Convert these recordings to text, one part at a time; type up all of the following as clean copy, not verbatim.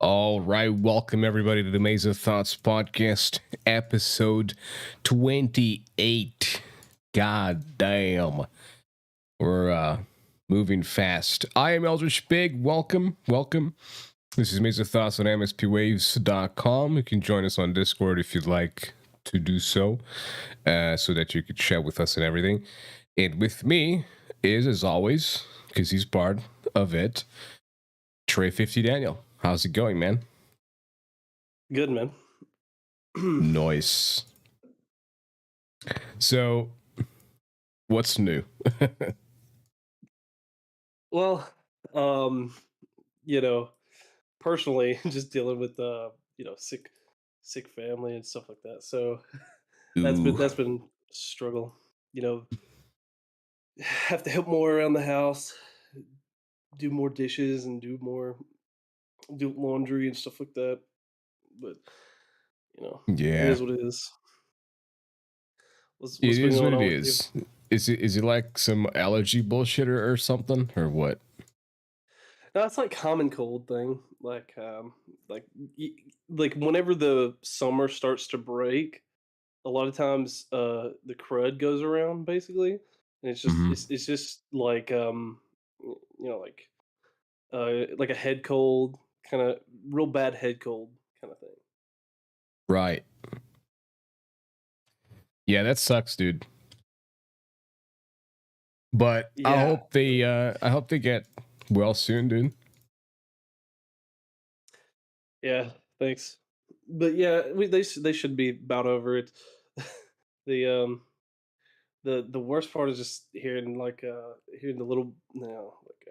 All right, welcome everybody to the Maze of Thoughts podcast, episode 28. God damn, we're moving fast. I am EldritchsPIG. Welcome. This is Maze of Thoughts on mspwaves.com. You can join us on Discord if you'd like to do so, so that you could chat with us and everything. And with me is, as always, because he's part of it, Trey50Daniel. How's it going, man? Good, man. Nice. So, what's new? Well, personally, just dealing with sick family and stuff like that. So that's been Ooh, that's been a struggle. Have to help more around the house, do more dishes and do laundry and stuff like that. But it yeah. is what it is. What's It been is what going it on with you? is. Is it like some allergy bullshit or something or what? No, it's like common cold thing. Like y- like whenever the summer starts to break, a lot of times the crud goes around basically, and it's just Hmm. it's just like like a head cold, kind of real bad head cold kind of thing. Right. Yeah, that sucks, dude. But Yeah. I hope they get well soon, dude. Yeah, thanks. But yeah, they should be about over it. the the worst part is just hearing the little like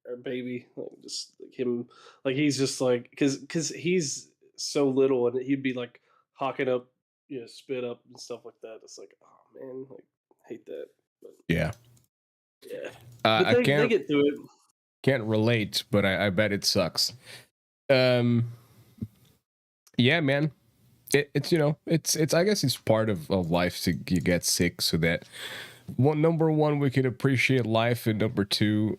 our baby, like just like him, like he's just like because he's so little and he'd be like hawking up, spit up and stuff like that. It's like, oh man, like hate that. But Yeah. yeah, but I they get through it. can't relate, but I bet it sucks. Um. Yeah, man. It's it's I guess it's part of life to get sick so that number one, we can appreciate life, and number two,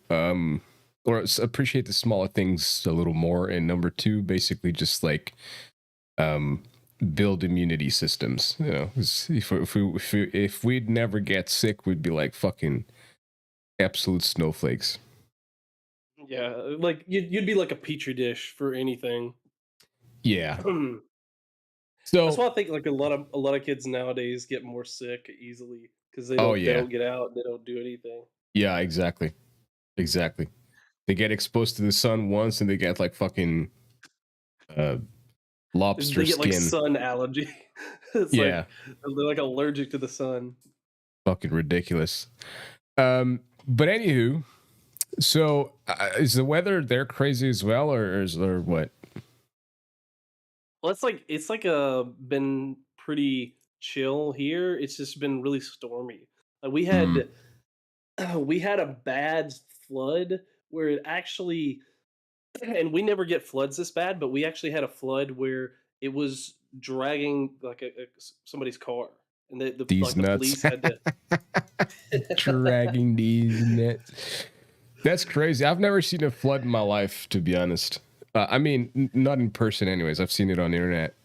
appreciate the smaller things a little more, and number two, basically just like um build immunity systems. 'Cause if we'd never get sick, we'd be like fucking absolute snowflakes. Yeah, like you'd be like a petri dish for anything. Yeah. That's So, why I think like a lot of kids nowadays get more sick easily because they oh don't yeah, get out, they don't do anything. yeah, exactly. They get exposed to the sun once, and they get like fucking uh lobster They get like skin. sun allergy. It's Yeah, like they're like allergic to the sun. fucking ridiculous. But anywho, so is the weather there crazy as well, or what? Well, it's been pretty chill here. It's just been really stormy. Like we Mm, had we had a bad flood where it actually and we never get floods this bad, but we actually had a flood where it was dragging like somebody's car, and these like the nuts, police had to. dragging these nets. That's crazy. I've never seen a flood in my life, to be honest. I mean, not in person, anyways. I've seen it on the internet.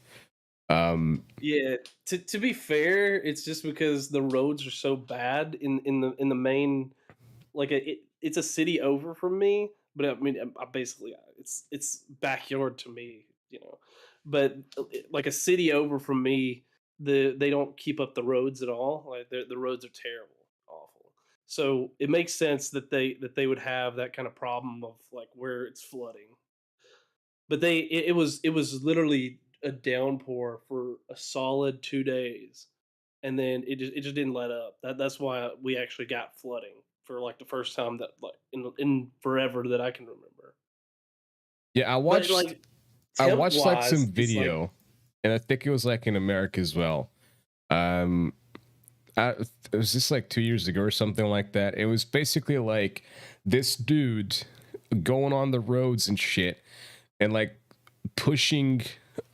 Yeah, to be fair, it's just because the roads are so bad in the main, like it's a city over from me, but I mean I basically it's backyard to me, But like a city over from me, they don't keep up the roads at all. Like the roads are terrible, awful. So it makes sense that they would have that kind of problem of like where it's flooding. But it was literally a downpour for a solid 2 days, and then it just didn't let up. That's why we actually got flooding for, like, the first time that, like, in forever that I can remember. yeah, But, like, I watched like some temp-wise, it's like video, and I think it was like in America as well. Um, it was just like 2 years ago or something like that. It was basically like this dude going on the roads and shit, and like pushing,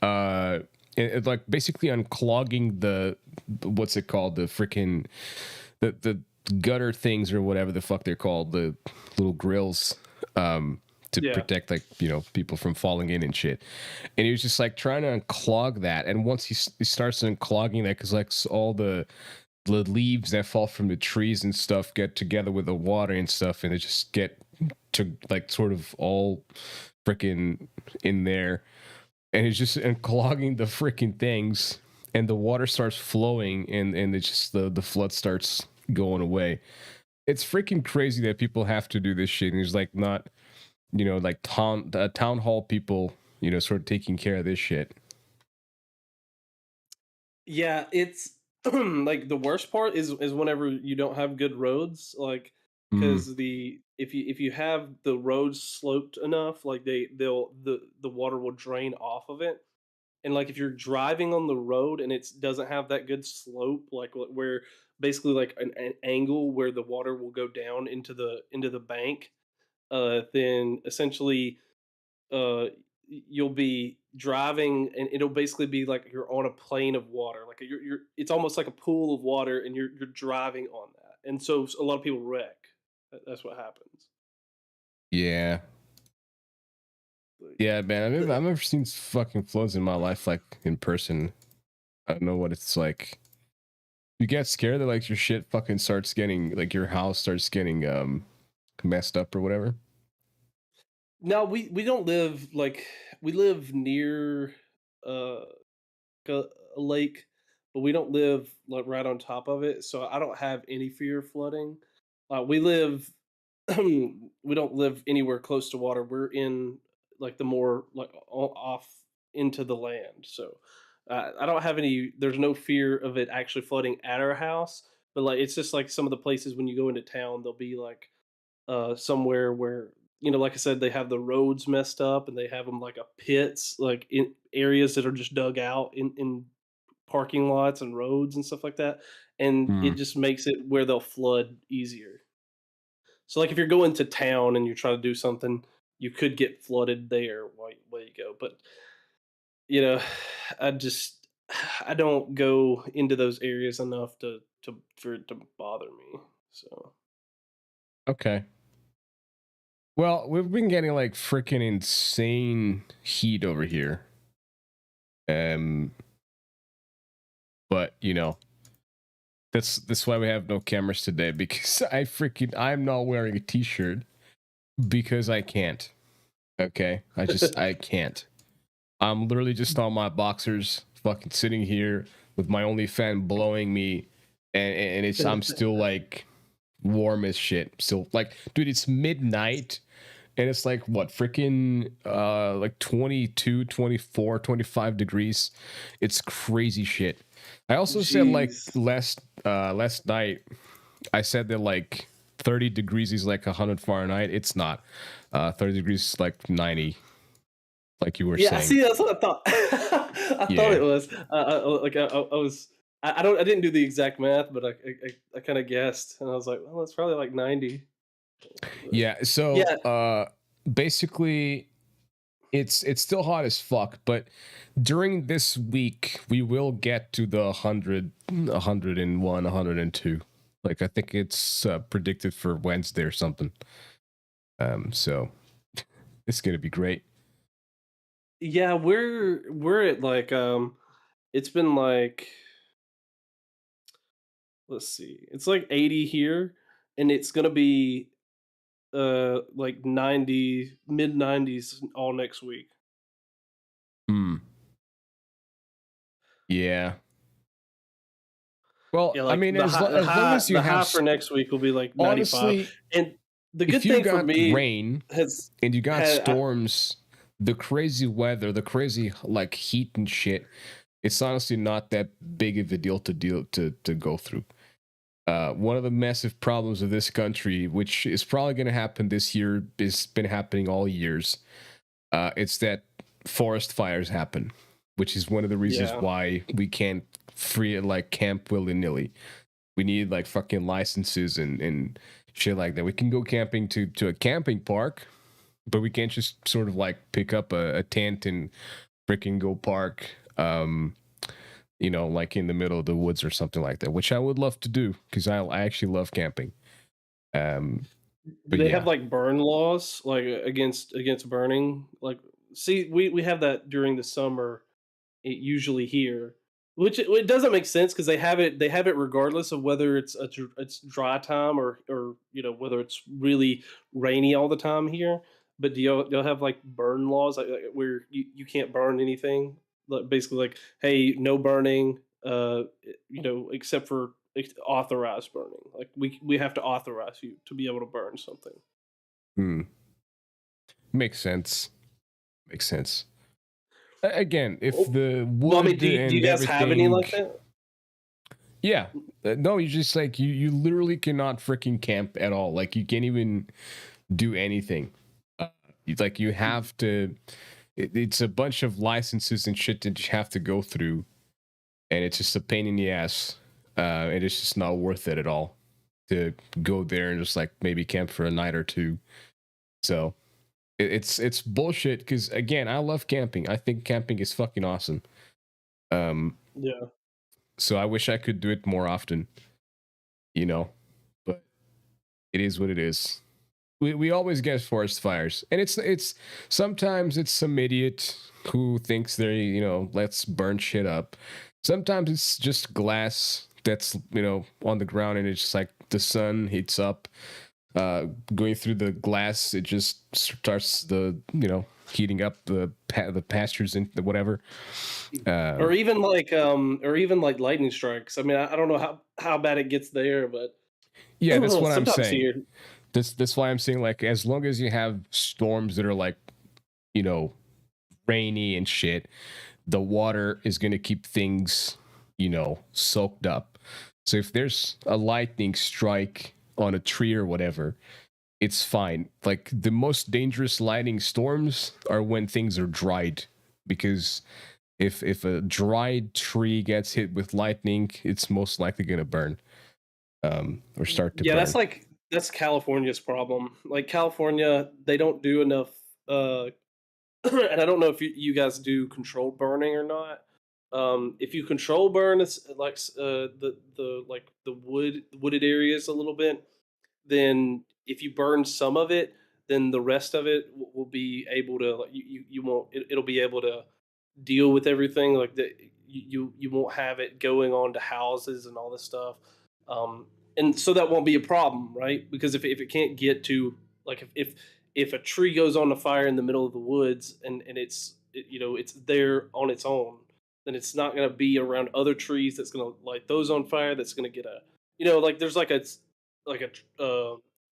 like basically unclogging what's it called, the freaking the gutter things or whatever the fuck they're called, the little grills, to Yeah. protect like people from falling in and shit. And he was just like trying to unclog that. And once he starts unclogging that, because like all the leaves that fall from the trees and stuff get together with the water and stuff, and they just get to like sort of all freaking in there, and it's just unclogging the freaking things, and the water starts flowing, and it's just the flood starts going away. It's freaking crazy that people have to do this shit, and there's like not like town hall people sort of taking care of this shit. Yeah, it's like the worst part is whenever you don't have good roads, like Mm, because the if you have the roads sloped enough, like the water will drain off of it. And like if you're driving on the road and it doesn't have that good slope, like where basically like an angle where the water will go down into the bank, then essentially you'll be driving and it'll basically be like you're on a plane of water, like you're it's almost like a pool of water and you're driving on that, and so a lot of people wreck. That's what happens. yeah. Like, Yeah, man. the, I've never seen fucking floods in my life, like in person. I don't know what it's like. You get scared that like your shit fucking starts getting like your house starts getting messed up or whatever. no, we don't live like we live near uh a, a lake, but we don't live like right on top of it, so I don't have any fear of flooding. We live we don't live anywhere close to water. We're in like the more like off into the land, so I don't have any. There's no fear of it actually flooding at our house, but like it's just like some of the places when you go into town, there'll be like somewhere where like I said, they have the roads messed up and they have them like a pits, like in areas that are just dug out in parking lots and roads and stuff like that, and it Hmm. just makes it where they'll flood easier. So, like, if you're going to town and you're trying to do something, you could get flooded there while you go. But you know, I just I don't go into those areas enough to for it to bother me. So Okay. Well, we've been getting like freaking insane heat over here. Um, but that's why we have no cameras today, because I'm not wearing a t-shirt because I can't. Okay, I can't. I'm literally just on my boxers, fucking sitting here with my only fan blowing me, and I'm still like warm as shit. Still like, dude, it's midnight and it's like what freaking like 22, 24, 25 degrees. It's crazy shit. I also said like jeez, last night I said that like 30 degrees is like 100 Fahrenheit. It's not. 30 degrees is like 90, like you were yeah. saying. See, that's what I thought. I thought Yeah. it was like I was. I didn't do the exact math, but I kind of guessed, and I was like, well, it's probably like 90. But, Yeah. So yeah, basically it's still hot as fuck, but during this week we will get to the 100, 101, 102. Like I think it's predicted for Wednesday or something. So it's gonna be great. yeah, we're at like it's been like let's see, it's like 80 here, and it's gonna be like 90 mid 90s all next week. Hmm. Yeah. Well, Yeah, I like mean, as long as you the have high for next week will be like 95. honestly, And the if good you thing for got me rain has and you got had storms, the crazy weather, the crazy like heat and shit, it's honestly not that big of a deal to go through. One of the massive problems of this country, which is probably going to happen this year, has been happening all years. It's that forest fires happen, which is one of the reasons yeah. why we can't free like camp willy nilly. We need like fucking licenses and shit like that. We can go camping to a camping park, but we can't just sort of like pick up a tent and freaking go park. Like in the middle of the woods or something like that, which I would love to do because I actually love camping. Um, Do But they have yeah. like burn laws like against burning? Like, see, we have that during the summer. Usually here, which it doesn't make sense because they have it regardless of whether it's dry time or whether it's really rainy all the time here. But do y'all have like burn laws like where you can't burn anything? Like basically like, hey, no burning, except for authorized burning. Like we have to authorize you to be able to burn something. Hmm. Makes sense. Makes sense. Again, if Oh, the well, I mean, wood do you and guys have any everything, like that? yeah. No, you just like you literally cannot freaking camp at all. Like you can't even do anything. Uh, like you have to. It's a bunch of licenses and shit that you have to go through, and it's just a pain in the ass. And it's just not worth it at all to go there and just like maybe camp for a night or two. So it's bullshit. Because again, I love camping. I think camping is fucking awesome. Um, Yeah. so I wish I could do it more often. You know, but it is what it is. We always get forest fires, and it's sometimes it's some idiot who thinks they're let's burn shit up. Sometimes it's just glass that's on the ground, and it's just like the sun heats up, going through the glass. It just starts the heating up the pastures and the whatever. Or Um, even like lightning strikes. I mean, I don't know how bad it gets there, but yeah, that's what I'm sometimes saying. here. That's why I'm saying like as long as you have storms that are like you know rainy and shit, the water is going to keep things, soaked up. So if there's a lightning strike on a tree or whatever, it's fine. Like the most dangerous lightning storms are when things are dried, because if a dried tree gets hit with lightning, it's most likely going to burn, or start to Yeah, burn. that's California's problem. Like California, they don't do enough. Uh, and I don't know if you guys do controlled burning or not. If you control burn, it's like the wooded areas a little bit. Then if you burn some of it, then the rest of it will be able to like, you won't it'll be able to deal with everything like that. You won't have it going on to houses and all this stuff, and so that won't be a problem, right? Because if it can't get to like if a tree goes on the fire in the middle of the woods and it's there on its own, then it's not going to be around other trees that's going to light those on fire. That's going to get a like there's like a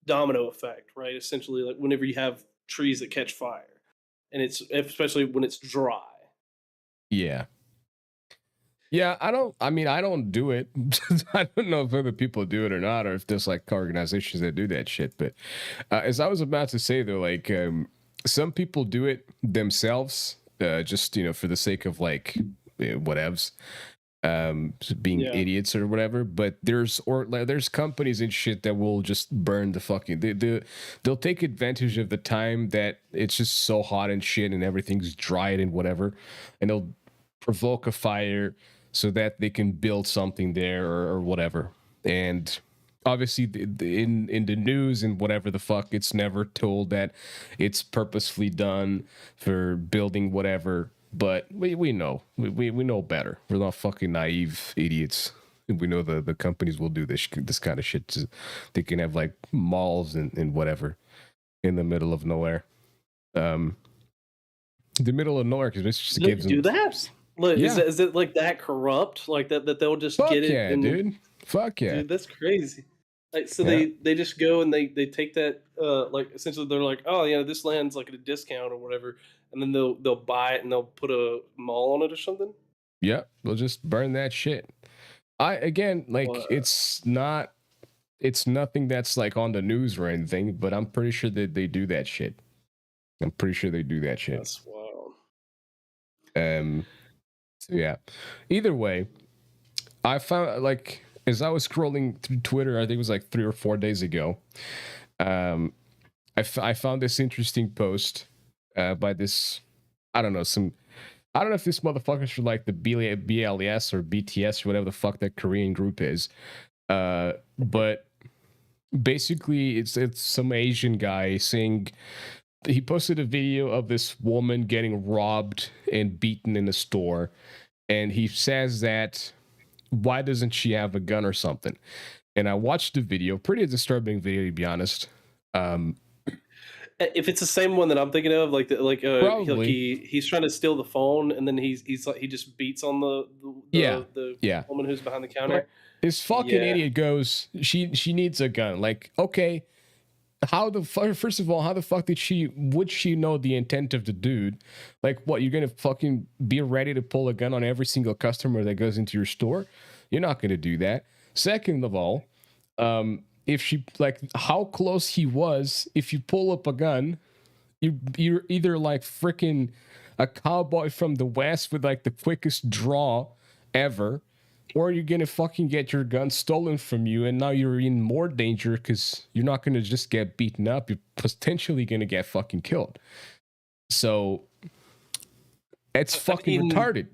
domino effect, right? Essentially, like whenever you have trees that catch fire, and it's especially when it's dry. Yeah. Yeah, I don't do it. I don't know if other people do it or not, or if there's like organizations that do that shit. But as I was about to say, though, like some people do it themselves, just for the sake of like whatevs, being Yeah. idiots or whatever. But there's companies and shit that will just burn the fucking. They'll take advantage of the time that it's just so hot and shit, and everything's dried and whatever, and they'll provoke a fire so that they can build something there or whatever. And obviously in the news and whatever the fuck, it's never told that it's purposefully done for building whatever. But we know we know better. We're not fucking naive idiots. We know the companies will do this kind of shit. They can have like malls and whatever in the middle of nowhere. Um, the middle of nowhere, because this just gives them. Do that? Look, Yeah. is it like that corrupt? Like that they'll just get Fuck it yeah, and dude. Fuck yeah. dude, that's crazy. Like so Yeah. they just go and they take that like essentially they're like, oh yeah, this land's like at a discount or whatever, and then they'll buy it and they'll put a mall on it or something. Yep. We'll just burn that shit. I again like Uh, it's nothing that's like on the news or anything, but I'm pretty sure that they do that shit. I'm pretty sure they do that shit. that's wild. Um so yeah. Either way, I found like as I was scrolling through Twitter, I think it was like 3 or 4 days ago. Um I found this interesting post by this I don't know, I don't know if this motherfucker's for like the BLS or BTS or whatever the fuck that Korean group is. But basically it's some Asian guy saying he posted a video of this woman getting robbed and beaten in a store, and he says that why doesn't she have a gun or something? And I watched the video, pretty disturbing video to be honest. If it's the same one that I'm thinking of, Probably. he's trying to steal the phone, and then he's like he just beats on Yeah. the Yeah. woman who's behind the counter. But this fucking Yeah, idiot goes, she needs a gun. Like, okay, how the fuck? First of all, how the fuck would she know the intent of the dude? Like, what, you're gonna fucking be ready to pull a gun on every single customer that goes into your store? You're not gonna do that. Second of all, if she, like, how close he was, if you pull up a gun, you're either like freaking a cowboy from the west with like the quickest draw ever, or you're gonna fucking get your gun stolen from you, and now you're in more danger because you're not gonna just get beaten up, you're potentially gonna get fucking killed. So it's fucking mean, retarded.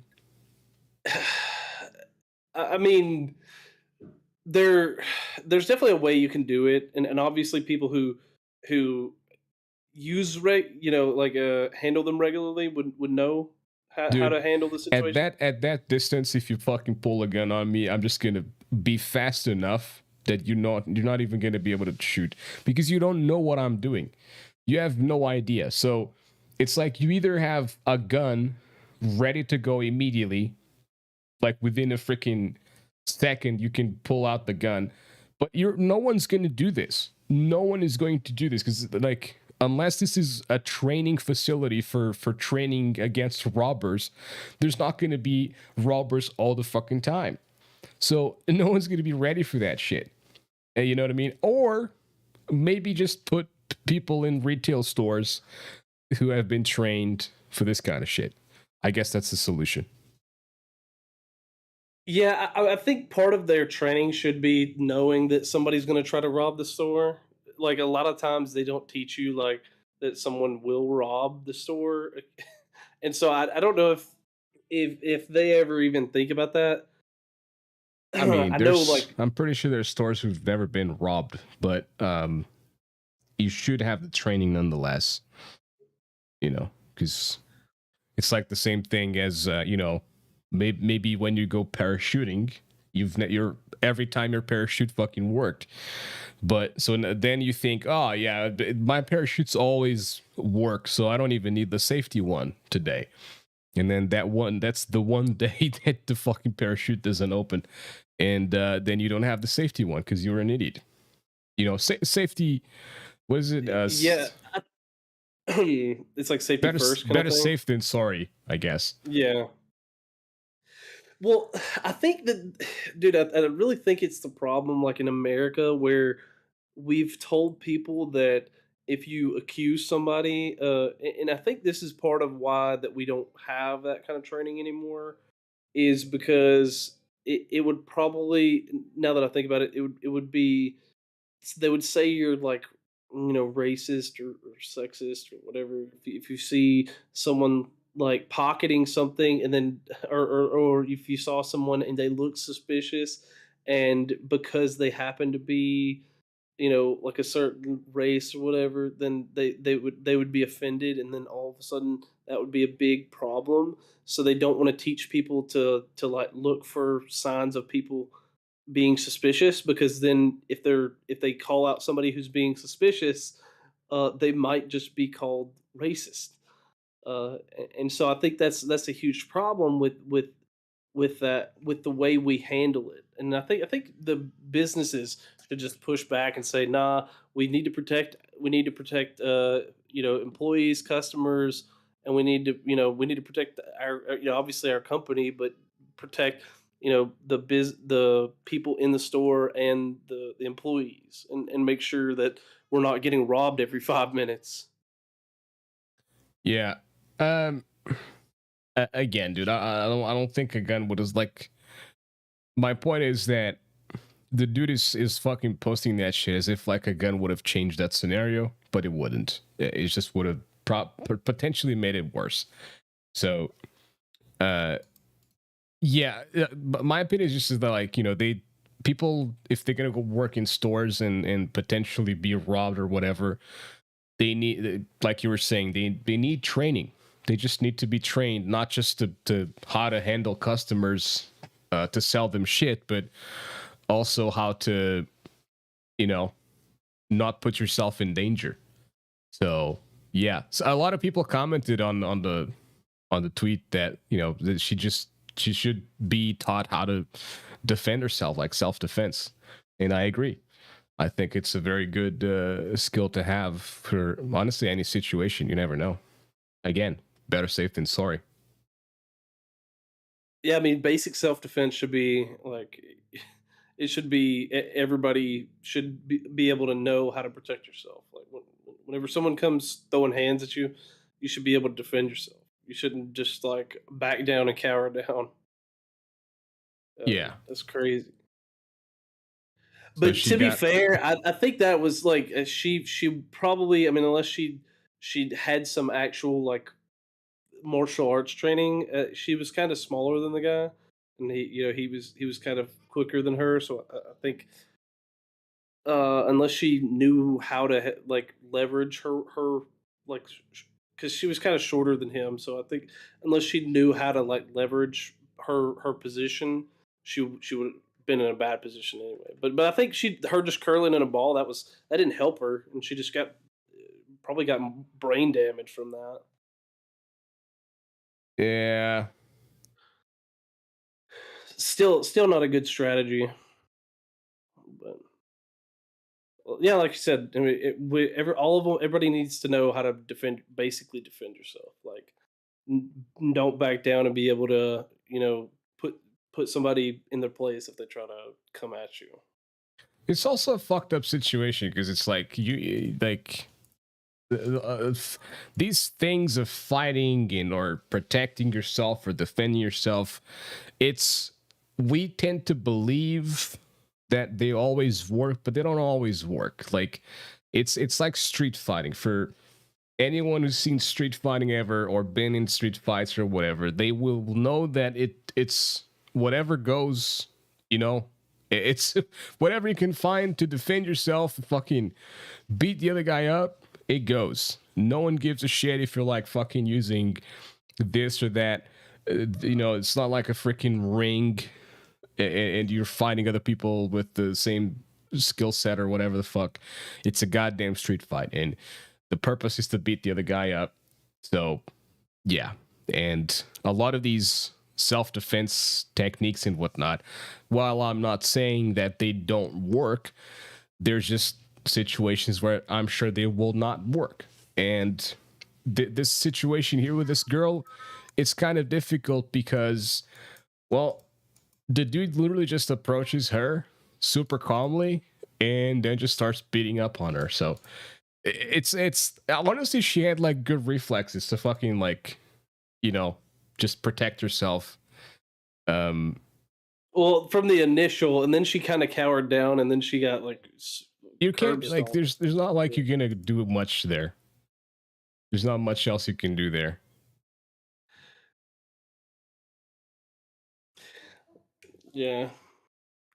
I mean, there's definitely a way you can do it, and obviously people who use handle them regularly would know how Dude, to handle the situation. at that distance, if you fucking pull a gun on me, I'm just gonna be fast enough that you're not even gonna be able to shoot because you don't know what I'm doing. You have no idea. So it's like you either have a gun ready to go immediately, like within a freaking second, you can pull out the gun, but no one's gonna do this. No one is going to do this because, like, unless this is a training facility for training against robbers, there's not going to be robbers all the fucking time. So no one's going to be ready for that shit. And you know what I mean? Or maybe just put people in retail stores who have been trained for this kind of shit. I guess that's the solution. Yeah, I think part of their training should be knowing that somebody's going to try to rob the store. Like a lot of times, they don't teach you like that someone will rob the store, and so I don't know if they ever even think about that. I mean, I know, like I'm pretty sure there's stores who've never been robbed, but you should have the training nonetheless, you know, because it's like the same thing as maybe when you go parachuting, you're every time your parachute fucking worked, but so then you think, oh yeah, my parachutes always work, so I don't even need the safety one today. And then that's the one day that the fucking parachute doesn't open, and then you don't have the safety one because you're an idiot. Safety. What is it? yeah, it's like safety first kind of Better thing. safe than sorry, I guess. Yeah. Well, I think that, dude, I really think it's the problem, like in America, where we've told people that if you accuse somebody, and I think this is part of why that we don't have that kind of training anymore, is because it would probably, now that I think about it, it would be, they would say you're like, racist or sexist or whatever if you see someone like pocketing something, and then or if you saw someone and they look suspicious, and because they happen to be, like a certain race or whatever, then they would be offended, and then all of a sudden that would be a big problem. So they don't want to teach people to like look for signs of people being suspicious, because then if they call out somebody who's being suspicious, they might just be called racist. And so I think that's a huge problem with the way we handle it. And I think the businesses should just push back and say, nah, we need to protect employees, customers, and we need to protect our obviously our company, but protect the people in the store and the employees, and make sure that we're not getting robbed every 5 minutes. Yeah. Um. Again, dude, I don't think a gun would have, like. My point is that the dude is fucking posting that shit as if like a gun would have changed that scenario, but it wouldn't. It just would have potentially made it worse. So, yeah. But my opinion is just that, like, they people, if they're gonna go work in stores and potentially be robbed or whatever, they need, like you were saying, they need training. They just need to be trained, not just to how to handle customers, to sell them shit, but also how to, you know, not put yourself in danger. So yeah, so a lot of people commented on the tweet that, you know, that she should be taught how to defend herself, like self defense, and I agree. I think it's a very good skill to have for honestly any situation. You never know. Again, better safe than sorry. Yeah, I mean, basic self defense should be like it should be everybody should be able to know how to protect yourself. Like whenever someone comes throwing hands at you, you should be able to defend yourself. You shouldn't just like back down and cower down. Yeah. That's crazy. So But she to be got. fair, I think that was like she probably, I mean, unless she had some actual like martial arts training, she was kind of smaller than the guy, and he was kind of quicker than her. So I think unless she knew how to like leverage her like because she was kind of shorter than him, so I think unless she knew how to like leverage her position, she would have been in a bad position anyway. But I think her just curling in a ball, that didn't help her, and she just probably got brain damage from that. Yeah. Still not a good strategy, but well, yeah, like you said, I mean, all of them, everybody needs to know how to basically defend yourself. Like, don't back down and be able to, put somebody in their place if they try to come at you. It's also a fucked up situation because it's like like these things of fighting and or protecting yourself or defending yourself, it's we tend to believe that they always work, but they don't always work. Like it's like street fighting. For anyone who's seen street fighting ever or been in street fights or whatever, they will know that it's whatever goes, you know. It's whatever you can find to defend yourself, fucking beat the other guy up, it goes. No one gives a shit if you're like fucking using this or that. You know, it's not like a freaking ring and you're fighting other people with the same skill set or whatever the fuck. It's a goddamn street fight, and the purpose is to beat the other guy up. So, yeah. And a lot of these self defense techniques and whatnot, while I'm not saying that they don't work, there's just situations where I'm sure they will not work. And this situation here with this girl, it's kind of difficult because, well, the dude literally just approaches her super calmly and then just starts beating up on her. So it's honestly, she had like good reflexes to fucking like, you know, just protect herself. Um, Well, from the initial, and then she kind of cowered down, and then she got like you curb can't like stomped. there's not like you're gonna do much there. There's not much else you can do there. Yeah,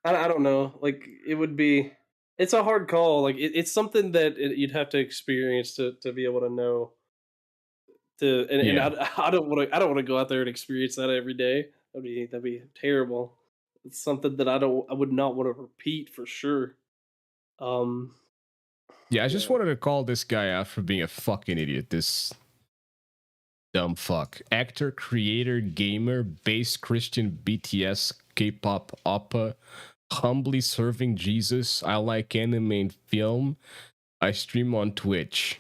I don't know. Like it would be, it's a hard call. Like it's something that you'd have to experience to be able to know. And Yeah. I don't want to go out there and experience that every day. That'd be terrible. It's something that I would not want to repeat for sure. Um, Yeah, I just yeah, wanted to call this guy out for being a fucking idiot. This dumb fuck. Actor, creator, gamer, bass Christian, BTS, K-pop, oppa, humbly serving Jesus. I like anime and film. I stream on Twitch.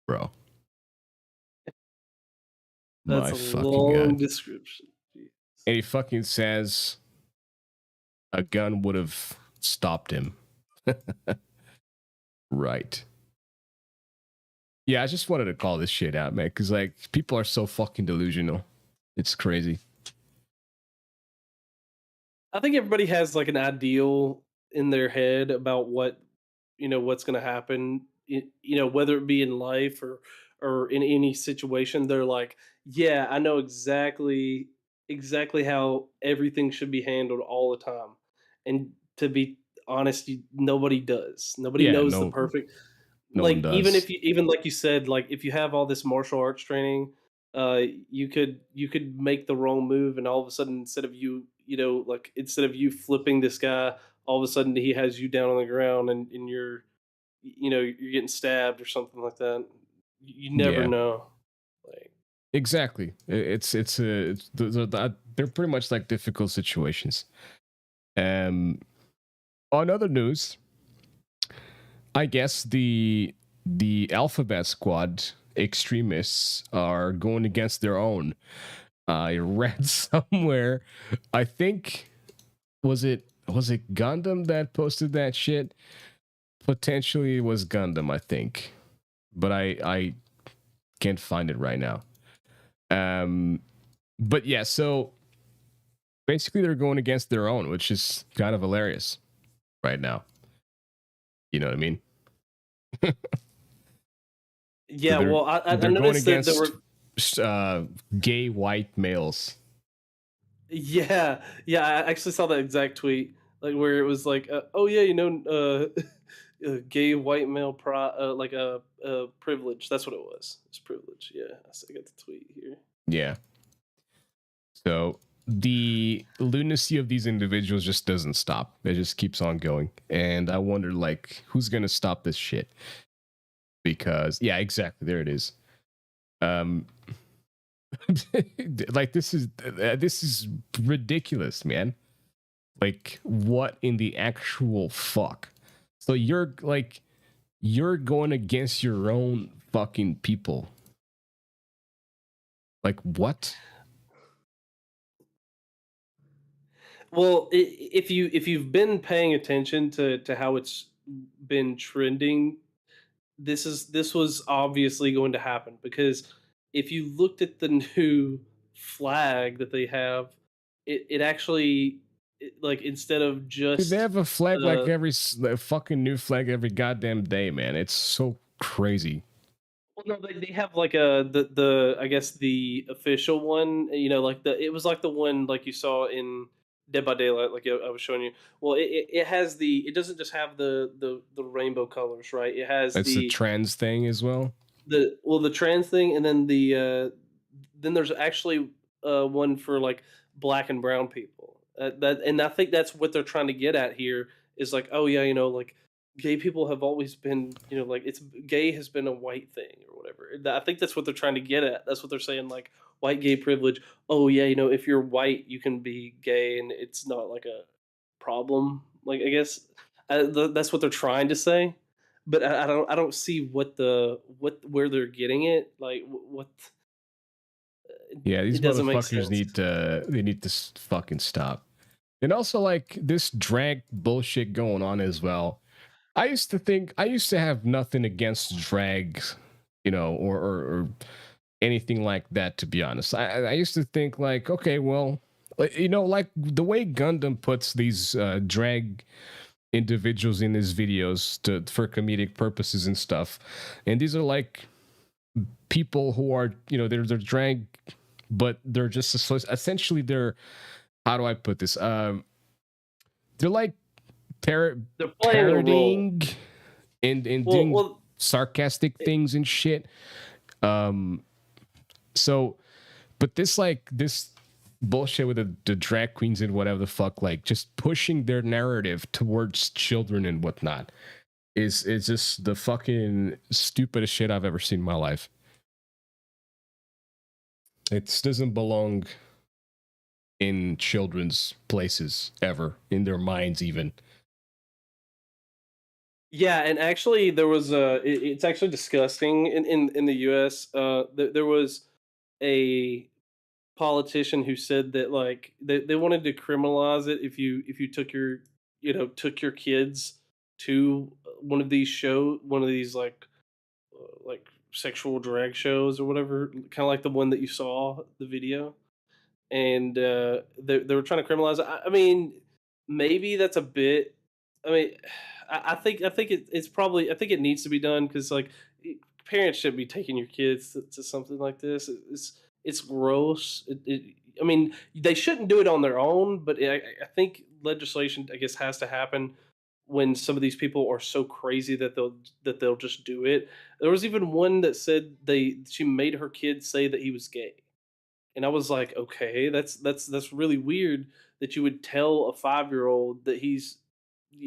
Bro. that's My a fucking god. long description. Jeez. And he fucking says a gun would have stopped him. Right. Yeah, I just wanted to call this shit out, man, because like people are so fucking delusional. It's crazy. I think everybody has like an ideal in their head about what's going to happen. Whether it be in life or in any situation, they're like, yeah, I know exactly how everything should be handled all the time. And to be honest, nobody does. Nobody Yeah, knows the no, perfect. no one Like even does. if you even like you said, like if you have all this martial arts training, you could make the wrong move, and all of a sudden, instead of you flipping this guy, all of a sudden he has you down on the ground, and you're getting stabbed or something like that. You never Yeah, know. Like, exactly. They're pretty much like difficult situations. Um, on other news, I guess the Alphabet Squad extremists are going against their own. I read somewhere, I think was it Gundam that posted that shit? Potentially it was Gundam, I think, but I can't find it right now. Um, but yeah, so basically they're going against their own, which is kind of hilarious right now. You know what I mean? So yeah, well, I they're going noticed that there against were. gay white males. Yeah, yeah, I actually saw that exact tweet, like where it was like, "Oh yeah, gay white male like a privilege." That's what it was. It's privilege. Yeah, I got the tweet here. Yeah. So the lunacy of these individuals just doesn't stop. It just keeps on going. And I wonder, like, who's gonna stop this shit? Because yeah, exactly. There it is. Um, like this is ridiculous, man. Like, what in the actual fuck? So you're going against your own fucking people. Like what? Well, if you've been paying attention to how it's been trending, this was obviously going to happen because if you looked at the new flag that they have, it actually like instead of Dude, they just have a flag like uh a fucking new flag every goddamn day, man. It's so crazy. well, no, they have like the I guess the official one, like it was like the one like you saw in Dead by Daylight, like I was showing you. Well, it has it doesn't just have the rainbow colors, right? It has It's a trans thing as well. the trans thing, and then there's actually one for like black and brown people. And I think that's what they're trying to get at here is like, oh yeah, like gay people have always been, like it's gay has been a white thing or whatever. I think that's what they're trying to get at. That's what they're saying, like white gay privilege. Oh yeah, if you're white, you can be gay, and it's not like a problem. Like I guess that's what they're trying to say, but I don't see where they're getting it. Like what Yeah, these it doesn't make motherfuckers sense. need to fucking stop. And also like this drag bullshit going on as well. I used to have nothing against drag, or anything like that. To be honest, I used to think like, okay, well, like the way Gundam puts these drag individuals in his videos for comedic purposes and stuff, and these are like people who are they're drag, but they're just essentially they're, how do I put this, they're like They're playing a role. parodying and Well, doing well, sarcastic it, things and shit. Um, so, but this bullshit with the drag queens and whatever the fuck, like just pushing their narrative towards children and whatnot, is just the fucking stupidest shit I've ever seen in my life. It doesn't belong in children's places ever, in their minds even. yeah, and actually, there was it's actually disgusting in the U.S. There was a politician who said that like they wanted to criminalize it if you took your kids to one of these like sexual drag shows or whatever, kind of like the one that you saw the video, and they were trying to criminalize it. I mean, maybe that's a bit. I mean, I think it's probably I think it needs to be done because like parents should be taking your kids to something like this. It's gross. I mean, they shouldn't do it on their own, but I think legislation, I guess, has to happen when some of these people are so crazy that they'll just do it. There was even one that said she made her kid say that he was gay. And I was like, "Okay, that's really weird that you would tell a 5-year-old that he's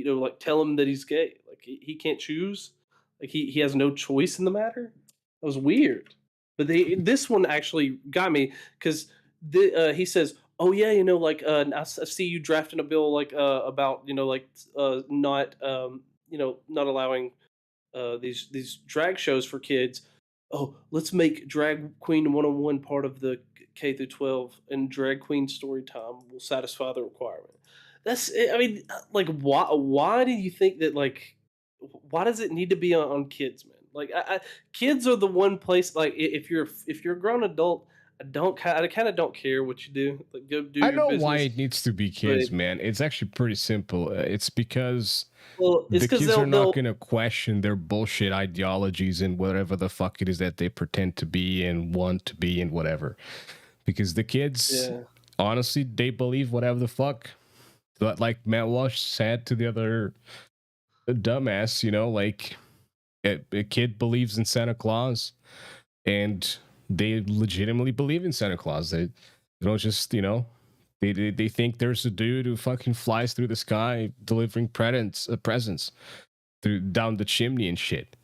like, tell him that he's gay. Like, he can't choose? Like, he has no choice in the matter?" That was weird. But this one actually got me 'cause he says, "Oh, yeah, like, I see you drafting a bill, like, about, like, not, not allowing these drag shows for kids. Oh, let's make drag queen 101 part of the K through 12, and drag queen story time will satisfy the requirement." I mean, like, why do you think that, like, why does it need to be on kids, man? Like, kids are the one place, like, if you're a grown adult, I kind of don't care what you do. Like, go do I your know why business. it needs to be But kids, man. It's actually pretty simple. It's because well, it's the because kids are not they'll going to question their bullshit ideologies and whatever the fuck it is that they pretend to be and want to be and whatever. Because the kids, yeah. honestly, they believe whatever the fuck. But like Matt Walsh said to the other dumbass, like a kid believes in Santa Claus and they legitimately believe in Santa Claus. They don't just, they think there's a dude who fucking flies through the sky delivering presents through down the chimney and shit.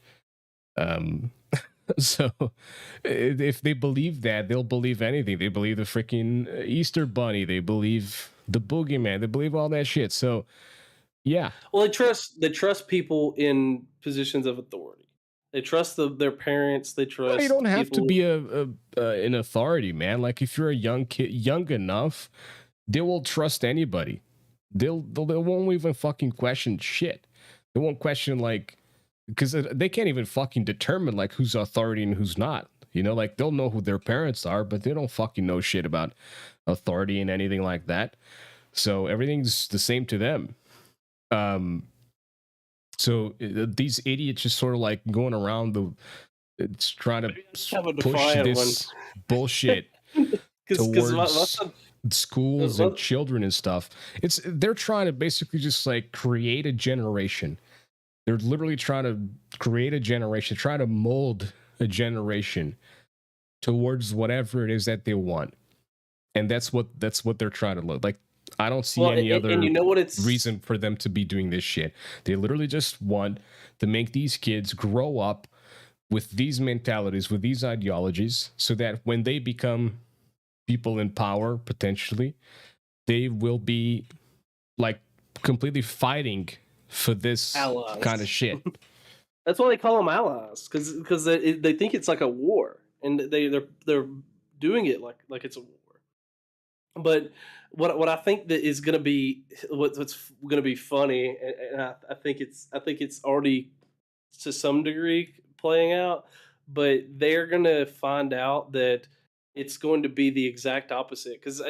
Um, so if they believe that, they'll believe anything. They believe the freaking Easter Bunny. They believe the boogeyman. They believe all that shit. So yeah, Well, they trust people in positions of authority. They trust their parents. They well, you don't trust have to people. be an authority, man. Like if you're a young kid, young enough, they will trust anybody. They won't even fucking question shit. They won't question like because they can't even fucking determine like who's authority and who's not. Like they'll know who their parents are, but they don't fucking know shit about authority and anything like that. So everything's the same to them. Um, so these idiots just sort of like going around it's trying to Maybe I just have a push defiant one this bullshit because my towards son, schools and children and stuff. They're trying to basically just like create a generation. They're literally trying to create a generation, try to mold a generation towards whatever it is that they want. And that's what they're trying to look like. I don't see well, any and other you know what it's reason for them to be doing this shit. They literally just want to make these kids grow up with these mentalities, with these ideologies, so that when they become people in power, potentially, they will be like completely fighting for this kind of allies. shit. That's why they call them allies because they think it's like a war, and they're doing it like it's a war. But what I think that is going to be what's going to be funny, and I think it's already to some degree playing out, but they're going to find out that it's going to be the exact opposite because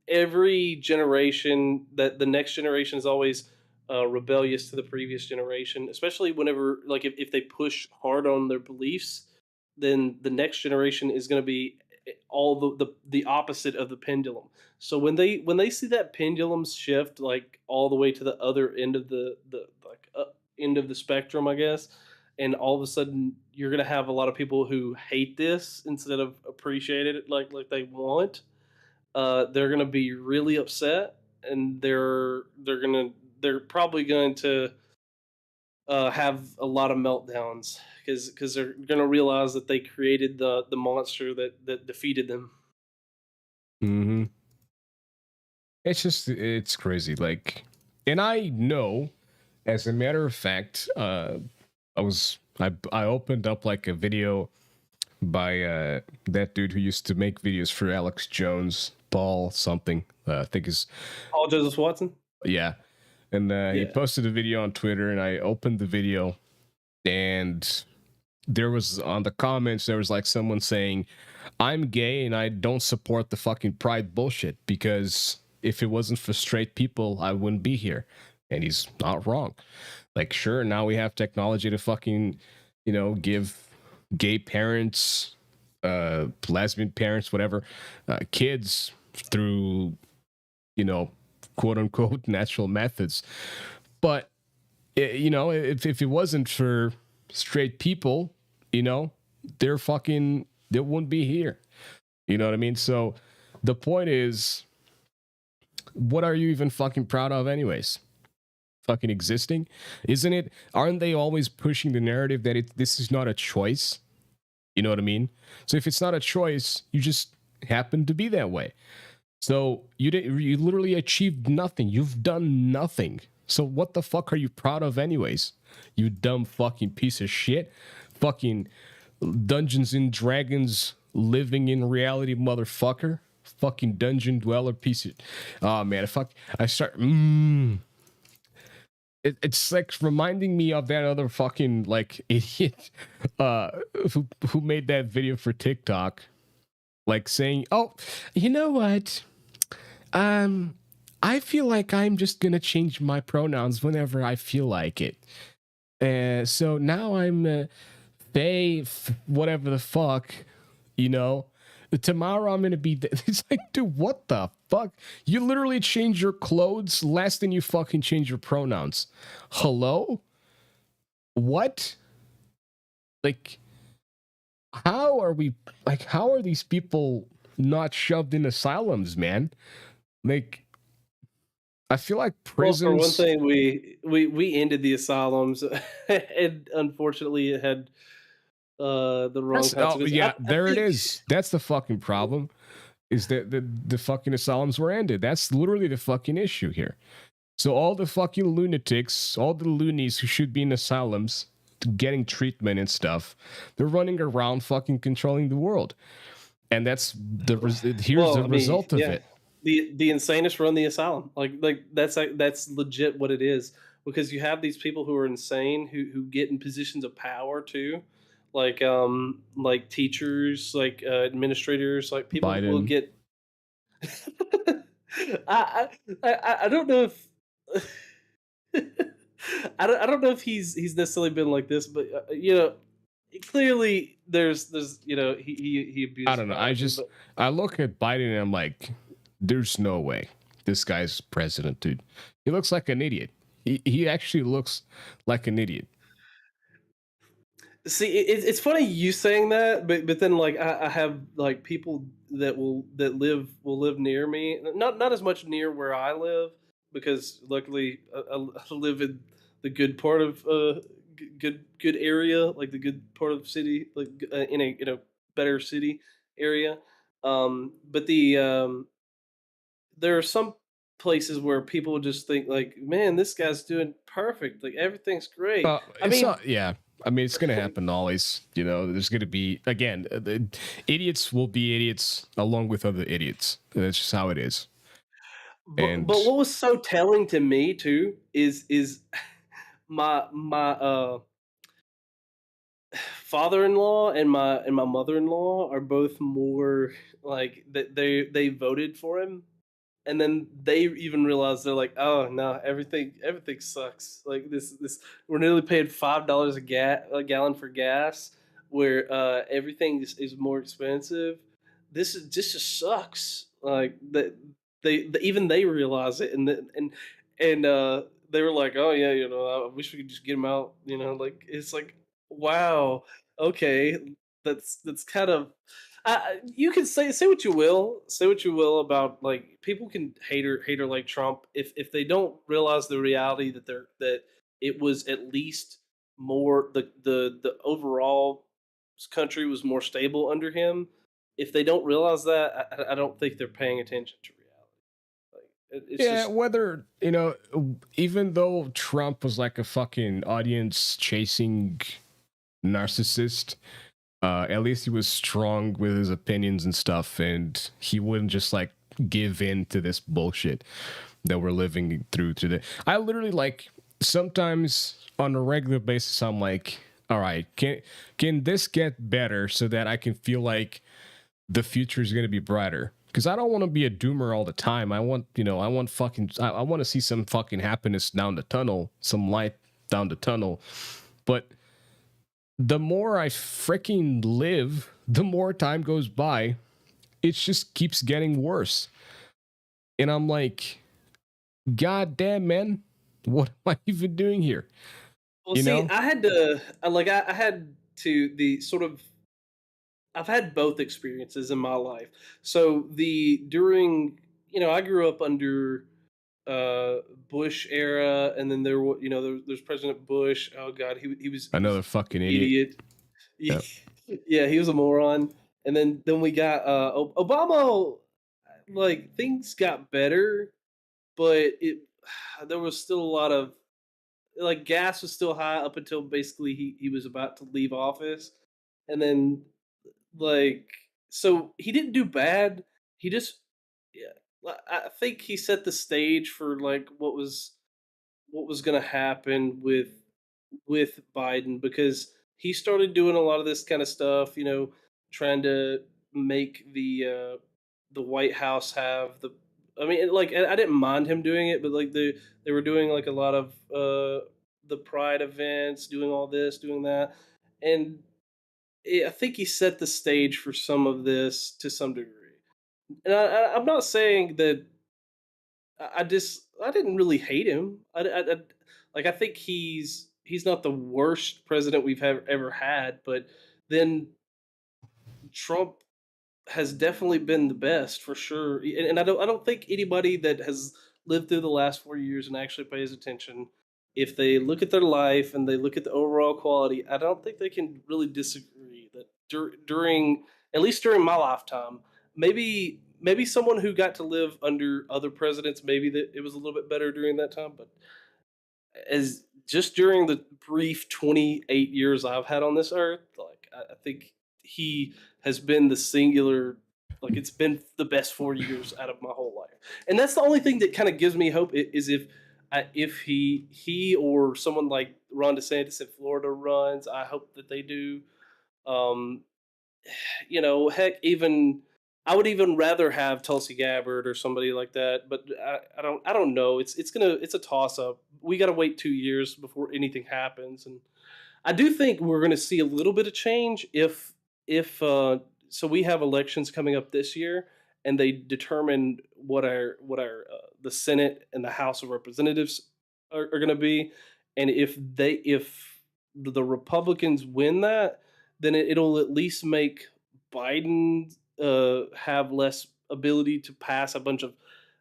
every generation, that the next generation is always rebellious to the previous generation, especially whenever, like, if they push hard on their beliefs, then the next generation is going to be all the opposite of the pendulum. So when they see that pendulum shift, like, all the way to the other end of the like end of the spectrum, I guess, and all of a sudden you're gonna have a lot of people who hate this instead of appreciate it like they want. They're gonna be really upset, and they're probably going to have a lot of meltdowns because they're gonna realize that they created the monster that defeated them. Mm-hmm. It's crazy. Like, and I know, as a matter of fact, I opened up like a video by that dude who used to make videos for Alex Jones, Paul something. I think is Paul Joseph Watson. yeah. And he Yeah. posted a video on Twitter, and I opened the video, and there was on the comments there was like someone saying, "I'm gay and I don't support the fucking pride bullshit because if it wasn't for straight people, I wouldn't be here." And he's not wrong. Like, sure, now we have technology to fucking, give gay parents lesbian parents, whatever, kids through, quote unquote natural methods. But if it wasn't for straight people, they wouldn't be here. You know what I mean? So the point is, what are you even fucking proud of anyways? Fucking existing? Isn't it? Aren't they always pushing the narrative that this is not a choice? You know what I mean? So if it's not a choice, you just happen to be that way. So you literally achieved nothing. You've done nothing. So what the fuck are you proud of anyways? You dumb fucking piece of shit. Fucking Dungeons and Dragons living in reality motherfucker. Fucking dungeon dweller piece of... Oh man, I start... It's like reminding me of that other fucking like idiot who made that video for TikTok, like saying, "Oh, you know what? I feel like I'm just gonna change my pronouns whenever I feel like it. So now I'm they whatever the fuck, you know." Tomorrow I'm gonna be. It's like, dude, what the fuck? You literally change your clothes less than you fucking change your pronouns. Hello? What? Like, how are we? Like, how are these people not shoved in asylums, man? Like, I feel like prisons. Well, for one thing, we ended the asylums, and unfortunately, it had the wrong consequences. Yeah, there it is. That's the fucking problem. Is that the fucking asylums were ended? That's literally the fucking issue here. So all the fucking lunatics, all the loonies who should be in asylums, getting treatment and stuff, they're running around fucking controlling the world, and that's result of it. The insanest run the asylum. Like that's legit what it is, because you have these people who are insane who get in positions of power too, like teachers, like administrators, like people Biden. will get. I don't know if I don't know if he's necessarily been like this, but clearly there's he abused. I don't know. I look at Biden and I'm like, there's no way this guy's president, dude. He looks like an idiot. He actually looks like an idiot. See, it's funny you saying that, but then like I have like people that will live near me, not as much near where I live, because luckily I live in the good part of good area, like the good part of the city, like in a better city area. But there are some places where people just think like, man, this guy's doing perfect, like everything's great. Yeah. I mean, it's going to happen always. There's going to be, again, the idiots will be idiots along with other idiots. That's just how it is. But what was so telling to me too is my father-in-law and my mother-in-law are both more like that they voted for him, and then they even realized, they're like, oh no, everything sucks. Like this we're nearly paying $5 a gallon for gas, where everything is more expensive. This just sucks. Like that even they realize it, and they were like, oh yeah, I wish we could just get them out. Like it's like, wow, okay, that's kind of. You can say what you will about, like, people can hater like Trump if they don't realize the reality that it was at least more the overall country was more stable under him. If they don't realize that, I don't think they're paying attention to reality. Like, it's just, whether even though Trump was like a fucking audience chasing narcissist, at least he was strong with his opinions and stuff, and he wouldn't just like give in to this bullshit that we're living through today. I literally, like, sometimes on a regular basis, I'm like, all right, can this get better so that I can feel like the future is going to be brighter? Because I don't want to be a doomer all the time. I want to see some fucking happiness down the tunnel, some light down the tunnel. But the more I freaking live, the more time goes by, it just keeps getting worse. And I'm like, God damn, man, what am I even doing here? Well, You see, know? I had to like I had to the sort of I've had both experiences in my life. So the during I grew up under uh Bush era, and then there's President Bush. Oh God, he was Another fucking idiot. idiot. Yep. Yeah, he was a moron. And then we got Obama. Like things got better, but it there was still a lot of like gas was still high up until basically he was about to leave office, and then like so he didn't do bad. He just yeah, I think he set the stage for like what was going to happen with Biden, because he started doing a lot of this kind of stuff, trying to make the White House have the. I mean, like I didn't mind him doing it, but like they were doing like a lot of the Pride events, doing all this, doing that, and I think he set the stage for some of this to some degree. And I'm not saying that I didn't really hate him. Like I think he's not the worst president we've ever had, but then Trump has definitely been the best for sure. And I don't think anybody that has lived through the last 4 years and actually pays attention, if they look at their life and they look at the overall quality, I don't think they can really disagree that during at least during my lifetime, maybe someone who got to live under other presidents, maybe that it was a little bit better during that time, but as just during the brief 28 years I've had on this earth, like I think he has been the singular, like it's been the best 4 years out of my whole life, and that's the only thing that kind of gives me hope is if he or someone like Ron DeSantis in Florida runs. I hope that they do. Um, Heck, even I would even rather have Tulsi Gabbard or somebody like that. But I don't know. It's a toss up. We got to wait 2 years before anything happens, and I do think we're going to see a little bit of change if so we have elections coming up this year, and they determine what our the Senate and the House of Representatives are going to be, and if the Republicans win that, then it'll at least make Biden have less ability to pass a bunch of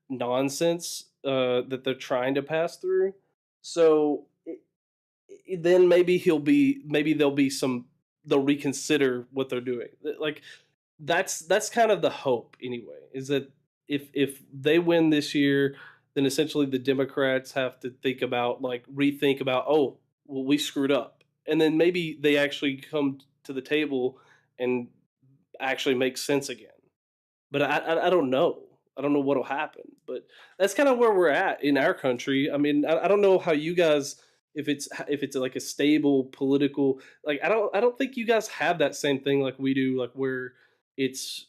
nonsense that they're trying to pass through. So then maybe there'll be some they'll reconsider what they're doing. Like that's kind of the hope anyway. Is that if they win this year, then essentially the Democrats have to think about like rethink about, oh well, we screwed up, and then maybe they actually come to the table and actually make sense again. But I don't know. I don't know what'll happen. But that's kind of where we're at in our country. I mean, I don't know how you guys, if it's like a stable political, like I don't think you guys have that same thing like we do, like where it's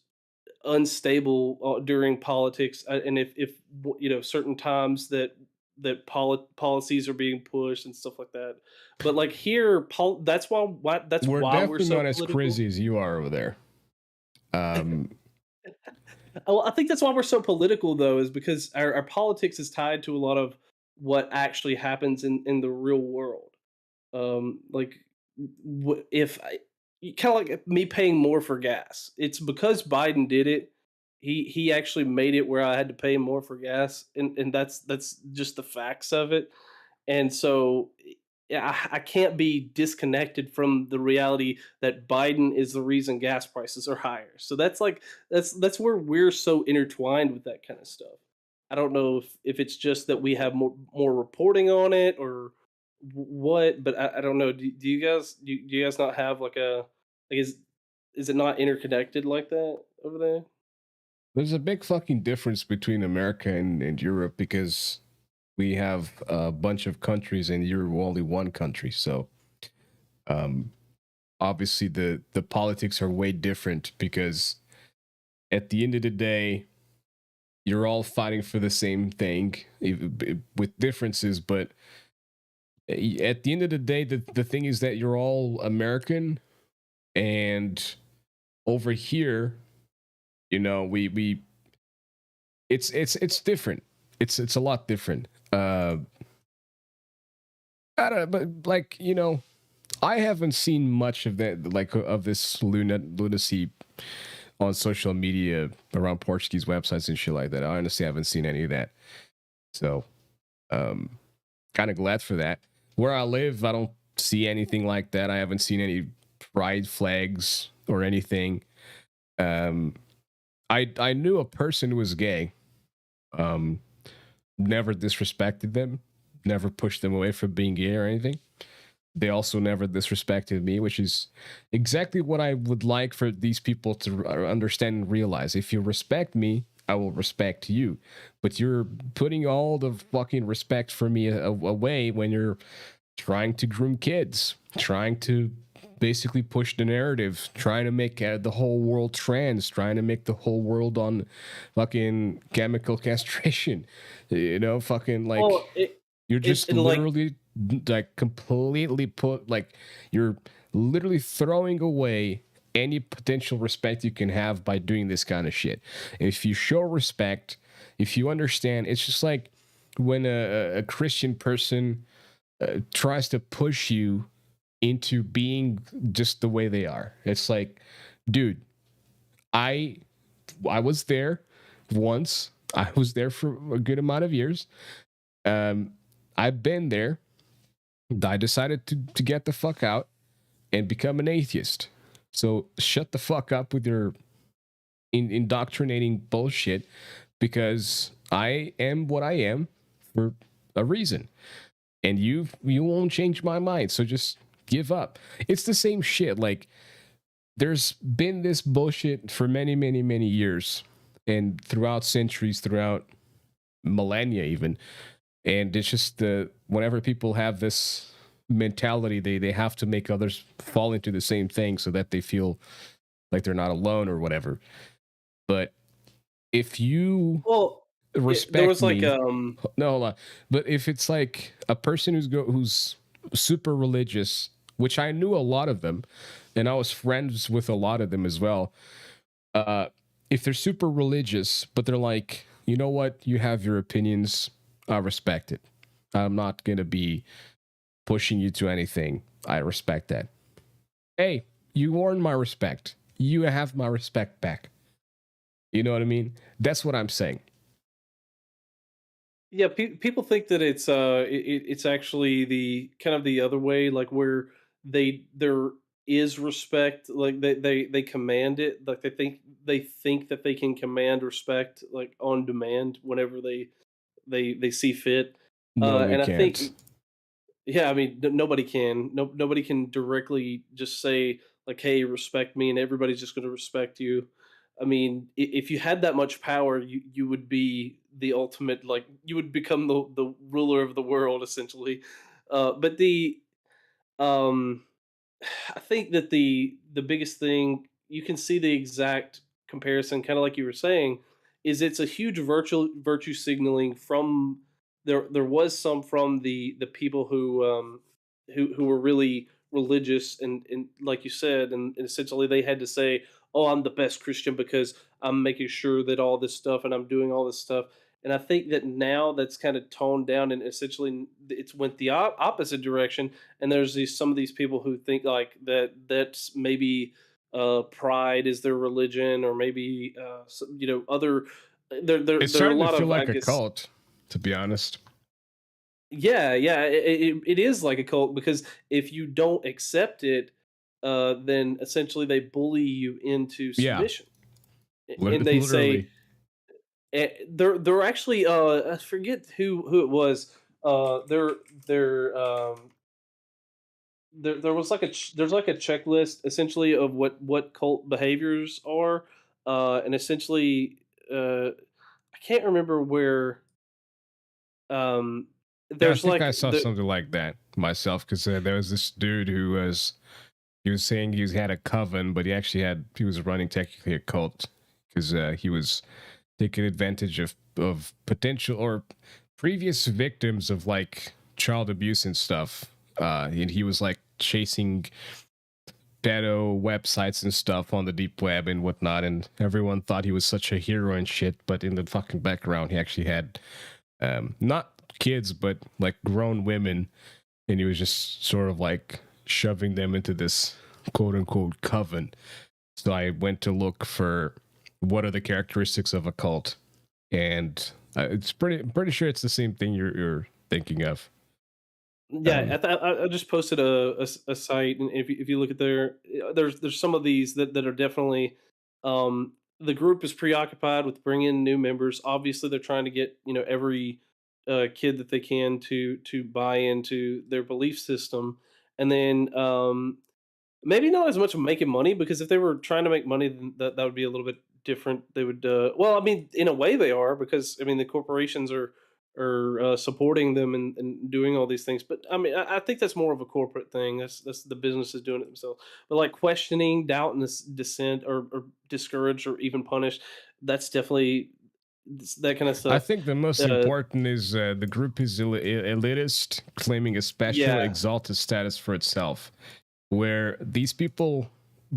unstable during politics, and if certain times that policies are being pushed and stuff like that. But like here, that's We're why we're definitely so not as political. crazy as you are over there. Um, Oh, I think that's why we're so political, though, is because our politics is tied to a lot of what actually happens in the real world. Like, if I kind of like me paying more for gas, it's because Biden did it. He actually made it where I had to pay more for gas, and that's just the facts of it. And so, yeah, I can't be disconnected from the reality that Biden is the reason gas prices are higher. So that's like that's where we're so intertwined with that kind of stuff. I don't know if it's just that we have more reporting on it or what, but I don't know. Do you guys do you guys not have like a like is it not interconnected like that over there? there's a big fucking difference between America and Europe because we have a bunch of countries and you're only one country. So um, obviously the politics are way different because at the end of the day, you're all fighting for the same thing with differences, but At the end of the day, the thing is that you're all American, and over here, you know, we it's different. It's a lot different. I don't know, but like, you know, I haven't seen much of that, like of this lunacy on social media around Portuguese websites and shit like that. I honestly haven't seen any of that. So, um, kind of glad for that. Where I live, I don't see anything like that. I haven't seen any pride flags or anything. Um, I knew a person who was gay. Um, Never disrespected them, never pushed them away from being gay or anything. They also never disrespected me, which is exactly what I would like for these people to understand and realize. If you respect me, I will respect you. But you're putting all the fucking respect for me away when you're trying to groom kids, trying to basically push the narrative, trying to make the whole world trans, trying to make the whole world on fucking chemical castration. You know, fucking like, Well, you're just like, literally like completely put, like, you're literally throwing away any potential respect you can have by doing this kind of shit. If you show respect, if you understand, it's just like when a Christian person tries to push you into being just the way they are. It's like, dude, I was there once. I was there for a good amount of years. I've been there. I decided to get the fuck out and become an atheist. So shut the fuck up with your indoctrinating bullshit, because I am what I am for a reason, and you won't change my mind. So just give up. It's the same shit. Like, there's been this bullshit for many, many, many years, and throughout centuries, throughout millennia even. And it's just whenever people have this mentality, they have to make others fall into the same thing so that they feel like they're not alone or whatever. But if you well, there respect was like me, no, hold on. But if it's like a person who's super religious, which I knew a lot of them, and I was friends with a lot of them as well. If they're super religious, but they're like, you know what, you have your opinions, I respect it. I'm not gonna be pushing you to anything. I respect that. Hey, you earn my respect. You have my respect back. You know what I mean? That's what I'm saying. yeah, people think that it's actually the kind of the other way, like where there is respect, like they command it, like they think that they can command respect like on demand whenever they see fit. No, we And I can't. think, yeah, I mean, nobody can. Nobody can directly just say like, "Hey, respect me," and everybody's just going to respect you. I mean, if you had that much power, you would be the ultimate. Like, you would become the ruler of the world essentially. But um, I think that the biggest thing you can see the exact comparison, kind of like you were saying, is it's a huge virtue signaling from there. There was some from the people who were really religious and like you said, and essentially they had to say, "Oh, I'm the best Christian because I'm making sure that all this stuff and I'm doing all this stuff." And I think that now that's kind of toned down and essentially it's went the opposite direction, and there's some of these people who think like that's maybe pride is their religion, or maybe other It's there are a starting to lot feel of, I like a guess. cult, to be honest. Yeah, yeah, it is like a cult because if you don't accept it, then essentially they bully you into Yeah, submission. And they say, literally. they're actually, I forget who it was. They're there was like there's like a checklist essentially of what cult behaviors are, and essentially, I can't remember where, um Yeah, I there's think I like saw something like that myself, because there was this dude who he was saying he had a coven, but he was running technically a cult, because he was taking advantage of potential or previous victims of like child abuse and stuff. And he was like chasing pedo websites and stuff on the deep web and whatnot, and everyone thought he was such a hero and shit. But in the fucking background, he actually had not kids, but like grown women, and he was just sort of like shoving them into this quote unquote coven. So I went to look for what are the characteristics of a cult, and it's pretty sure it's the same thing you're thinking of. Yeah, I just posted a site, and if you look at there's some of these that are definitely, the group is preoccupied with bringing in new members. Obviously, they're trying to get every kid that they can to buy into their belief system, and then maybe not as much of making money, because if they were trying to make money, then that would be a little bit different. They would, well, I mean, in a way they are, because I mean the corporations are supporting them and doing all these things. But I mean, I think that's more of a corporate thing. That's the businesses doing it themselves. But like questioning, doubt, and this dissent, or discouraged, or even punished, that's definitely that kind of I stuff. think the most Uh, important is the group is elitist, claiming a special yeah, exalted status for itself, where these people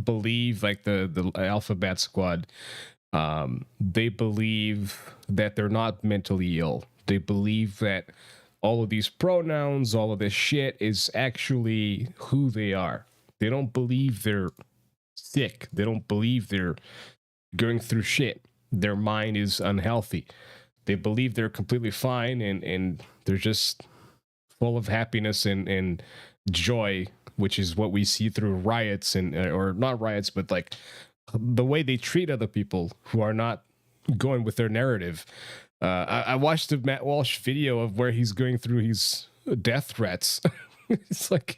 believe, like the Alphabet Squad, they believe that they're not mentally ill. They believe that all of these pronouns, all of this shit is actually who they are. They don't believe they're sick. They don't believe they're going through shit. Their mind is unhealthy. They believe they're completely fine, and they're just full of happiness and joy, which is what we see through riots and or not riots, but like the way they treat other people who are not going with their narrative. I watched the Matt Walsh video of where he's going through his death threats. It's like,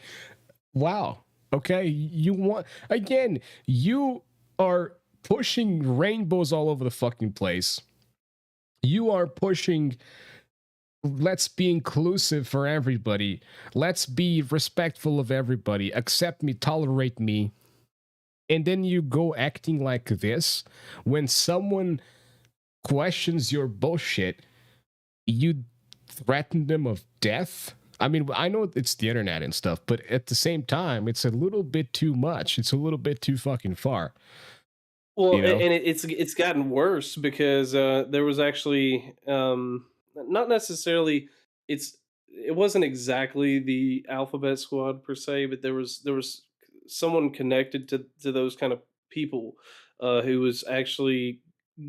wow, okay, you want again, you are pushing rainbows all over the fucking place. You are pushing, let's be inclusive for everybody. Let's be respectful of everybody. Accept me, tolerate me. And then you go acting like this when someone questions your bullshit, you threaten them of death. I mean, I know it's the internet and stuff, but at the same time, it's a little bit too much. It's a little bit too fucking far, well, you know? and it's gotten worse, because there was actually, not necessarily, it wasn't exactly the Alphabet Squad per se, but there was someone connected to those kind of people, who was actually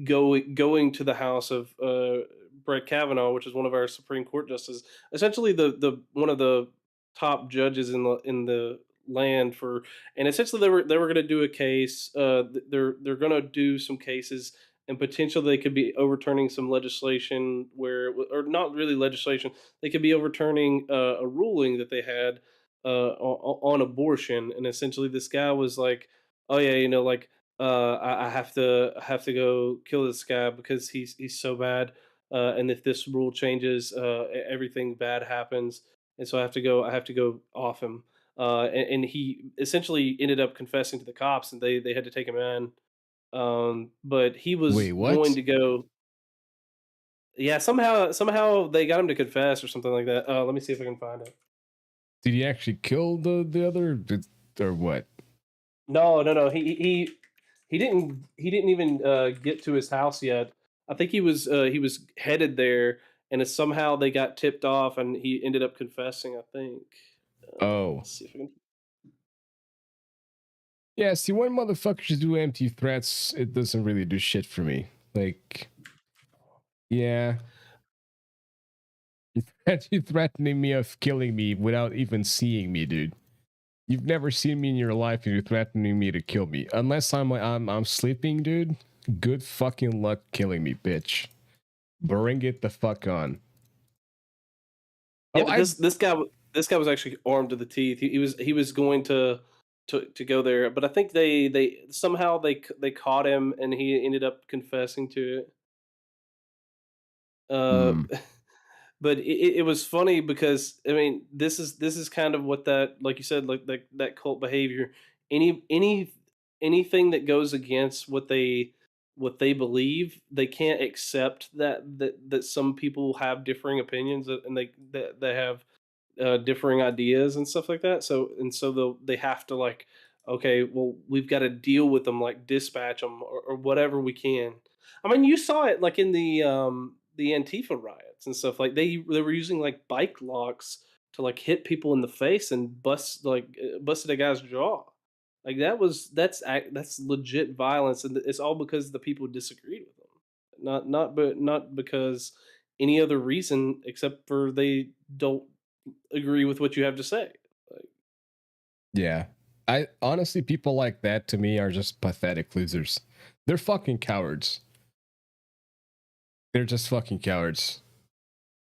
going to the house of Brett Kavanaugh, which is one of our Supreme Court justices, essentially the one of the top judges in the land for. And essentially they were going to do a case. They're going to do some cases, and potentially they could be overturning some legislation or not really legislation. They could be overturning a ruling that they had on abortion. And essentially, this guy was like, "Oh yeah, like I have to go kill this guy because he's so bad. And if this rule changes, everything bad happens, and so I have to go off him." And he essentially ended up confessing to the cops, and they had to take him in. But he Wait, was going what? to go. Yeah, somehow they got him to confess or something like that. Let me see if I can find it. Did he actually kill the other, or what? No, no, no. He didn't even get to his house yet. I think he was headed there, and somehow they got tipped off, and he ended up confessing, I think. Oh, Let's see if I can. yeah. See, when motherfuckers do empty threats, it doesn't really do shit for me. Like, yeah, you threatening me of killing me without even seeing me, dude. You've never seen me in your life, and you're threatening me to kill me. Unless I'm sleeping, dude. Good fucking luck killing me, bitch. Bring it the fuck on. Yeah, Oh, but this guy was actually armed to the teeth. He was going to go there, but I think they somehow they caught him, and he ended up confessing to it. Uh, mm, but it was funny because I mean this is kind of what that, like you said, like that cult behavior. Anything that goes against what they believe, they can't accept that some people have differing opinions, and they have differing ideas and stuff like that. So they have to like, okay, well, we've got to deal with them, like dispatch them or whatever we can. I mean, you saw it like in the Antifa riots and stuff. Like they were using like bike locks to like hit people in the face and busted a guy's jaw. Like that's legit violence, and it's all because the people disagreed with them, not because any other reason except for they don't agree with what you have to say. Like, Yeah. I honestly, people like that to me are just pathetic losers. They're fucking cowards. They're just fucking cowards.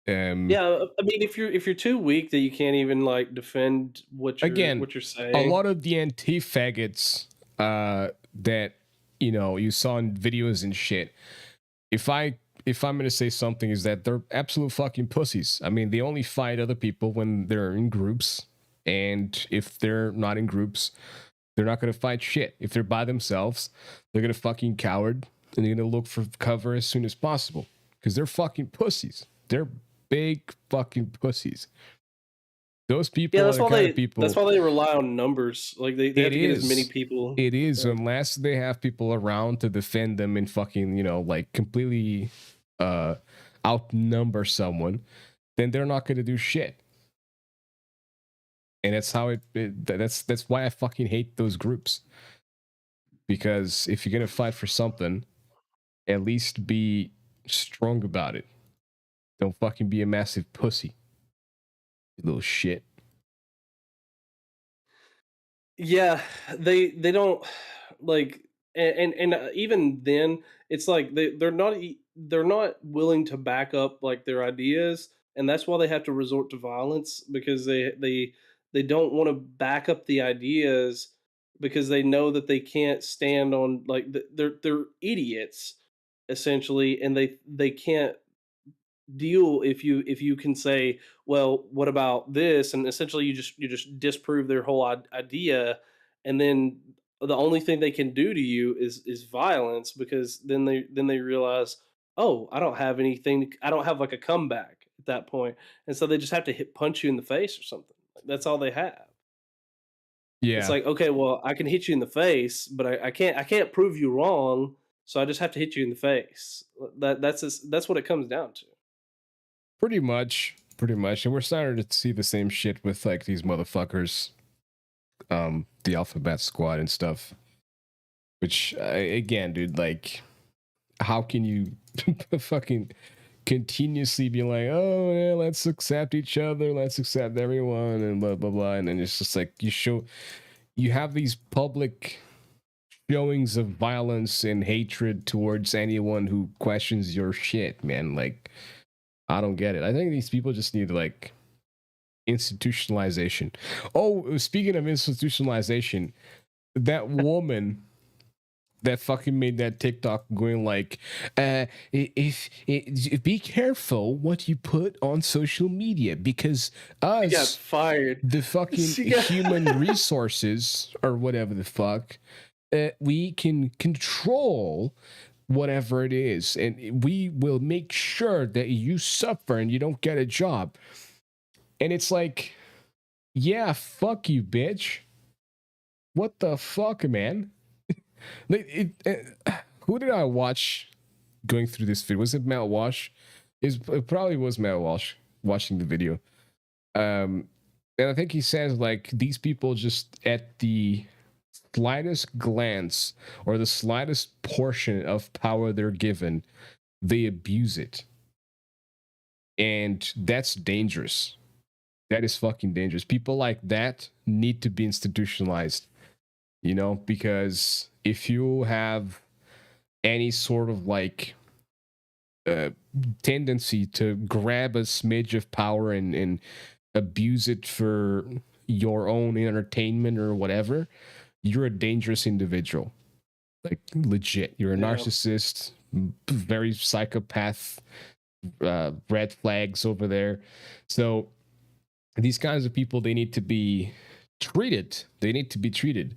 Um, yeah, I mean, if you're too weak that you can't even like defend Again, what you're a saying. lot of the anti-faggots that you saw in videos and shit. If I'm gonna say something, is that they're absolute fucking pussies. I mean, they only fight other people when they're in groups, and if they're not in groups, they're not gonna fight shit. If they're by themselves, they're gonna fucking coward and they're gonna look for cover as soon as possible because they're fucking pussies. They're big fucking pussies. Those Yeah, people are the kind of that's people. why they rely on numbers. Like they It have to get as many is. people. It is, Yeah. unless they have people around to defend them and fucking, like completely uh outnumber someone, then they're not gonna do shit. And that's how that's why I fucking hate those groups. Because if you're gonna fight for something, at least be strong about it. Don't fucking be a massive pussy. You little shit. Yeah, they don't like, and even then, it's like they're not willing to back up like their ideas, and that's why they have to resort to violence because they don't want to back up the ideas because they know that they can't stand on like they're idiots essentially, and they can't deal if you can say, well, what about this, and essentially you just disprove their whole idea, and then the only thing they can do to you is violence because then they realize, oh, I don't have like a comeback at that point, and so they just have to punch you in the face or something. Like, that's all they have. It's Yeah, like, okay, well, I can hit you in the face, but I can't prove you wrong, so I just have to hit you in the face. That's what it comes down to. pretty much. Pretty much. And we're starting to see the same shit with like these motherfuckers, the alphabet squad and stuff. Which again, dude, like, how can you fucking continuously be like, oh yeah, let's accept each other, let's accept everyone, and blah blah blah, and then it's just like you have these public showings of violence and hatred towards anyone who questions your shit, man. Like, I don't get it. I think these people just need like institutionalization. Oh, speaking of institutionalization, that woman that fucking made that TikTok going like, if be careful what you put on social media because She got us, fired. the fucking She got human resources or whatever the fuck, we can control whatever it is, and we will make sure that you suffer and you don't get a job. And it's like, yeah, fuck you, bitch. What the fuck, man? Who did I watch going through this video? Was it Matt Walsh? It probably was Matt Walsh watching the video. And I think he says like these people just at the slightest glance or the slightest portion of power they're given, they abuse it. And that's dangerous. That is fucking dangerous. People like that need to be institutionalized, because if you have any sort of like uh, tendency to grab a smidge of power and abuse it for your own entertainment or whatever, you're a dangerous individual. Like legit, you're a yeah. narcissist, very psychopath, red flags over there. So these kinds of people, they need to be treated. They need to be treated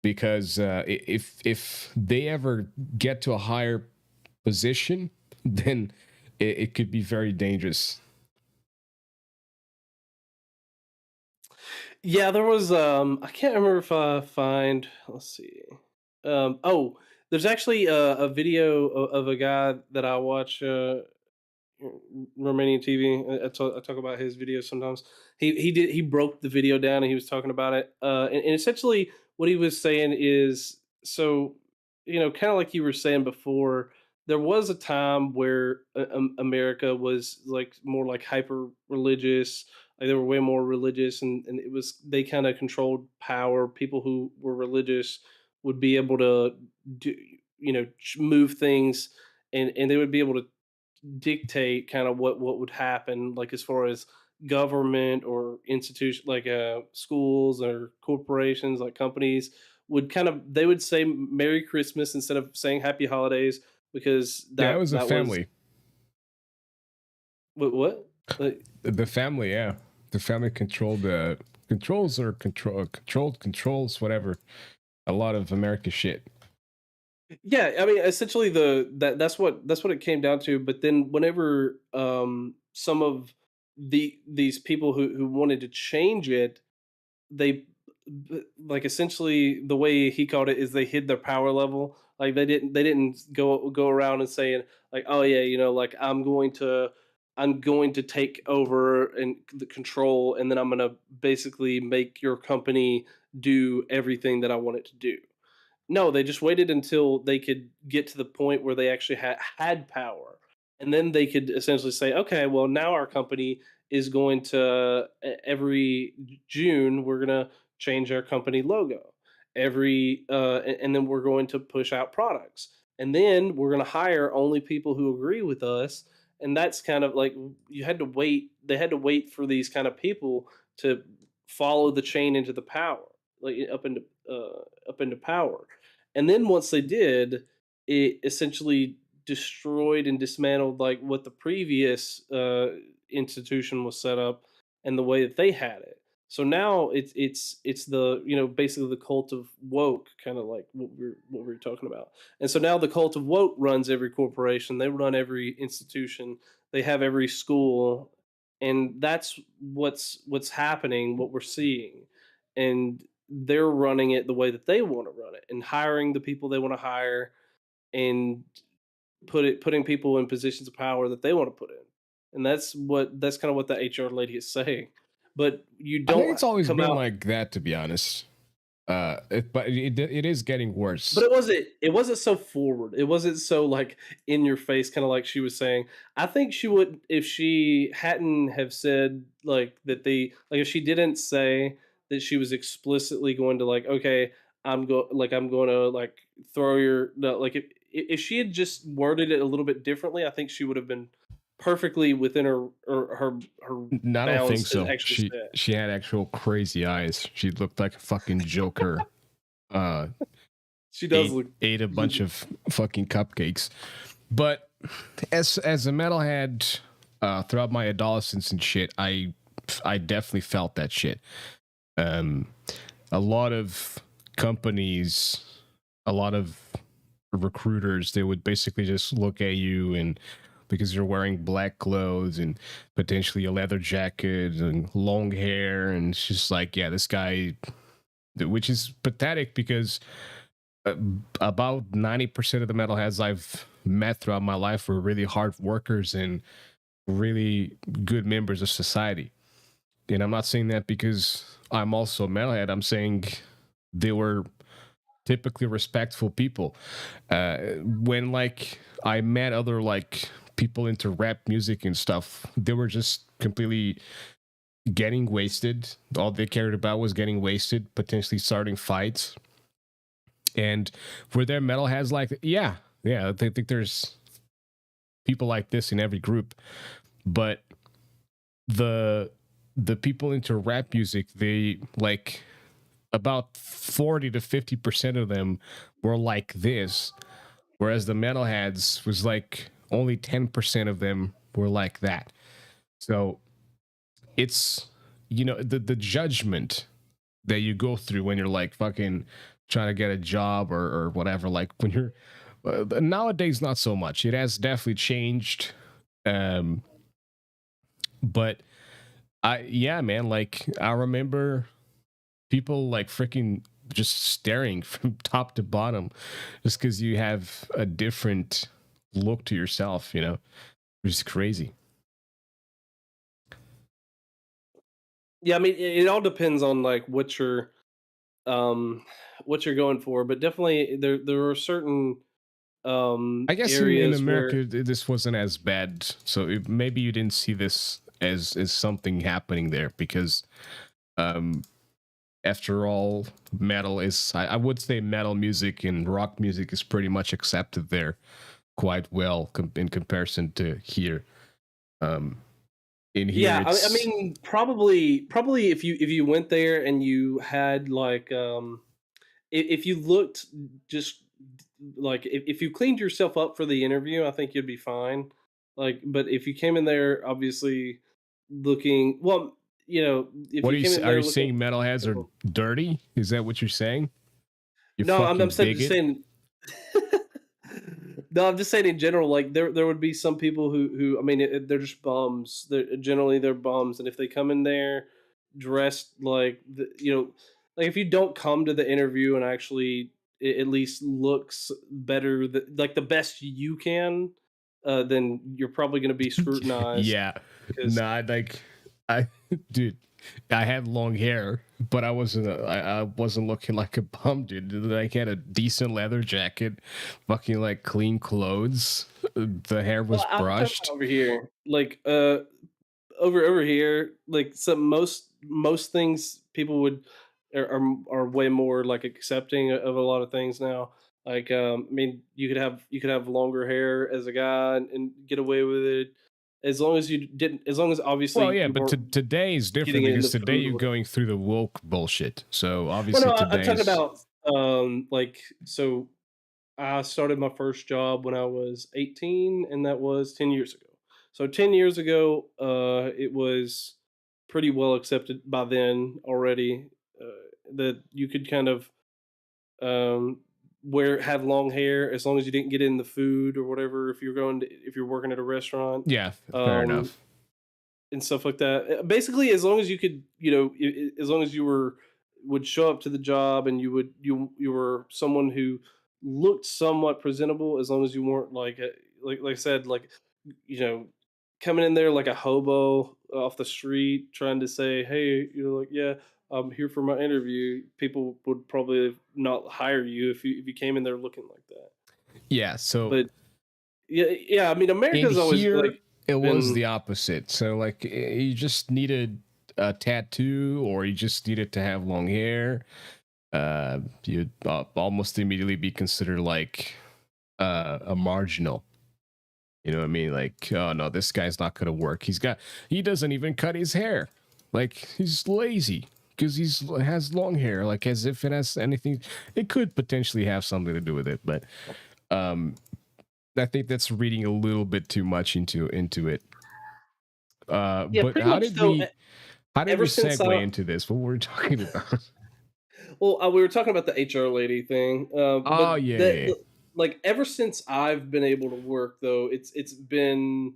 because if they ever get to a higher position, then it could be very dangerous. Yeah, there was I can't remember if I find, let's see. Oh, there's actually a video of a guy that I watch Romanian TV. I talk about his videos sometimes. He broke the video down and he was talking about it. And essentially what he was saying is, so kind of like you were saying before, there was a time where America was like more like hyper religious. Like they were way more religious, and it was they kind of controlled power. People who were religious would be able to do move things, and they would be able to dictate kind of what would happen, like as far as government or institution, like schools or corporations, like companies would kind of they would say Merry Christmas instead of saying Happy Holidays, because Yeah, it was a that was family. what like, The family, yeah. The family controlled the controls whatever. A lot of America shit. yeah, I mean, essentially that's what it came down to. But then whenever some of these people who wanted to change it, they like essentially the way he called it is they hid their power level. Like they didn't go around and saying like, oh yeah, like I'm going to take over and the control, and then I'm going to basically make your company do everything that I want it to do. No, they just waited until they could get to the point where they actually had power, and then they could essentially say, "Okay, well, now our company is going to every June we're going to change our company logo. And then we're going to push out products, and then we're going to hire only people who agree with us." And that's kind of like you had to wait. They had to wait for these kind of people to follow the chain into the power, like up into power. And then once they did, it essentially destroyed and dismantled like what the previous institution was set up and the way that they had it. So now it's the basically the cult of woke, kind of like what we are talking about. And so now the cult of woke runs every corporation, they run every institution, they have every school, and that's what's happening, what we're seeing. And they're running it the way that they want to run it, and hiring the people they want to hire, and putting people in positions of power that they want to put in. And that's kind of what the HR lady is saying. But you I think don't it's always come been out. like that, to be honest. But it is getting But worse. it wasn't so forward. It wasn't so, like, in your face, kinda like she was saying. I think she would, if she hadn't have said, like, if she didn't say that she was explicitly going to, like, "Okay, I'm gonna, like, throw your," no, like, if she had just worded it a little bit differently, I think she would have been perfectly within her I don't think bounds to so. actually say it. She had actual crazy eyes. She looked like a fucking Joker. Uh, She does look. ate a bunch of fucking cupcakes. But as a metalhead, throughout my adolescence and shit, I definitely felt that shit. Um, a lot of companies, a lot of recruiters, they would basically just look at you, and because you're wearing black clothes and potentially a leather jacket and long hair, and it's just like, yeah, this guy, which is pathetic because uh, about 90% of the metalheads I've met throughout my life were really hard workers and really good members of society. And I'm not saying that because I'm also a metalhead. I'm saying they were typically respectful people. When like I met other like people into rap music and stuff, they were just completely getting wasted. All they cared about was getting wasted, potentially starting fights. And were there metalheads like that? Yeah, I think there's people like this in every group. But the the people into rap music, they like about 40 to 50% of them were like this, whereas the metalheads was like only 10% of them were like that. So it's, the judgment that you go through when you're like fucking trying to get a job or whatever, like when you're nowadays not so much, it has definitely changed. Um but I, yeah, man, like I remember people like freaking just staring from top to bottom just because you have a different look to yourself, you know, which is crazy. Yeah, I mean, it all depends on like what you're going for, but definitely there are certain I guess in areas where America this wasn't as bad, so maybe you didn't see this as something happening there because um after all, metal is, I would say metal music and rock music is pretty much accepted there quite well in comparison to here. Um, in here, yeah, I it's, mean, probably if you went there and you had like if you looked just like if you cleaned yourself up for the interview, I think you'd be fine. Like, but if you came in there obviously looking well, you know, if what you are you, came in are there you looking saying metalheads are dirty? Is that what you're saying? You no, I'm fucking just bigot? saying. No, I'm just saying in general. Like there would be some people who I mean, they're just bums. They're bums, and if they come in there dressed like you know, like if you don't come to the interview and actually at least looks better, like the best you can, then you're probably going to be scrutinized Yeah. because Nah, like, I, dude, I had long hair, but I wasn't looking like a bum, dude. Like, I had a decent leather jacket, fucking like clean clothes. The hair was well, I'm talking brushed. about over here, like over here, like some most things people would are way more like accepting of a lot of things now. Like, I mean, you could have longer hair as a guy and get away with it as long as you didn't, as long as Well, obviously yeah, you but weren't today is different getting it in because the today food. you're going through the woke bullshit. So Well, no, obviously I'm talking today's, about like so. I started my first job when I was 18, and that was 10 years ago. So 10 years ago, it was pretty well accepted by then already that you could kind of um, have long hair as long as you didn't get in the food or whatever. If you're working at a restaurant, yeah, fair um, enough. and stuff like that. Basically, as long as you could, you know, as long as you would show up to the job and you were someone who looked somewhat presentable, as long as you weren't like like I said, like you know, coming in there like a hobo off the street trying to say, hey, you know, like yeah. I'm here for my interview. People would probably not hire you if you came in there looking like that. Yeah, so But yeah, yeah. I mean, in America's always here like it was been the opposite. So like you just needed a tattoo or you just needed to have long hair. You'd almost immediately be considered like a marginal. You know what I mean? Like, oh no, this guy's not gonna work. He doesn't even cut his hair. Like he's lazy because has long hair. Like as if it has anything. It could potentially have something to do with it, but um, I think that's reading a little bit too much into it. yeah, But pretty much. So how did we ever since segue I into this? What were we talking about? well, we were talking about the HR lady thing, Oh but yeah, yeah, yeah. like ever since I've been able to work, though, it's been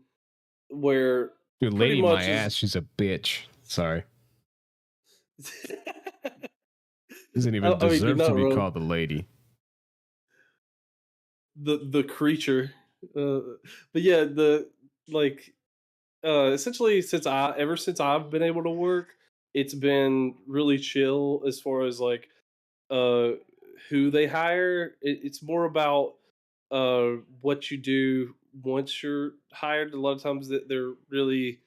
where Dude, pretty lady, my much is ass. She's a bitch. Sorry, doesn't even I mean, you're deserve to not be wrong. called a lady. The creature, uh, but yeah, the like essentially since I've been able to work, it's been really chill as far as like uh, who they hire. It's more about what you do once you're hired. A lot of times that they're really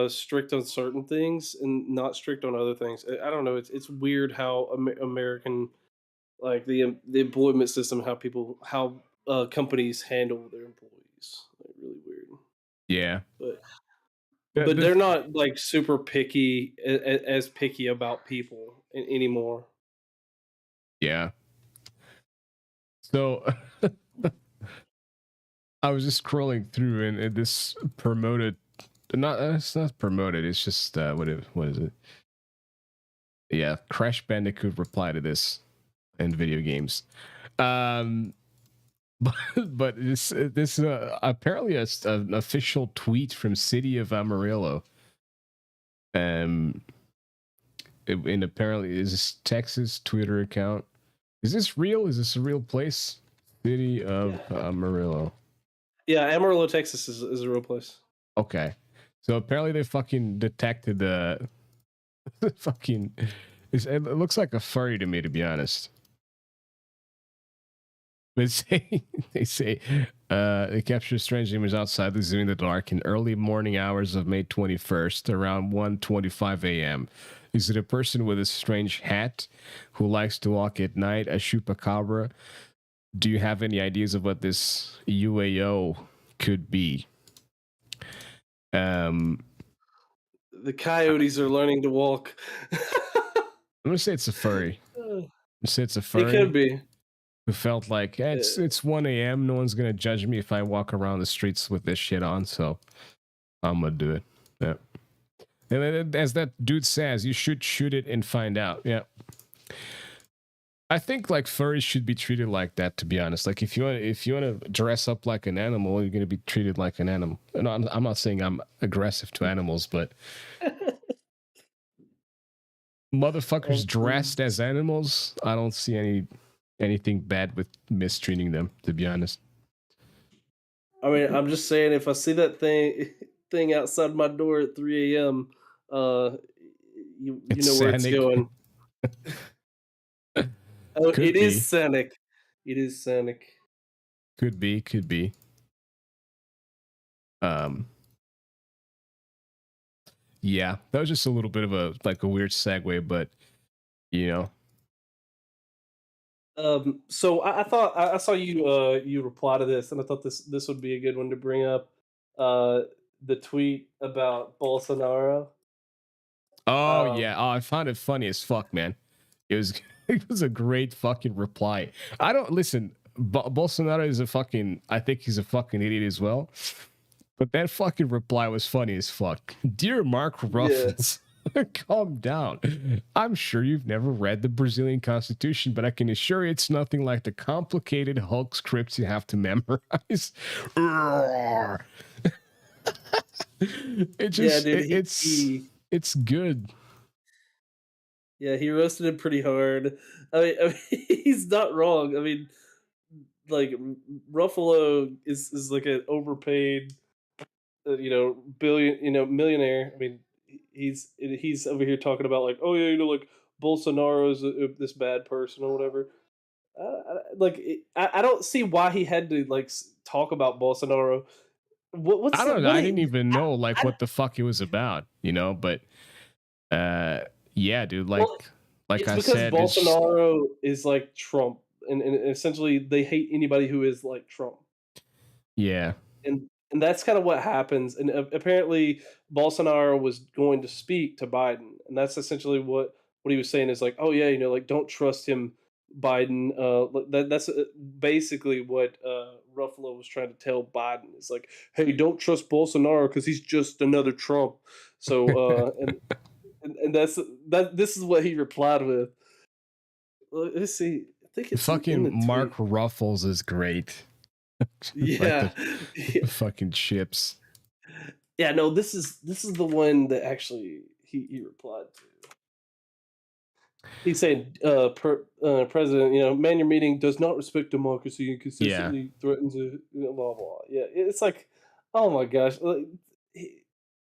strict on certain things and not strict on other things. I don't know. It's weird how American like the employment system, how companies handle their employees. Like really weird. Yeah. But The, but the, they're not like super picky as picky about people anymore. yeah. So I was just scrolling through and this promoted not it's not promoted, it's just what is it? Yeah, Crash Bandicoot reply to this in video games. Um but this apparently an official tweet from City of Amarillo. Um and apparently is this Texas Twitter account. Is this real? Is this a real place? City of Amarillo. Yeah, Amarillo, Texas is a real place. Okay. So apparently they fucking detected the fucking. It looks like a furry to me, to be honest. They say they captured a strange image outside the zoo in the dark in early morning hours of May 21st, around 1:25 a.m. Is it a person with a strange hat who likes to walk at night, a chupacabra? Do you have any ideas of what this UAO could be? The coyotes are learning to walk. I'm gonna say it's a furry. I'm gonna say it's a furry. It could be. Who felt like hey, it's 1 a.m. No one's gonna judge me if I walk around the streets with this shit on, so I'm gonna do it. Yeah. And as that dude says, you should shoot it and find out. Yeah. I think like furries should be treated like that. To be honest, like if you want to dress up like an animal, you're gonna be treated like an animal. And I'm not saying I'm aggressive to animals, but motherfuckers dressed as animals, I don't see anything bad with mistreating them. To be honest. I mean, I'm just saying, if I see that thing outside my door at 3 a.m., you know where it's going. Oh, it is Sonic. It is Sonic. Could be. Yeah, that was just a little bit of a weird segue, but you know. So I thought I saw you reply to this, and I thought this would be a good one to bring up. The tweet about Bolsonaro. Oh yeah, I found it funny as fuck, man. It was a great fucking reply. I don't listen. Bolsonaro is I think he's a fucking idiot as well. But that fucking reply was funny as fuck. Dear Mark Ruffles, calm down. I'm sure you've never read the Brazilian Constitution, but I can assure you it's nothing like the complicated Hulk scripts you have to memorize. It's good. Yeah, he roasted him pretty hard. I mean, he's not wrong. I mean, like Ruffalo is like an overpaid, millionaire. I mean, he's over here talking about like, oh yeah, like Bolsonaro's this bad person or whatever. I don't see why he had to like talk about Bolsonaro. I don't know. I didn't even know what the fuck it was about, but yeah, dude, like I said, Bolsonaro is like Trump, and essentially they hate anybody who is like Trump. Yeah. And that's kind of what happens. And apparently Bolsonaro was going to speak to Biden, and that's essentially what he was saying is like, oh yeah, like don't trust him, Biden. That's basically what Ruffalo was trying to tell Biden. It's like, hey, don't trust Bolsonaro because he's just another Trump. So and this is what he replied with. Let's see. I think it's fucking Mark Ruffles is great. Yeah. The fucking chips. Yeah, no, this is the one that actually he replied to. He said, President, man, your meeting does not respect democracy and consistently threatens it, blah, blah. Yeah, it's like, oh my gosh.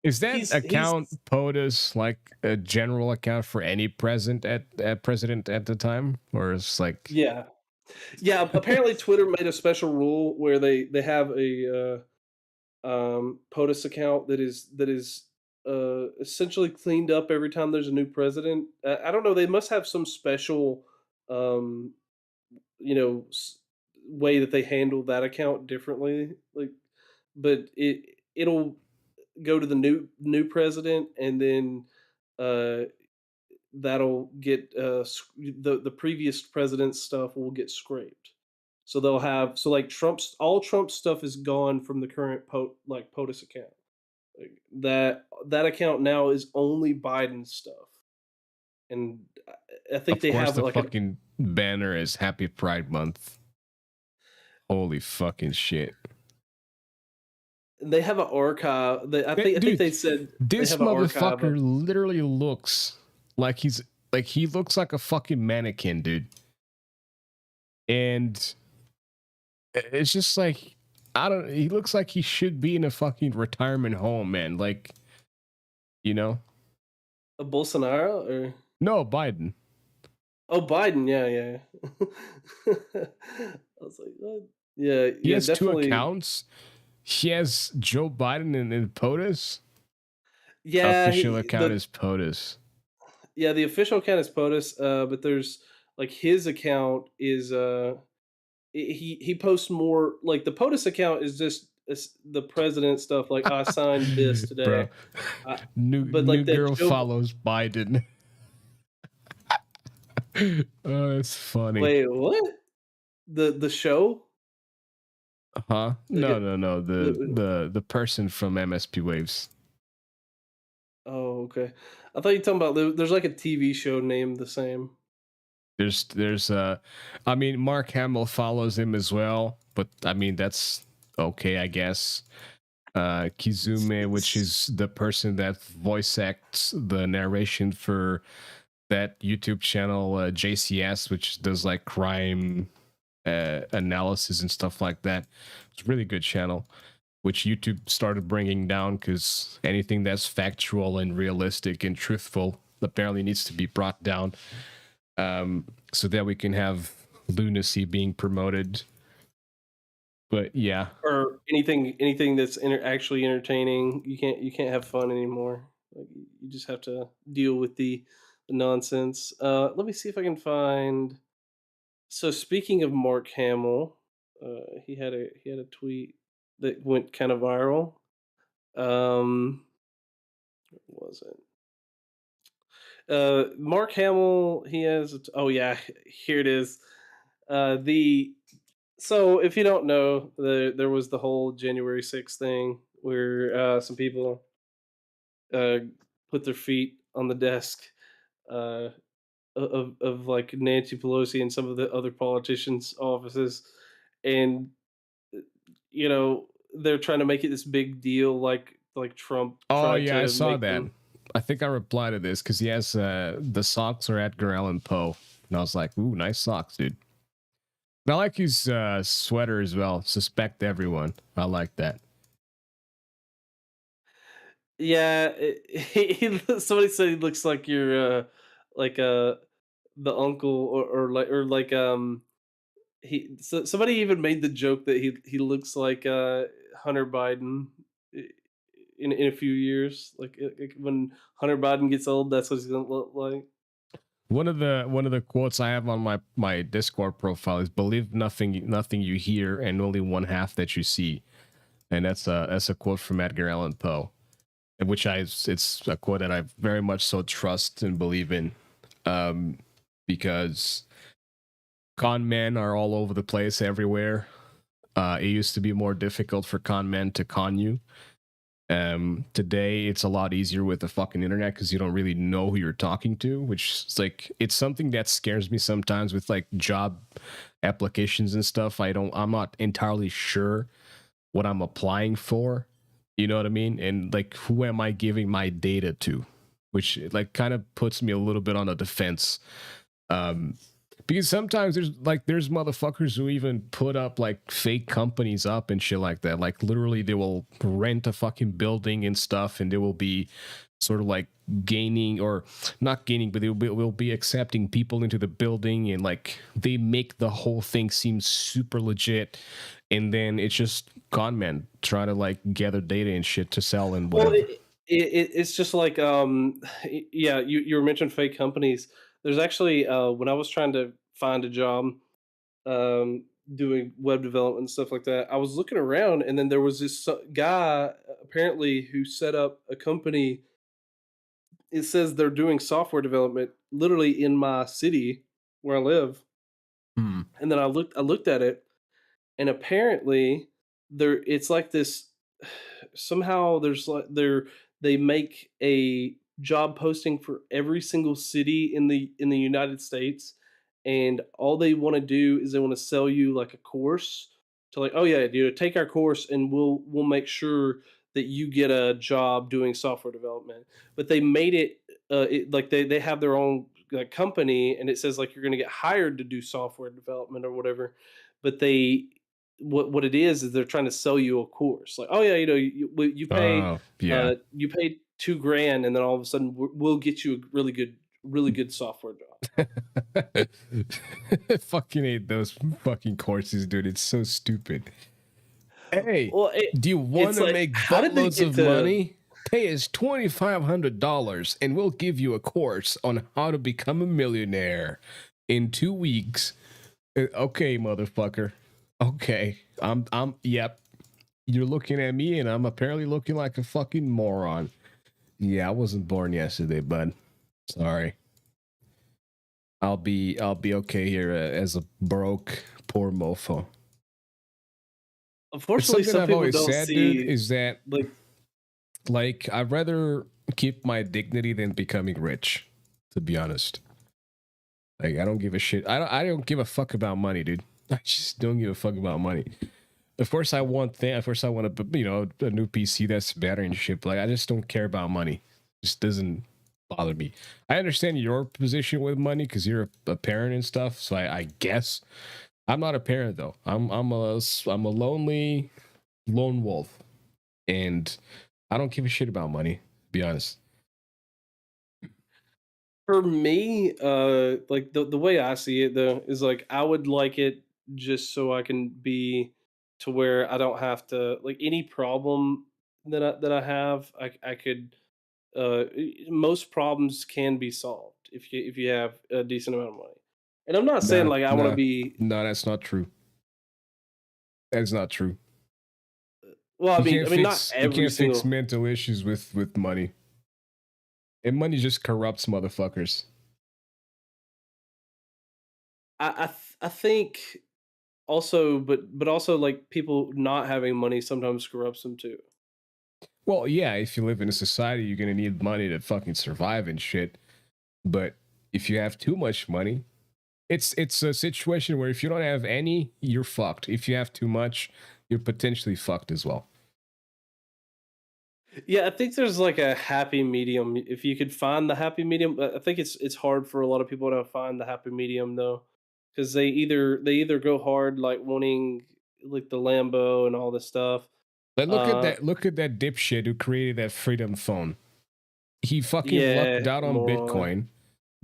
Is that account POTUS like a general account for any president at the time? Or it's like... Yeah. Apparently Twitter made a special rule where they have a POTUS account that is essentially cleaned up every time there's a new president. I don't know. They must have some special, way that they handle that account differently. But it'll go to the new president, and then that'll get the previous president's stuff will get scraped. So they'll have like all Trump's stuff is gone from the current POTUS account. Like that account now is only Biden's stuff, and I think they have the fucking banner is Happy Pride Month. Holy fucking shit! They have an archive. I think they said this motherfucker literally looks like he's Like he looks like a fucking mannequin, dude. And it's just like I don't. He looks like he should be in a fucking retirement home, man. Like, you know, A Bolsonaro or no Biden. oh Biden? Yeah, yeah. I was like, what? Yeah, He yeah, has two definitely. accounts. He has Joe Biden and POTUS. Yeah, Official account the is POTUS. the official account is POTUS, but there's like his account is he posts more like the POTUS account is just the president stuff like I signed this Bro, today. But new like that girl Joe follows Biden. Oh, that's funny. wait, what? The show? Huh? Like No, no, no. The it, the the person from MSP Waves. oh, okay. I thought you were talking about there's like a TV show named the same. There's I mean Mark Hamill follows him as well, but I mean that's okay, I guess. Kizume, which It's is the person that voice acts the narration for that YouTube channel JCS, which does like crime analysis and stuff like that. It's a really good channel, which YouTube started bringing down because anything that's factual and realistic and truthful apparently needs to be brought down, so that we can have lunacy being promoted. But yeah, or anything that's actually entertaining. You can't have fun anymore. Like you just have to deal with the nonsense. Let me see if I can find. So speaking of Mark Hamill, he had a tweet that went kind of viral. What was it? Mark Hamill, he has. Oh yeah, here it is. The So if you don't know, there was the whole January 6th thing where some people uh, put their feet on the desk uh, of like Nancy Pelosi and some of the other politicians' offices, and they're trying to make it this big deal, like Trump oh tried yeah, I to saw make that. them. I think I replied to this because he has the socks are Edgar Allan Poe, and I was like, "Ooh, nice socks, dude." And I like his sweater as well. Suspect everyone. I like that. Yeah, somebody said he looks like like the uncle or like somebody even made the joke that he looks like Hunter Biden i- in a few years. Like when Hunter Biden gets old, that's what he's gonna look like. One of the quotes I have on my Discord profile is "Believe nothing you hear, and only one half that you see," and that's a quote from Edgar Allan Poe, which it's a quote that I very much so trust and believe in, um, because con men are all over the place everywhere. It used to be more difficult for con men to con you. Today it's a lot easier with the fucking internet because you don't really know who you're talking to, which is like it's something that scares me sometimes with like job applications and stuff. I'm not entirely sure what I'm applying for. You know what I mean? And like who am I giving my data to? Which like kind of puts me a little bit on the defense. Um because sometimes there's motherfuckers who even put up like fake companies up and shit like that. Like literally they will rent a fucking building and stuff, and they will be sort of like gaining or not gaining, but will be accepting people into the building, and like they make the whole thing seem super legit, and then it's just con men trying to like gather data and shit to sell and Well, whatever. it's just like yeah, you were mentioning fake companies. There's actually when I was trying to find a job um, doing web development and stuff like that. I was looking around, and then there was this guy apparently who set up a company. It says they're doing software development literally in my city where I live. Hmm. And then I looked at it, and apparently it's like this somehow there's like they make a job posting for every single city in the United States, and all they want to do is they want to sell you like a course to like, oh yeah, dude, take our course and we'll make sure that you get a job doing software development. But they made it, like they have their own company, and it says like you're going to get hired to do software development or whatever, but they what it is they're trying to sell you a course. Like, oh yeah, Oh, yeah. you pay 2 grand, and then all of a sudden we'll get you a really good software job. Fucking hate those fucking courses, dude. It's so stupid. Hey, Well, do you want it's to like, make how did they buttloads get of to? money? Pay us $2,500 and we'll give you a course on how to become a millionaire in 2 weeks. Okay, motherfucker. Okay. Yep. You're looking at me and I'm apparently looking like a fucking moron. Yeah, I wasn't born yesterday, bud. Sorry. I'll be okay here as a broke, poor mofo. It's Unfortunately, something some I've people always don't said, dude, see is that like I'd rather keep my dignity than becoming rich, to be honest. Like, I don't give a shit. I don't give a fuck about money, dude. I just don't give a fuck about money. Of course I want of course I want a new PC that's better and shit. Like, I just don't care about money. It just doesn't bother me. I understand your position with money because you're a parent and stuff. So I guess I'm not a parent though. I'm a lonely lone wolf, and I don't give a shit about money. To be honest. for me, like the way I see it though is like I would like it just so I can be to where I don't have to like any problem that I have. I could most problems can be solved if you have a decent amount of money. And I'm not saying Nah, like I want to nah, be. no, that's not true. That's not true. Well, I mean, not You every can't fix single. mental issues with money. And money just corrupts motherfuckers. I think also, but also like people not having money sometimes corrupts them too. Well, yeah, if you live in a society, you're gonna need money to fucking survive and shit. But if you have too much money, it's a situation where if you don't have any, you're fucked. If you have too much, you're potentially fucked as well. Yeah, I think there's like a happy medium. If you could find the happy medium, but I think it's hard for a lot of people to find the happy medium though, because they either go hard like wanting like the Lambo and all this stuff. But Uh, look at that dipshit who created that Freedom phone. He fucking yeah, lucked out on moron. Bitcoin,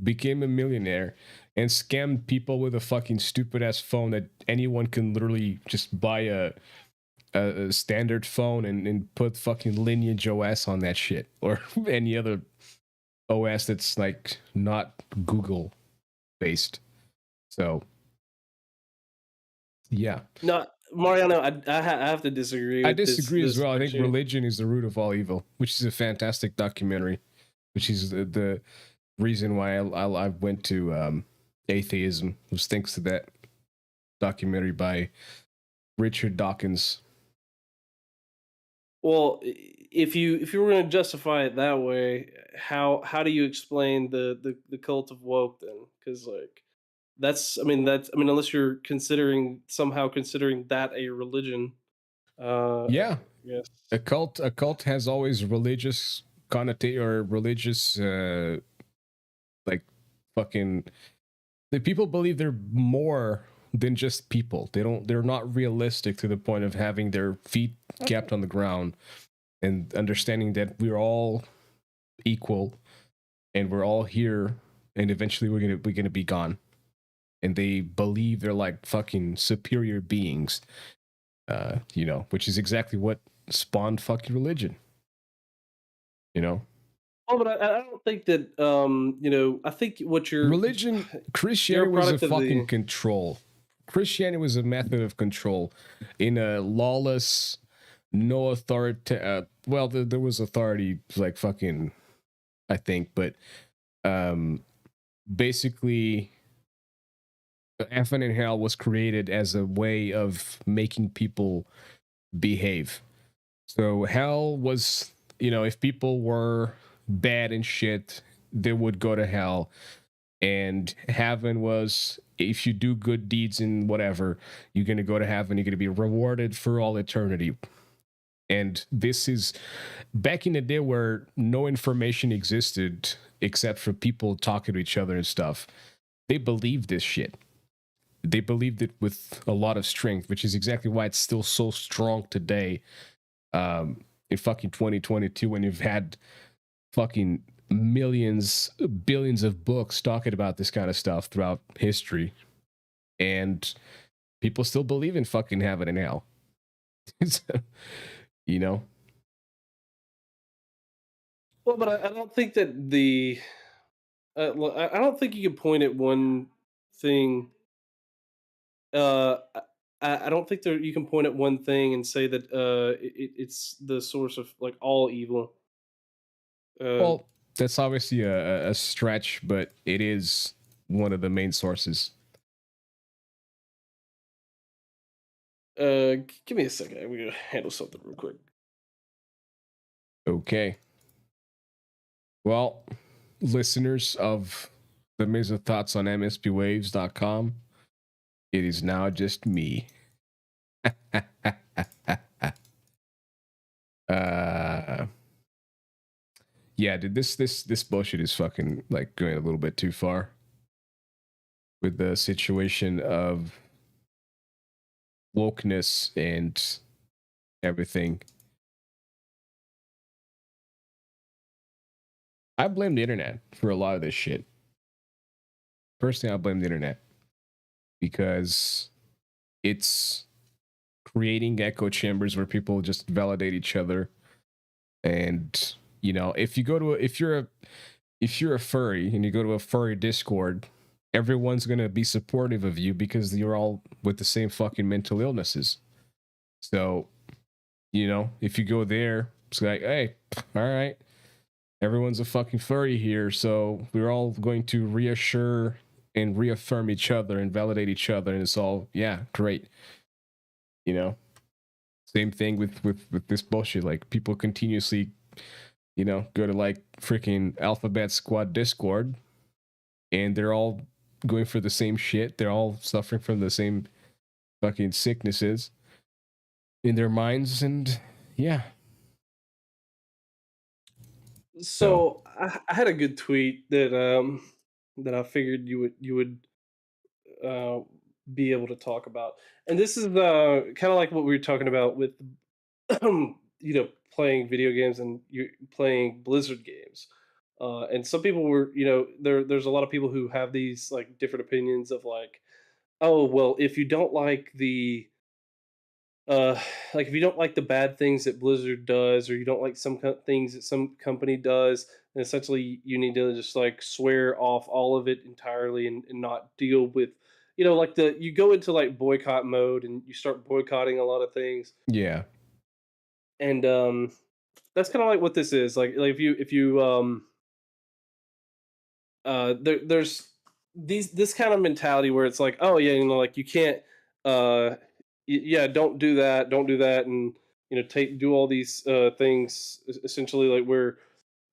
became a millionaire, and scammed people with a fucking stupid ass phone that anyone can literally just buy a standard phone and put fucking Lineage OS on that shit, or any other OS that's like not Google based. So yeah, No, Mariano, I have to disagree I with disagree as this well. I think picture. religion is the root of all evil, which is a fantastic documentary, which is the reason why I went to atheism, was thanks to that documentary by Richard Dawkins. Well, if you were going to justify it that way, how do you explain the cult of woke then? Because like that's I mean unless you're considering that a religion, Yeah, yes. a cult has always religious connotation or religious like fucking the people believe they're more than just people. They're not realistic to the point of having their feet kept on the ground and understanding that we're all equal and we're all here and eventually we're gonna be gone. And they believe they're like fucking superior beings. Which is exactly what spawned fucking religion. You know? Oh, but I don't think that I think what Religion, you're Christianity a was a product of fucking the. control. Christianity was a method of control in a lawless, no authority. Well, there was authority, like fucking, I think, but basically, Heaven and Hell was created as a way of making people behave. So hell was, if people were bad and shit, they would go to hell. And heaven was, if you do good deeds and whatever, you're going to go to heaven. You're going to be rewarded for all eternity. And this is back in the day where no information existed except for people talking to each other and stuff. They believe this shit. They believed it with a lot of strength, which is exactly why it's still so strong today. In fucking 2022, when you've had fucking millions, billions of books talking about this kind of stuff throughout history, and people still believe in fucking heaven and hell. You know? Well, but I don't think that I don't think you can point at one thing. Uh, I don't think that you can point at one thing and say that it's the source of like all evil. Uh, Well, that's obviously a stretch, but it is one of the main sources. Give me a second. I'm gonna handle something real quick. Okay. Well, listeners of the Maze of Thoughts on mspwaves.com, it is now just me. Yeah, dude, this bullshit is fucking like going a little bit too far with the situation of wokeness and everything. I blame the internet for a lot of this shit. Personally, I blame the internet because it's creating echo chambers where people just validate each other. And you know, if you're a furry and you go to a furry Discord, everyone's gonna be supportive of you because you're all with the same fucking mental illnesses. So, you know, if you go there, it's like, hey, all right, everyone's a fucking furry here, so we're all going to reassure and reaffirm each other and validate each other, and it's all, yeah, great. You know, same thing with this bullshit. Like, people continuously, you know, go to like freaking Alphabet Squad Discord, and they're all going for the same shit. They're all suffering from the same fucking sicknesses in their minds, and yeah. So I had a good tweet that I figured you would uh, be able to talk about, and this is kind of like what we were talking about with playing video games and you playing Blizzard games. And some people were, there's a lot of people who have these like different opinions of like, oh well, if you don't like uh like if you don't like the bad things that Blizzard does, or you don't like some things that some company does, then essentially you need to just like swear off all of it entirely, and not deal with, like you go into like boycott mode and you start boycotting a lot of things. Yeah. And that's kind of like what this is like if you there's this kind of mentality where it's like, oh yeah, like you can't yeah, don't do that, and do all these things essentially, like where,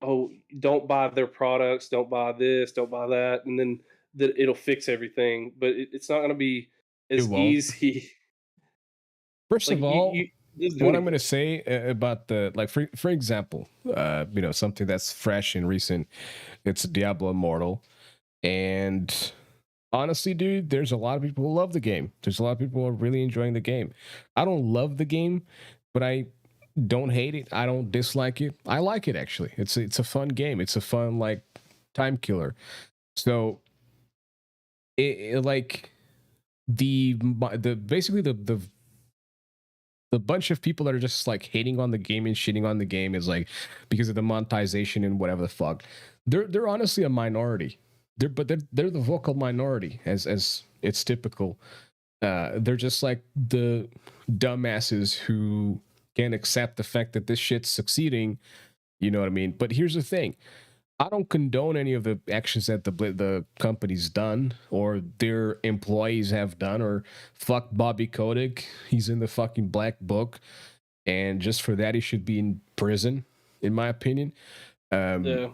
oh, don't buy their products, don't buy this, don't buy that, and then that it'll fix everything, but it's not going to be It as won't. easy. First Like of all, it doesn't do what I'm going to anything. say about the, like, for example, you know, something that's fresh and recent, it's Diablo Immortal. And honestly, dude, there's a lot of people who love the game. There's a lot of people who are really enjoying the game. I don't love the game, but I don't hate it. I don't dislike it. I like it, actually. It's a fun game. It's a fun, like, time killer. So it like the basically the bunch of people that are just like hating on the game and shitting on the game is like because of the monetization and whatever the fuck. They're honestly a minority. They're the vocal minority, as it's typical. They're just like the dumbasses who can't accept the fact that this shit's succeeding. You know what I mean? But here's the thing: I don't condone any of the actions that the company's done or their employees have done, or fuck Bobby Kotick. He's in the fucking black book, and just for that, he should be in prison, in my opinion. Um, Yeah.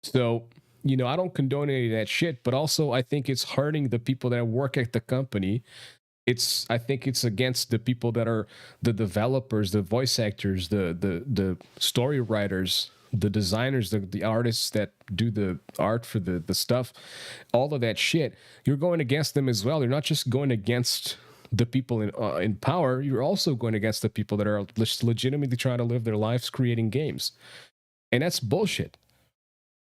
so, you know, I don't condone any of that shit, but also I think it's hurting the people that work at the company. I think it's against the people that are the developers, the voice actors, the story writers, the designers, the artists that do the art for the stuff, all of that shit, you're going against them as well. You're not just going against the people in power. You're also going against the people that are just legitimately trying to live their lives creating games, and that's bullshit.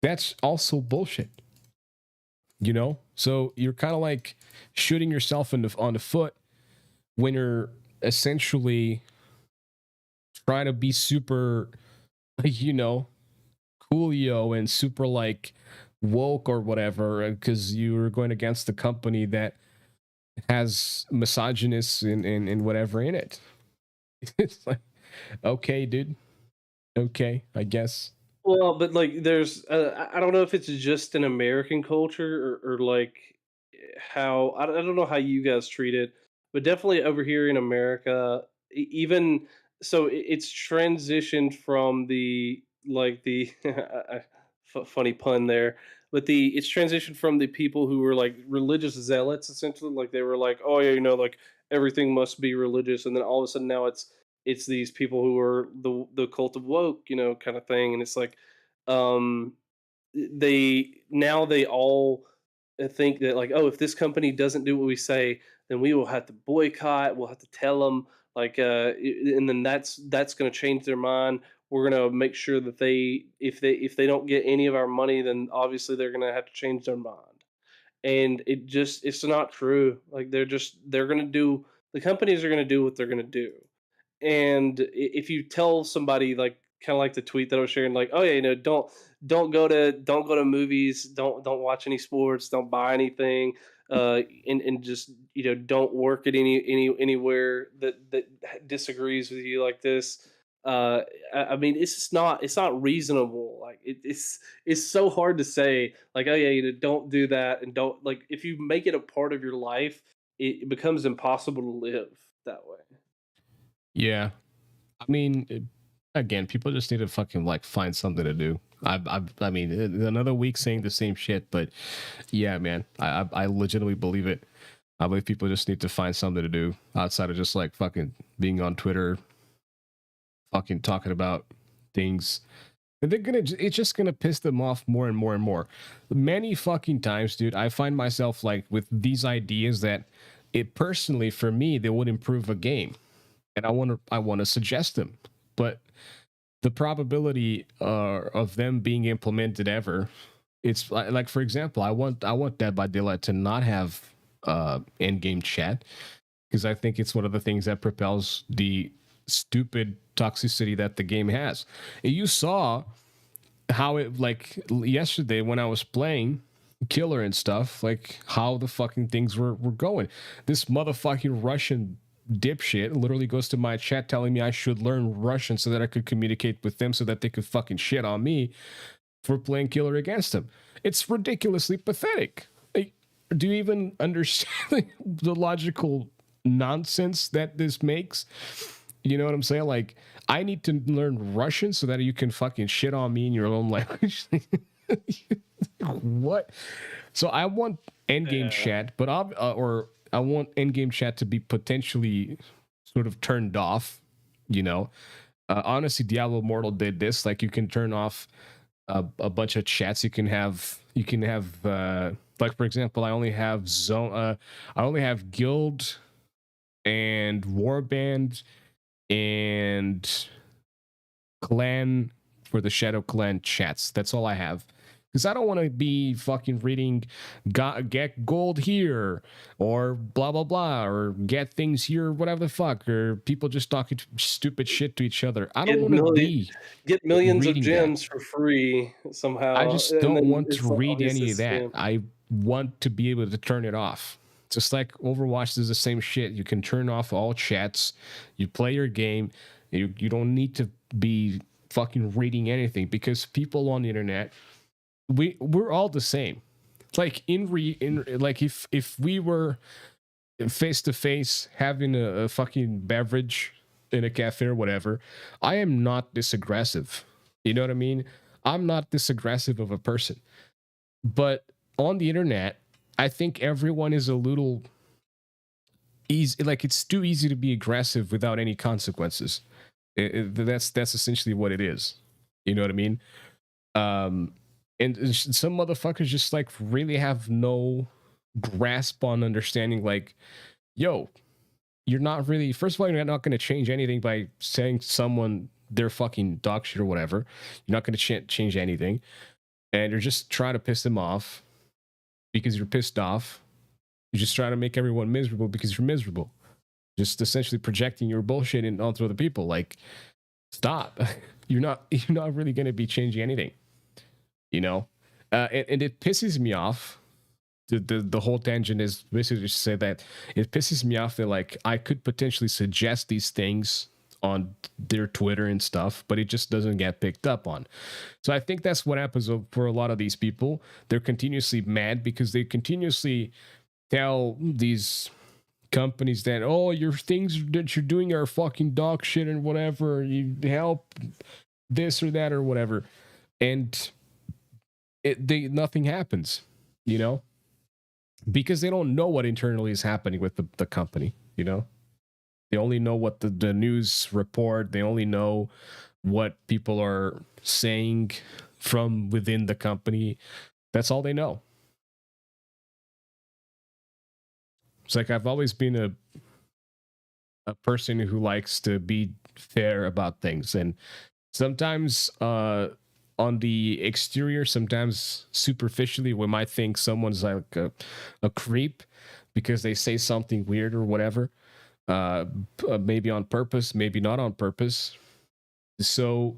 That's also bullshit. You know, so you're kind of like shooting yourself on the foot when you're essentially trying to be super, you know, coolio and super like woke or whatever, because you're going against the company that has misogynists and whatever in it. It's like, okay, dude. Okay, I guess. Well, but like, there's I don't know if it's just an American culture or like how I don't know how you guys treat it, but definitely over here in America, even so, it's transitioned from the like the funny pun there, but it's transitioned from the people who were like religious zealots essentially, like they were like, oh yeah, like everything must be religious, and then all of a sudden now it's these people who are the cult of woke, kind of thing, and it's like, um, they all think that like, oh, if this company doesn't do what we say, then we will have to boycott. We'll have to tell them like, and then that's going to change their mind. We're going to make sure that if they don't get any of our money, then obviously they're going to have to change their mind. And it's not true. Like they're going to do the companies are going to do what they're going to do. And if you tell somebody like kind of like the tweet that I was sharing, like, oh yeah, don't go to movies, don't watch any sports, don't buy anything, and just don't work at anywhere that disagrees with you like this. I mean, it's not reasonable. Like it's so hard to say like, oh yeah, don't do that, and don't like if you make it a part of your life, it becomes impossible to live that way. Yeah, I mean, again, people just need to fucking like find something to do. I mean, another week saying the same shit, but yeah, man, I legitimately believe it. I believe people just need to find something to do outside of just like fucking being on Twitter, fucking talking about things. And it's just gonna piss them off more and more and more. Many fucking times, dude, I find myself like with these ideas that it personally for me, they would improve a game. And I want to suggest them. But the probability of them being implemented ever, it's like for example, I want Dead by Daylight to not have end game chat, because I think it's one of the things that propels the stupid toxicity that the game has. And you saw how it, like yesterday when I was playing Killer and stuff, like how the fucking things were going. This motherfucking Russian dipshit literally goes to my chat telling me I should learn Russian so that I could communicate with them so that they could fucking shit on me for playing Killer against him. It's ridiculously pathetic. Like, do you even understand the logical nonsense that this makes? You know what I'm saying? Like, I need to learn Russian so that you can fucking shit on me in your own language. What? So I want endgame chat, but I want endgame chat to be potentially sort of turned off. You know, honestly, Diablo Immortal did this. Like, you can turn off a bunch of chats. You can have like for example, I only have zone. I only have guild and warband and clan for the Shadow Clan chats. That's all I have. Because I don't want to be fucking reading get gold here or blah blah blah or get things here, whatever the fuck, or people just talking stupid shit to each other. I don't Get want to million, be get millions of reading that. gems for free I somehow, just and don't then want to it's like read obviously any of that. scam. I want to be able to turn it off. Just like Overwatch is the same shit. You can turn off all chats. You play your game. You don't need to be fucking reading anything, because people on the internet, we're all the same. Like in like if we were face to face having a fucking beverage in a cafe or whatever, I am not this aggressive. You know what I mean? I'm not this aggressive of a person. But on the internet, I think everyone is a little easy. Like, it's too easy to be aggressive without any consequences. That's essentially what it is. You know what I mean? And some motherfuckers just like really have no grasp on understanding, like, yo, you're not really, first of all, you're not going to change anything by saying someone they're fucking dog shit or whatever. You're not going to change anything. And you're just trying to piss them off because you're pissed off. You're just trying to make everyone miserable because you're miserable. Just essentially projecting your bullshit onto other people. Like, stop. You're not really going to be changing anything, you know? And it pisses me off. The whole tangent is basically to say that it pisses me off that, like, I could potentially suggest these things on their Twitter and stuff, but it just doesn't get picked up on. So I think that's what happens for a lot of these people. They're continuously mad because they continuously tell these companies that, oh, your things that you're doing are fucking dog shit and whatever, you help this or that or whatever, and nothing happens, you know, because they don't know what internally is happening with the company, you know. They only know what the news report, they only know what people are saying from within the company. That's all they know. It's like, I've always been a person who likes to be fair about things, and sometimes on the exterior, sometimes superficially, we might think someone's like a creep because they say something weird or whatever, maybe on purpose, maybe not on purpose. So,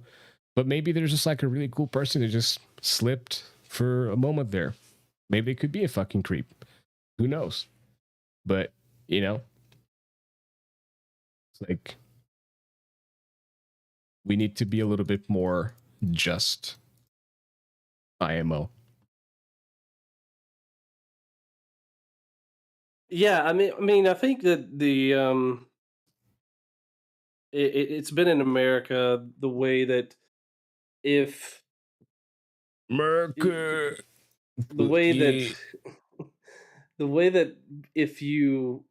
but maybe there's just like a really cool person who just slipped for a moment there. Maybe it could be a fucking creep, who knows? But, you know, it's like, we need to be a little bit more just. IMO. Yeah, I think that it's been in America the way that if America. the way that Yeah. the way that if you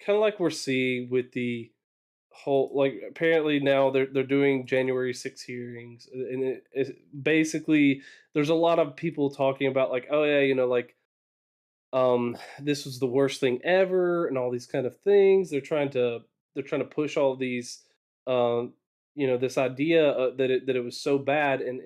kind of like we're seeing with the whole, like, apparently now they're doing January 6 hearings, and basically there's a lot of people talking about, like, oh yeah, like, this was the worst thing ever and all these kind of things. They're trying to push all these, um this idea, that it was so bad, and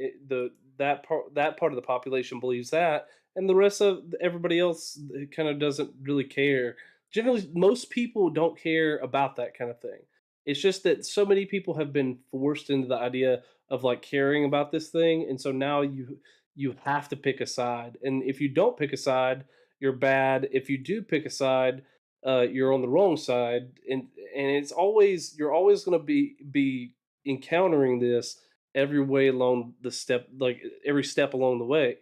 that part of the population believes that, and the rest of everybody else kind of doesn't really care. Generally, most people don't care about that kind of thing. It's just that so many people have been forced into the idea of, like, caring about this thing, and so now you have to pick a side, and if you don't pick a side, you're bad. If you do pick a side, you're on the wrong side, and you're always going to be encountering this every way along the step, like every step along the way.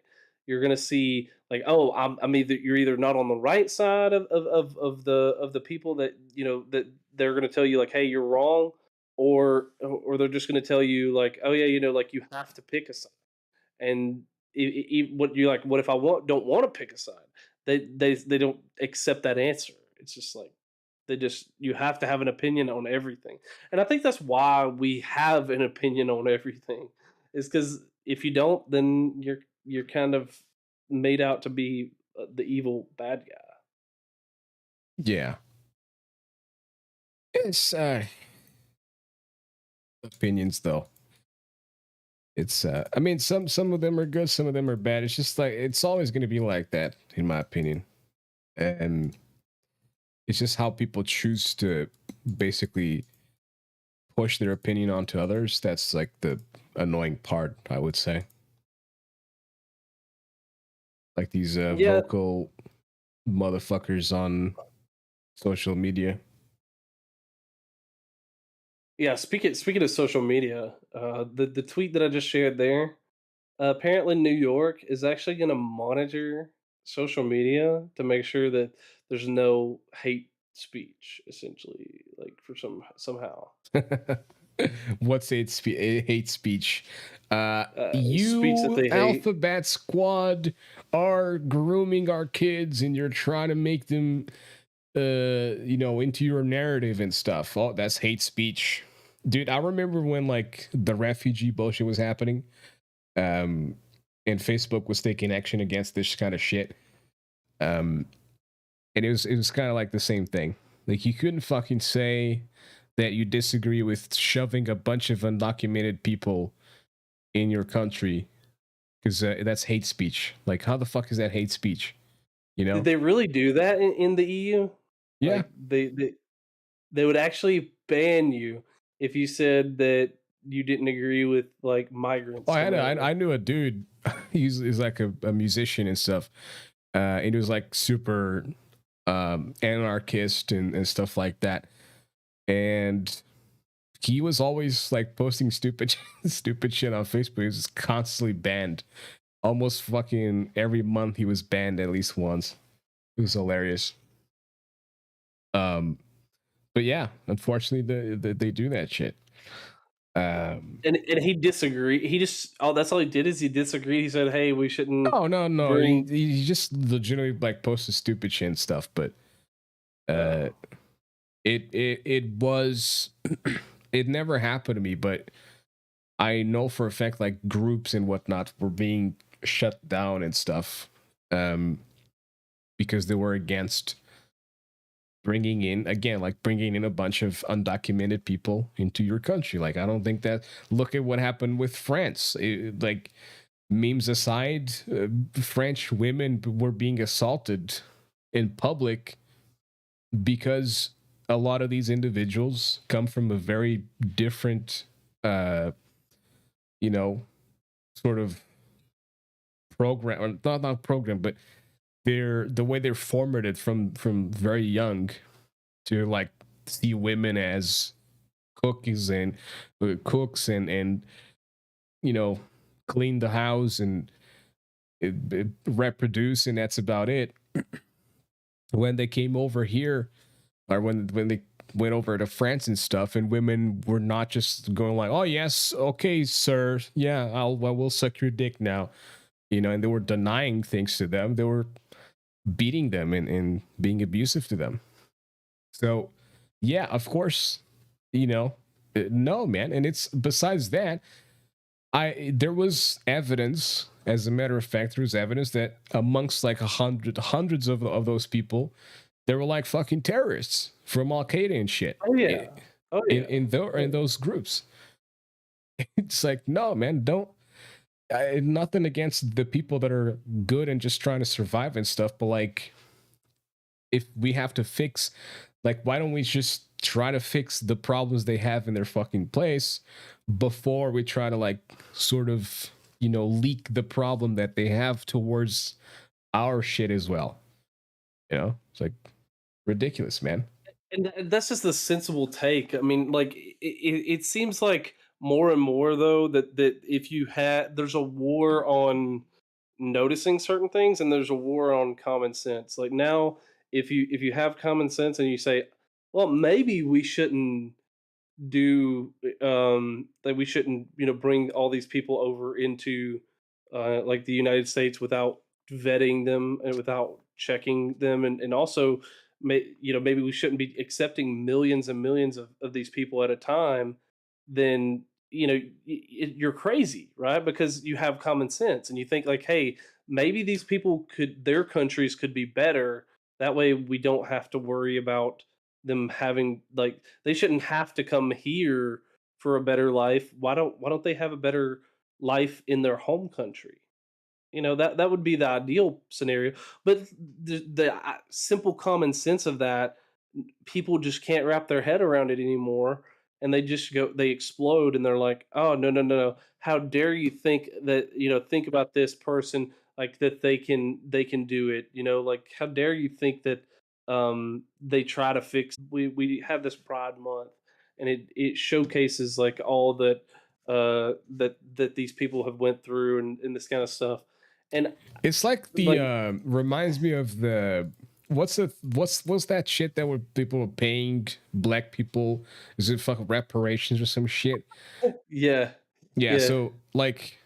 You're going to see, like, oh, I'm either you're either not on the right side of the people that that they're going to tell you, like, hey, you're wrong, or they're just going to tell you, like, oh yeah, like, you have to pick a side. And what you like? What if I don't want to pick a side? They don't accept that answer. It's just like, you have to have an opinion on everything, and I think that's why we have an opinion on everything. Is because if you don't, then you're kind of made out to be the evil bad guy. Yeah. It's opinions though. It's I mean, some of them are good, some of them are bad. It's just like, it's always going to be like that, in my opinion. And it's just how people choose to basically push their opinion onto others. That's like the annoying part, I would say. Like these Yeah, vocal motherfuckers on social media. yeah. Speaking of social media, the tweet that I just shared there. Apparently, New York is actually going to monitor social media to make sure that there's no hate speech, essentially, like, for somehow What's hate speech? speech that You they hate. Alphabet Squad are grooming our kids, and you're trying to make them, into your narrative and stuff. Oh, that's hate speech. dude, I remember when like the refugee bullshit was happening, and Facebook was taking action against this kind of shit. And it was kind of like the same thing. Like, you couldn't fucking say that you disagree with shoving a bunch of undocumented people in your country, because that's hate speech. Like, how the fuck is that hate speech? You Did know? they really do that in the EU? Yeah. Like, they would actually ban you if you said that you didn't agree with, like, Oh, migrants coming over. I knew a dude. He's like a musician and stuff. And he was like super anarchist and stuff like that. And he was always like posting stupid stupid shit on Facebook. He was constantly banned. Almost fucking every month he was banned at least once. It was hilarious. Um, but yeah, unfortunately, they do that shit. And he disagreed. He just that's all he did is he disagreed. He said, "Hey, we shouldn't No. bring." He just legitimately like posted stupid shit and stuff. But uh, it was it never happened to me. But I know for a fact like groups and whatnot were being shut down and stuff, because they were against bringing in a bunch of undocumented people into your country. Like, I don't think that. Look at what happened with France. Like, memes aside, French women were being assaulted in public because a lot of these individuals come from a very different, you know, sort of program, or not program, but the way they're formatted from very young to like see women as cookies and cooks and you know, clean the house and reproduce, and that's about it. When they came over here, or when they went over to France and stuff, and women were not just going like, "Oh yes, okay, sir, yeah, I will suck your dick now," you know, and they were denying things to them. They were beating them and being abusive to them. So, yeah, of course, you know, no, man. And it's besides that, there was evidence. As a matter of fact, there was evidence that amongst like hundreds of those people, they were like fucking terrorists from Al Qaeda and shit. Oh yeah, oh yeah. In those groups. It's like, no, man, don't. Nothing against the people that are good and just trying to survive and stuff, but like, if we have to fix, like, why don't we just try to fix the problems they have in their fucking place before we try to like sort of, you know, leak the problem that they have towards our shit as well. You know, it's like ridiculous, man. And that's just the sensible take. I mean, like it seems like more and more though that if you had there's a war on noticing certain things and there's a war on common sense. Like now, if you have common sense and you say, well, maybe we shouldn't do that we shouldn't bring all these people over into like the United States without vetting them and without checking them and also maybe we shouldn't be accepting millions and millions of these people at a time, then you're crazy, right? Because you have common sense and you think like, hey, maybe these people could their countries could be better, that way we don't have to worry about them having like they shouldn't have to come here for a better life. Why don't they have a better life in their home country? That would be the ideal scenario. But the simple common sense of that, people just can't wrap their head around it anymore, and they explode and they're like, oh, no, no, no, no, how dare you think that, think about this person, like that they can do it, like how dare you think that they try to fix. We have this Pride Month, and it showcases like all that these people have went through and this kind of stuff. And It's like the like, reminds me of the what's that shit that were people were paying black people? Is it fucking reparations or some shit? yeah, Yeah, yeah. so like,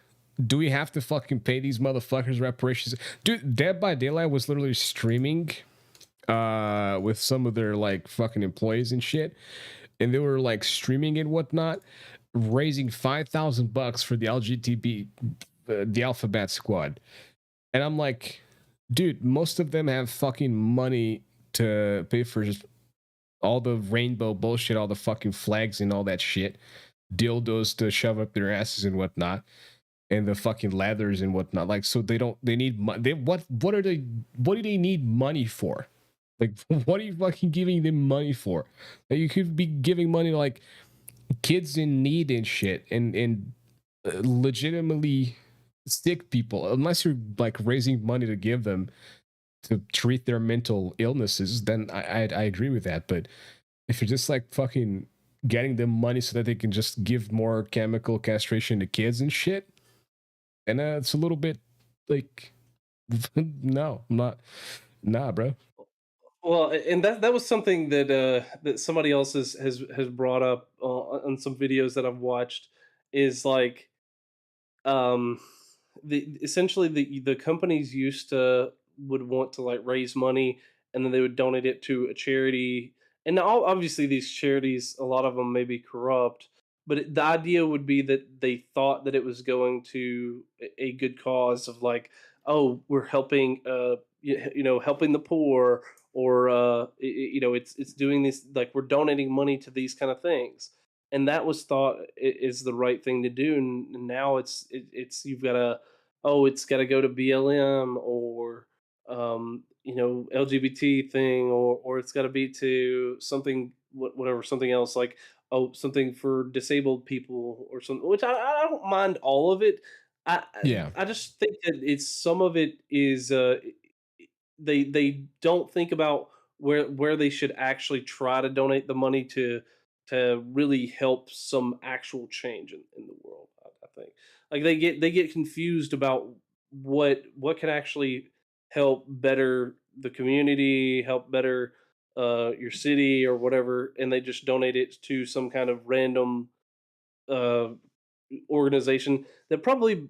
do we have to fucking pay these motherfuckers reparations? Dude, Dead by Daylight was literally streaming with some of their like fucking employees and shit. and they were like streaming and whatnot, raising $5,000 for the LGBT, the Alphabet Squad. And I'm like, dude, most of them have fucking money to pay for just all the rainbow bullshit, all the fucking flags and all that shit, dildos to shove up their asses and whatnot, and the fucking lathers and whatnot. Like, so they need money. What do they need money for? Like, what are you fucking giving them money for? Like, you could be giving money to like kids in need and shit, and legitimately sick people. Unless you're like raising money to give them to treat their mental illnesses, then I agree with that. But if you're just like fucking getting them money so that they can just give more chemical castration to kids and shit, and it's a little bit like, no, I'm not, nah, bro. Well, and that was something that that somebody else has brought up on some videos that I've watched is like um the essentially the companies used to would want to like raise money and then they would donate it to a charity, and now obviously these charities, a lot of them may be corrupt, but the idea would be that they thought that it was going to a good cause of like, oh, we're helping you know, helping the poor, or you know, it's doing this, like we're donating money to these kind of things, and that was thought is the right thing to do. And now it's you've got to, oh, it's got to go to BLM or you know, LGBT thing, or it's got to be to something, whatever, something else, like, oh, something for disabled people or something, which I don't mind all of it. Yeah, I just think that it's some of it is they don't think about where they should actually try to donate the money to really help some actual change in the world. I think like they get confused about what can actually help better the community, help better your city or whatever, and they just donate it to some kind of random uh, organization that probably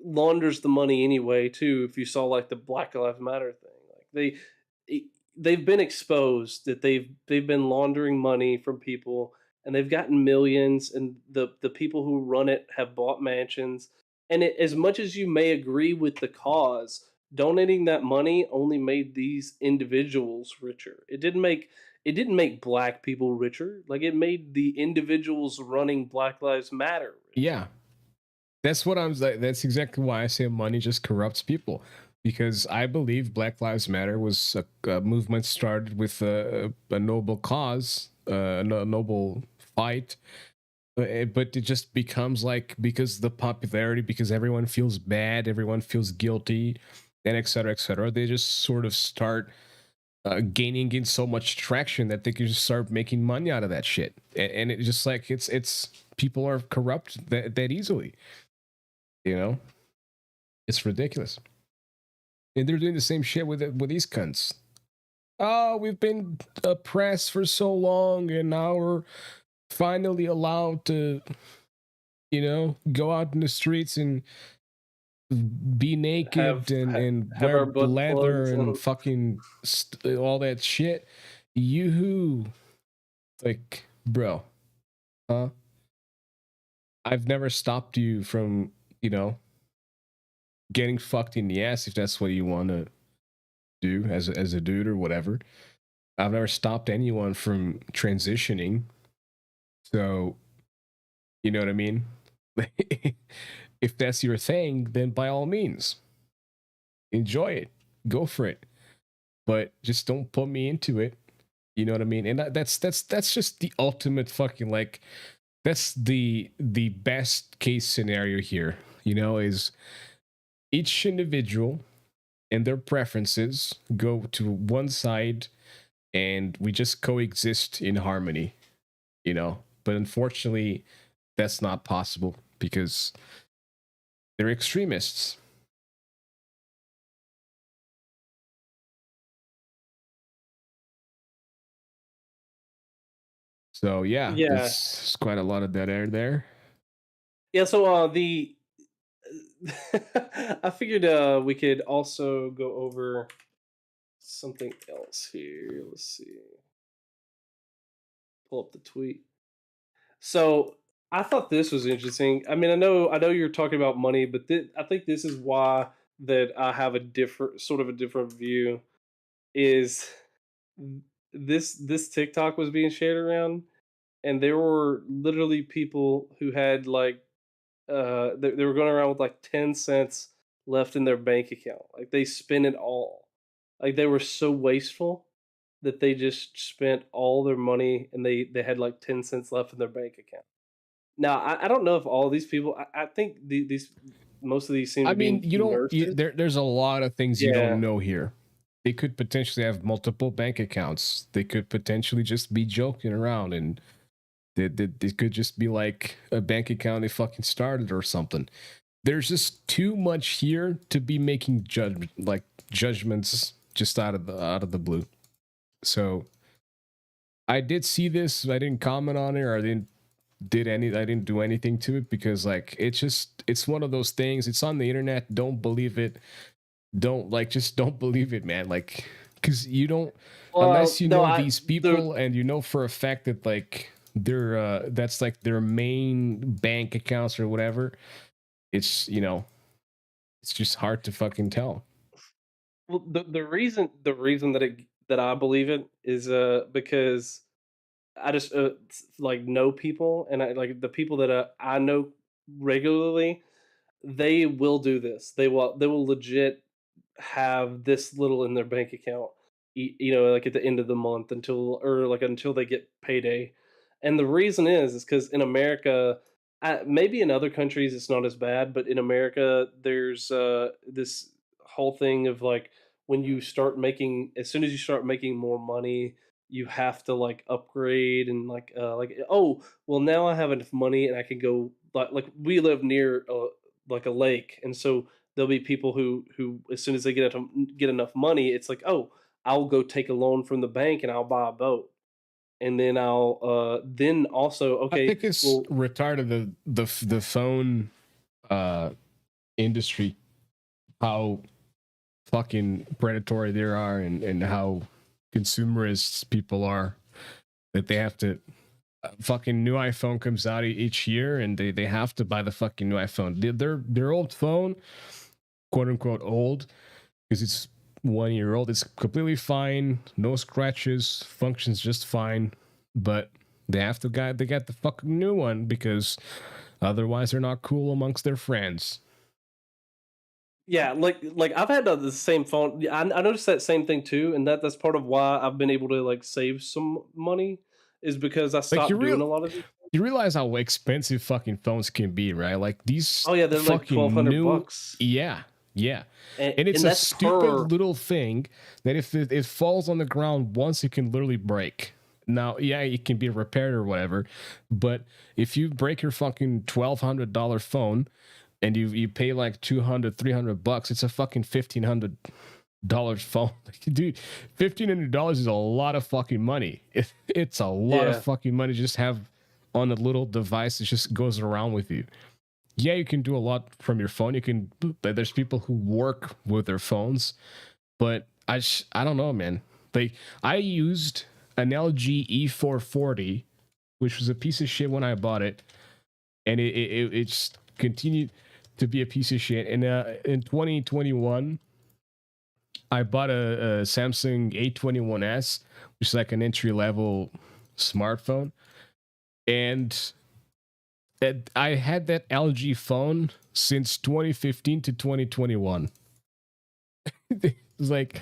launders the money anyway too. If you saw like the Black Lives Matter thing, like they've been exposed that they've been laundering money from people, and they've gotten millions, and the people who run it have bought mansions, and as much as you may agree with the cause, donating that money only made these individuals richer. It didn't make black people richer. Like, it made the individuals running Black Lives Matter richer. yeah. That's what I'm like. That's exactly why I say money just corrupts people. Because I believe Black Lives Matter was a movement started with a noble cause, a noble fight, but it just becomes like, because the popularity, because everyone feels bad, everyone feels guilty, and et cetera, they just sort of start gaining in so much traction that they can just start making money out of that shit, and it just like it's people are corrupt that easily, you know. It's ridiculous. And they're doing the same shit with these cunts. Oh, we've been oppressed for so long, and now we're finally allowed to, go out in the streets and be naked and Have our wear butt leather plugs and and fucking all that shit. You, like, bro, huh? I've never stopped you from, getting fucked in the ass if that's what you want to do as a dude or whatever. I've never stopped anyone from transitioning. So, you know what I mean? If that's your thing, then by all means, enjoy it. Go for it. But just don't put me into it. You know what I mean? And that's just the ultimate fucking, like, that's the best case scenario here, is each individual and their preferences go to one side, and we just coexist in harmony, But unfortunately, that's not possible because they're extremists. So yeah, yeah, there's quite a lot of dead air there. yeah. So the I figured we could also go over something else here. Let's see. pull up the tweet. So I thought this was interesting. I mean, I know you're talking about money, but I think this is why that I have a different sort of a different view. Is this TikTok was being shared around, and there were literally people who had like they were going around with like 10 cents left in their bank account. Like they spent it all. Like they were so wasteful that they just spent all their money and they had like 10 cents left in their bank account. Now, I don't know if all these people. I think these most of these seem I to mean, be nurses. there's a lot of things you don't Yeah. know here. They could potentially have multiple bank accounts. They could potentially just be joking around, and they could just be like a bank account they fucking started or something. There's just too much here to be making judgments just out of the blue. So I did see this. I didn't comment on it, or I didn't do anything to it, because like it's one of those things. It's on the internet. Don't believe it. Just don't believe it, man. Like, because you don't, Well, unless you no, know I these the people and you know for a fact that like they're that's like their main bank accounts or whatever. It's, it's just hard to fucking tell. well, the reason that I believe it is because I just like know people, and I like the people that I know regularly. They will do this. They will legit have this little in their bank account, like at the end of the month until they get payday. And the reason is because in America, maybe in other countries it's not as bad, but in America there's this whole thing of like as soon as you start making more money, you have to like upgrade and like oh well now I have enough money and I can go like we live near like a lake, and so there'll be people who as soon as they get enough money, it's like, oh, I'll go take a loan from the bank and I'll buy a boat, and then I'll then also I okay, think it's well, retarded the phone uh industry, how fucking predatory they are, and how consumerist people are, that they have to fucking new iPhone comes out each year, and they have to buy the fucking new iPhone. Their old phone, quote unquote old, because it's 1 year old. It's completely fine, no scratches, functions just fine, but they got the fucking new one, because otherwise they're not cool amongst their friends. yeah, like I've had the same phone. Yeah, I noticed that same thing too, and that's part of why I've been able to like save some money is because I Like stopped doing a lot of these. you realize how expensive fucking phones can be, right? Like these Oh yeah, they're like twelve fucking hundred new, bucks, yeah, yeah. and And it's and a that's stupid per. little thing that if it falls on the ground once, it can literally break. Now, yeah, it can be repaired or whatever, but if you break your fucking $1,200 phone and you pay like 200, $300, it's a fucking $1,500 phone. Dude, $1,500 is a lot of fucking money. It's a lot of Yeah. fucking money to just have on a little device that just goes around with you. Yeah, you can do a lot from your phone. There's people who work with their phones, but I don't know, man. Like, I used an LG E440, which was a piece of shit when I bought it, and it's continued to be a piece of shit. And in 2021, I bought a Samsung A21s, which is like an entry level smartphone, and I had that LG phone since 2015 to 2021. It was like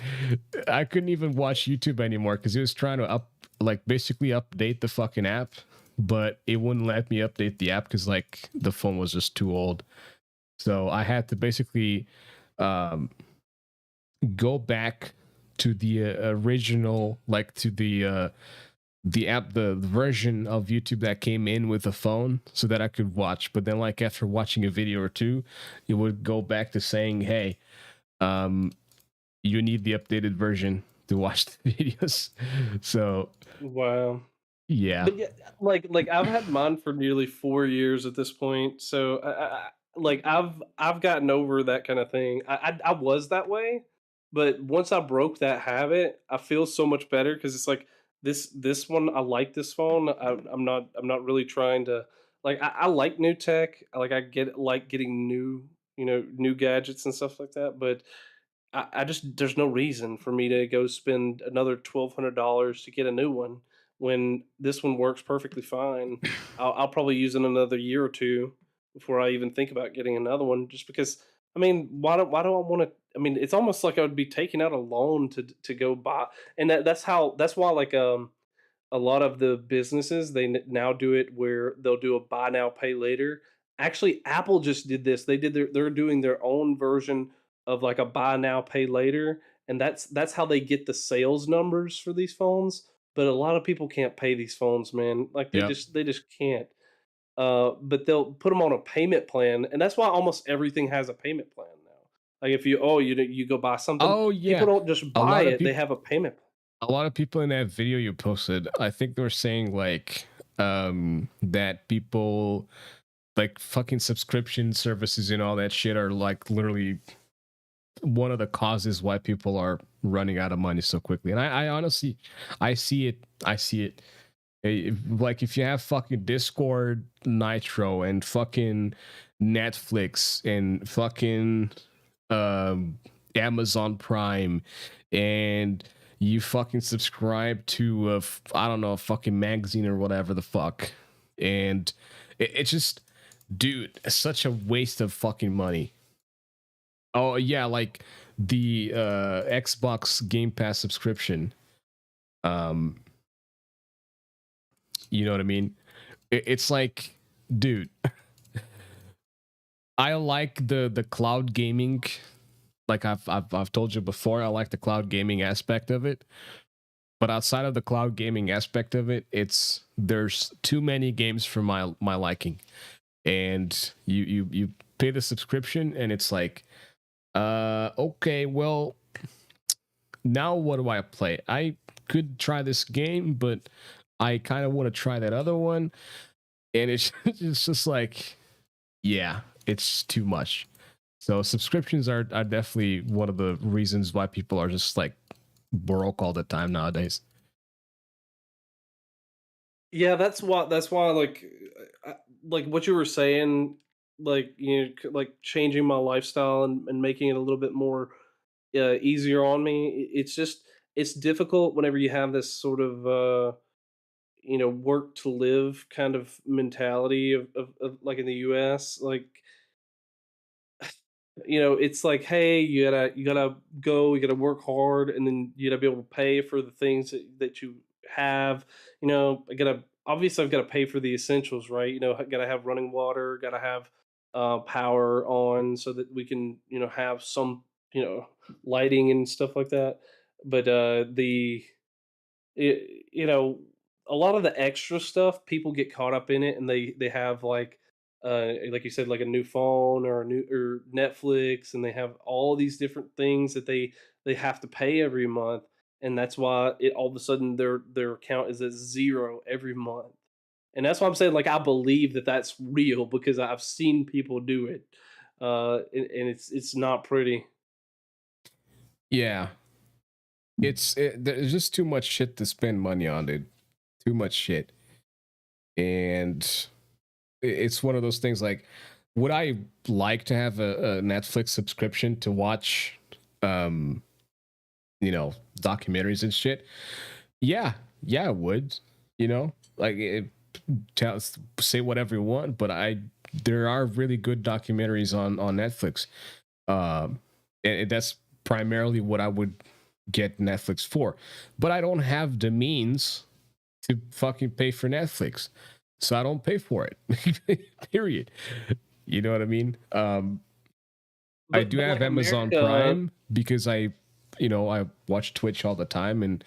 I couldn't even watch YouTube anymore because it was trying to basically update the fucking app, but it wouldn't let me update the app because like the phone was just too old. So I had to basically um, go back to the original, like to the app, the version of YouTube that came in with the phone, so that I could watch. But then, like after watching a video or two, it would go back to saying, "Hey, um, you need the updated version to watch the videos." So Wow. yeah, But yeah, like I've had mine for nearly 4 years at this point, so like I've gotten over that kind of thing. I was that way, but once I broke that habit, I feel so much better because it's like this one, I like this phone. I'm not really trying to like. I like new tech. Like I get like getting new new gadgets and stuff like that. But I just there's no reason for me to go spend another $1,200 to get a new one when this one works perfectly fine. I'll probably use it another year or two before I even think about getting another one. Just because, I mean, why do I want to? I mean, it's almost like I would be taking out a loan to go buy, and that's why like a lot of the businesses now do it where they'll do a buy now pay later. Actually, Apple just did this. They're doing their own version of like a buy now pay later, and that's how they get the sales numbers for these phones. But a lot of people can't pay these phones, man. Like Yep. they just can't. But they'll put them on a payment plan, and that's why almost everything has a payment plan now. Like if you go buy something, Oh people yeah. don't just A buy lot of it; they people have a payment. a lot of people in that video you posted, I think they were saying like that people like fucking subscription services and all that shit are like literally one of the causes why people are running out of money so quickly. And I honestly I see it. Like if you have fucking Discord Nitro and fucking Netflix and fucking Amazon Prime, and you fucking subscribe to I don't know, a fucking magazine or whatever the fuck, and it's just, dude, it's such a waste of fucking money. Oh yeah, like the Xbox Game Pass subscription. Um, you know what I mean? It's like, dude, I like the cloud gaming. Like I've told you before, I like the cloud gaming aspect of it. But outside of the cloud gaming aspect of it, there's too many games for my liking. And you pay the subscription, and it's like, okay, well, now what do I play? I could try this game, but I kind of want to try that other one. And it's just like, yeah, it's too much. So subscriptions are definitely one of the reasons why people are just like broke all the time nowadays. Yeah, that's why like what you were saying, like like changing my lifestyle and making it a little bit more easier on me. It's just it's difficult whenever you have this sort of work to live kind of mentality of like in the US. Like it's like, hey, you gotta go, you gotta work hard, and then you gotta be able to pay for the things that you have. I gotta obviously I've got to pay for the essentials, right? I gotta have running water, gotta have power on so that we can have some you know lighting and stuff like that. But you know, a lot of the extra stuff, people get caught up in it, and they have like you said, like a new phone or a new or Netflix, and they have all these different things that they have to pay every month, and that's why it all of a sudden their account is at zero every month, and that's why I'm saying like I believe that that's real because I've seen people do it, and it's not pretty. Yeah, there's just too much shit to spend money on, dude. Too much shit, and it's one of those things. Like, would I like to have a Netflix subscription to watch, um, documentaries and shit? Yeah, yeah, I would. Like say whatever you want, but there are really good documentaries on Netflix. And that's primarily what I would get Netflix for. But I don't have the means to fucking pay for Netflix, so I don't pay for it. Period. You know what I mean? I do But have like Amazon America, Prime because I watch Twitch all the time and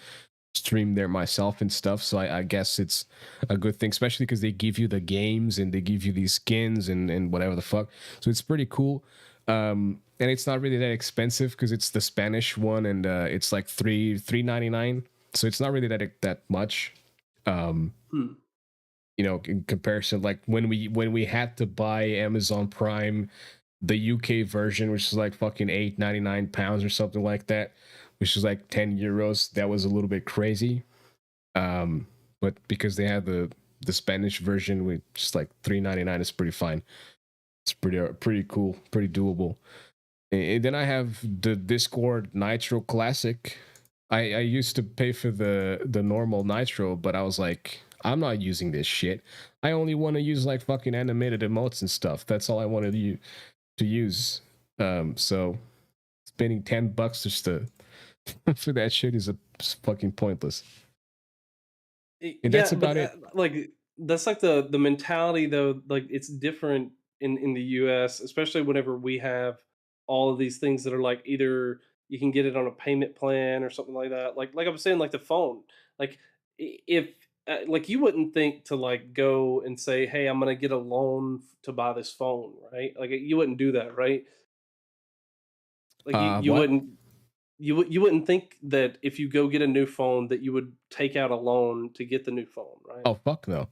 stream there myself and stuff. So I guess it's a good thing, especially because they give you the games and they give you these skins and whatever the fuck. So it's pretty cool. And it's not really that expensive because it's the Spanish one, and it's like $3.99. So it's not really that much. Um, hmm. in comparison, like when we had to buy Amazon Prime, the UK version, which is like fucking £8.99 or something like that, which is like €10, that was a little bit crazy. But because they have the Spanish version, with just like $3.99 is pretty fine. It's pretty cool, pretty doable. And then I have the Discord Nitro Classic. I used to pay for the normal Nitro, but I was like, I'm not using this shit. I only want to use like fucking animated emotes and stuff. That's all I wanted to use. So spending $10 just to for that shit is fucking pointless. And that's Yeah, but about it. like that's like the mentality though. Like it's different in the U.S., especially whenever we have all of these things that are like either you can get it on a payment plan or something like that. Like I was saying, like the phone. Like if like you wouldn't think to like go and say, "Hey, I'm gonna get a loan to buy this phone," right? Like you wouldn't do that, right? Like you What? wouldn't you wouldn't think that if you go get a new phone that you would take out a loan to get the new phone, right? Oh fuck no.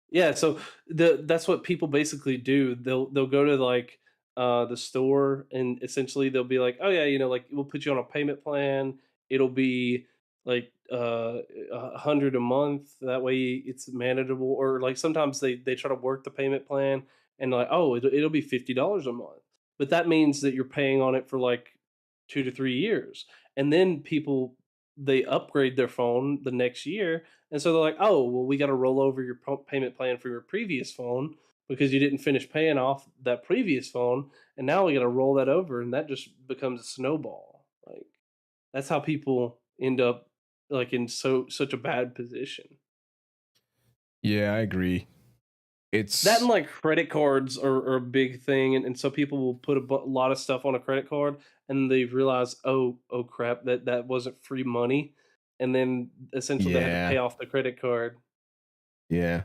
Yeah, so that's what people basically do. They'll go to like the store and essentially they'll be like, "Oh yeah, like we'll put you on a payment plan. It'll be like 100 a month. That way it's manageable." Or like sometimes they try to work the payment plan and like, "Oh, it'll be $50 a month." But that means that you're paying on it for like 2 to 3 years. And then people they upgrade their phone the next year and so they're like, "Oh, well, we got to roll over your payment plan for your previous phone because you didn't finish paying off that previous phone, and now we got to roll that over," and that just becomes a snowball. Like that's how people end up like in such a bad position. Yeah, I agree. That and It's like credit cards are a big thing, and so people will put a lot of stuff on a credit card, and they realize, oh crap, that wasn't free money, and then essentially they had to yeah, pay off the credit card. yeah.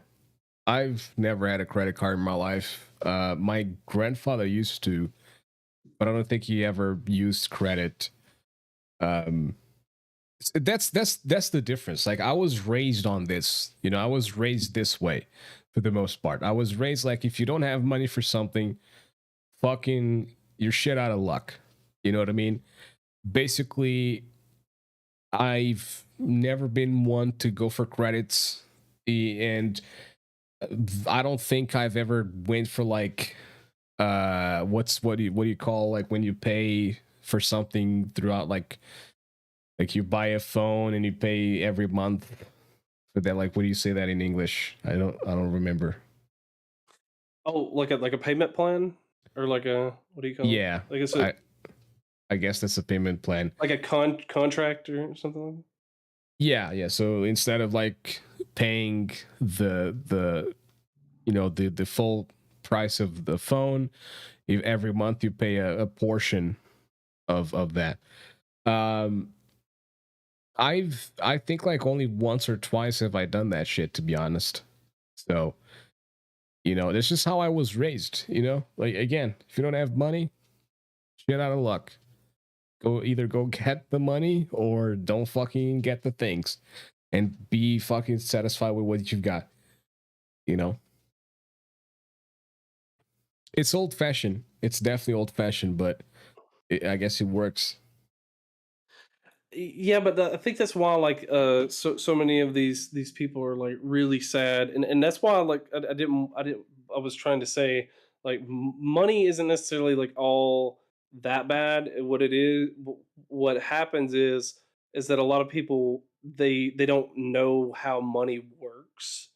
I've never had a credit card in my life. My grandfather used to, but I don't think he ever used credit. Um, that's the difference. Like I was raised on this, I was raised this way for the most part. I was raised like if you don't have money for something, fucking you're shit out of luck. You know what I mean? Basically, I've never been one to go for credits, and I don't think I've ever went for like what do you call like when you pay for something throughout like you buy a phone and you pay every month for that. Like what do you say that in English? I don't remember. Oh, like a payment plan or like a what do you call it? Yeah, Like it's a I guess that's a payment plan. like a contract or something like that? Yeah. So instead of like paying the the full price of the phone, if every month you pay a portion of that. Um, I think like only once or twice have I done that shit, to be honest. So that's just how I was raised. Like again, if you don't have money, shit out of luck. Go get the money or don't fucking get the things, and be fucking satisfied with what you've got. You know, it's old fashioned. It's definitely old fashioned, but I guess it works. Yeah, but I think that's why like so many of these people are like really sad, and that's why like I didn't I was trying to say like money isn't necessarily like all that bad. What it is, what happens is that a lot of people they don't know how money works,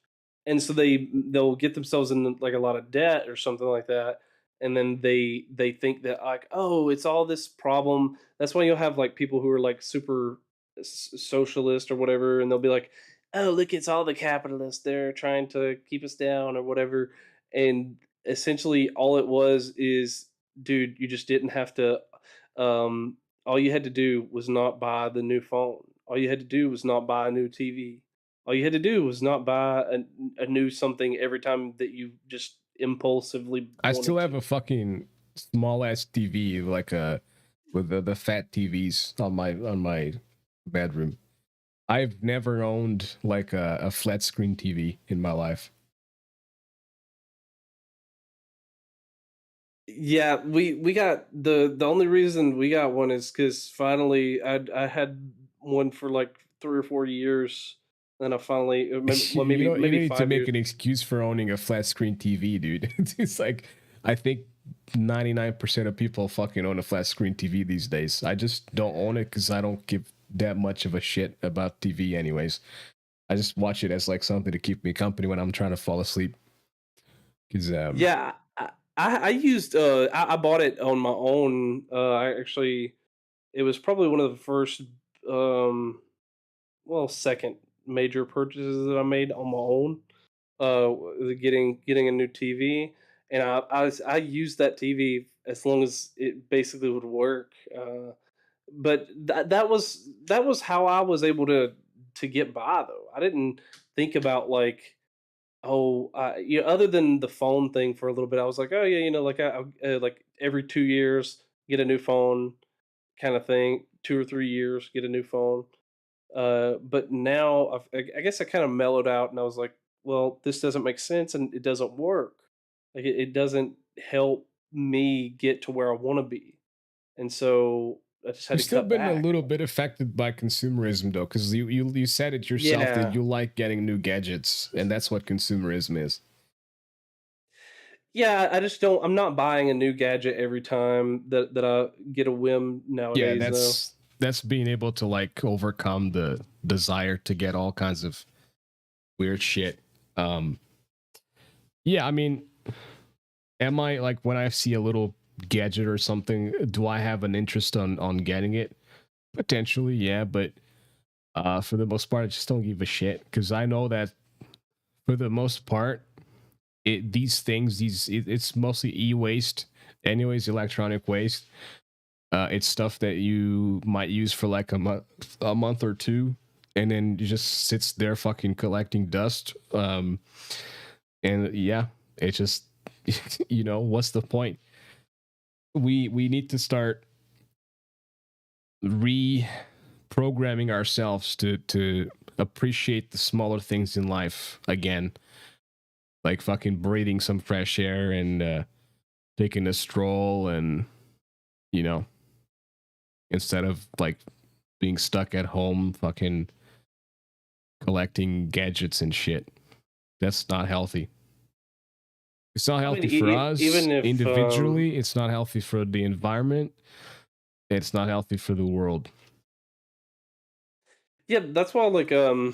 and so they'll get themselves in like a lot of debt or something like that, and then they think that like, oh, it's all this problem. That's why you'll have like people who are like super socialist or whatever, and they'll be like, "Oh, look, it's all the capitalists. They're trying to keep us down or whatever." And essentially, all it was is, dude, you just didn't have to. All you had to do was not buy the new phone. All you had to do was not buy a new TV. All you had to do was not buy a new something every time that you just impulsively I still wanted have to. a fucking small ass TV, like with the fat TVs on my bedroom. I've never owned like a flat screen TV in my life. Yeah, we got the only reason we got one is because finally I had one for like 3 or 4 years, then I finally well You don't maybe need to 5 make years. an excuse for owning a flat screen TV, dude. It's like I think 99% of people fucking own a flat screen TV these days. I just don't own it because I don't give that much of a shit about TV, anyways. I just watch it as like something to keep me company when I'm trying to fall asleep. Because Yeah, I used I bought it on my own. I actually it was probably one of the first um well second major purchases that I made on my own. Getting a new TV, and I used that TV as long as it basically would work. But that was how I was able to get by though. I didn't think about like oh, you know, other than the phone thing for a little bit, I was like, oh yeah, you know, like like every 2 years get a new phone kind of thing. 2 or 3 years get a new phone. But now I guess I kind of mellowed out, and I was like, well, this doesn't make sense, and it doesn't work. Like it doesn't help me get to where I want to be, and so I just had you've to still cut been a back. little bit affected by consumerism, though, because you said it yourself that Yeah, you like getting new gadgets, and that's what consumerism is. yeah. I just don't. I'm not buying a new gadget every time that I get a whim Yeah, nowadays, though. that's being able to like overcome the desire to get all kinds of weird shit. Um, yeah, I mean, am I like when I see a little gadget or something, do I have an interest on getting it? Potentially, yeah, but for the most part, I just don't give a shit because I know that for the most part, these things, it's mostly e-waste, anyways, electronic waste. It's stuff that you might use for like a month or two, and then it just sits there fucking collecting dust. And yeah, it just what's the point? We need to start reprogramming ourselves to appreciate the smaller things in life again, like fucking breathing some fresh air and taking a stroll, and you know instead of like being stuck at home fucking collecting gadgets and shit. That's not healthy. It's not I mean, healthy for us even if individually, it's not healthy for the environment, it's not healthy for the world. yeah, that's why like I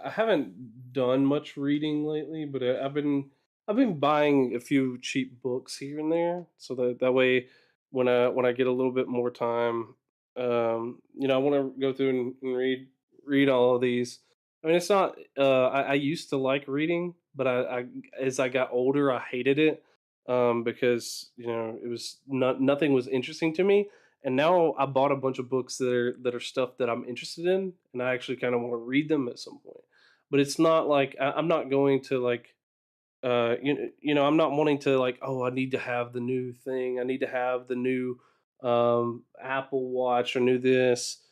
haven't done much reading lately, but I've been buying a few cheap books here and there, so that way when I get a little bit more time, you know, I want to go through and read all of these. I mean, it's not. I used to like reading, but I as I got older, I hated it because you know it was nothing was interesting to me, and now I bought a bunch of books that are stuff that I'm interested in, and I actually kind of want to read them at some point. But it's not like I'm not going to like you know I'm not wanting to like oh I need to have the new thing, I need to have the new Apple Watch or new this.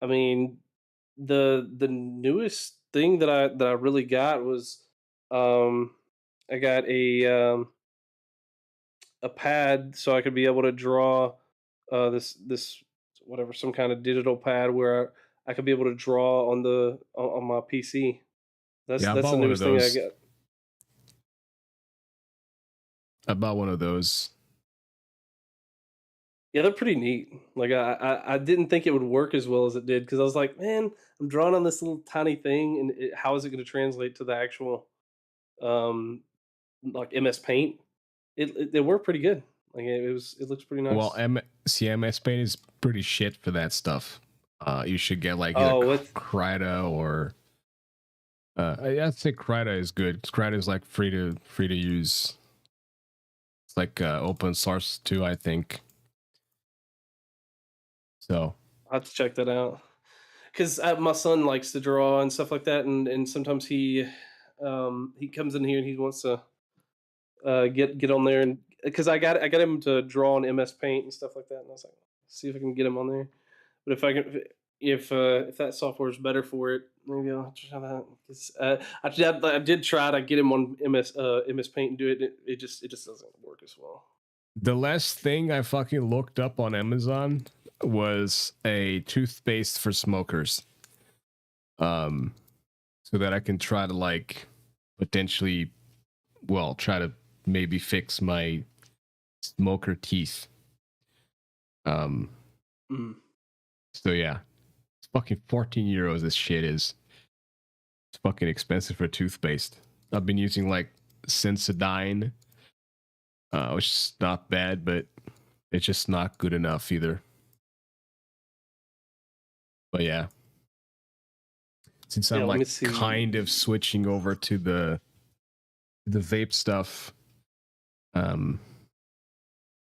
I mean the newest thing that I really got was um I got a pad so I could be able to draw this whatever some kind of digital pad where I could be able to draw on on my PC. Yeah, I That's the bought one of newest thing I those. got. I bought one of those. Yeah, they're pretty neat. Like I didn't think it would work as well as it did because I was like, man, I'm drawing on this little tiny thing, and how is it going to translate to the actual um like MS Paint? It worked pretty good. Like it looks pretty Well, nice. CMS Paint is pretty shit for that stuff. You should get like either Oh, it's Krita or I'd say Krita is good. Krita is like free to use. It's like open source too, I think. So I have to check that out. Because my son likes to draw and stuff like that, and sometimes he comes in here and he wants to get on there and because I got him to draw on MS Paint and stuff like that, and I was like, see if I can get him on there. But if that software is better for it, maybe I'll try that. 'Cause, I did try to get him on MS Paint and do it. It just doesn't work as well. the last thing I fucking looked up on Amazon was a toothpaste for smokers. Um, so that I can try to like potentially, well, try to maybe fix my smoker teeth. Um. Mm. So yeah, it's fucking 14 euros. This shit is. It's fucking expensive for toothpaste. I've been using like Sensodyne, which is not bad, but it's just not good enough either. But yeah, since Yeah, I'm let like me see. kind of switching over to the vape stuff, um,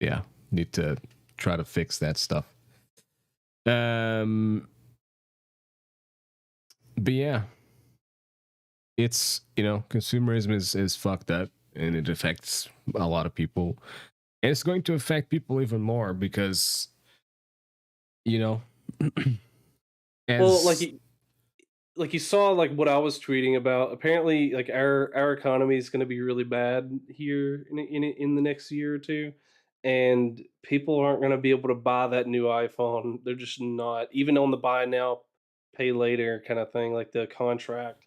yeah, need to try to fix that stuff. But yeah, it's consumerism is fucked up, and it affects a lot of people, and it's going to affect people even more because you know Well, as like you saw like what I was tweeting about. Apparently, like our economy is going to be really bad here in the next year or two, and people aren't going to be able to buy that new iPhone. They're just not, even on the buy now, pay later kind of thing, like the contract.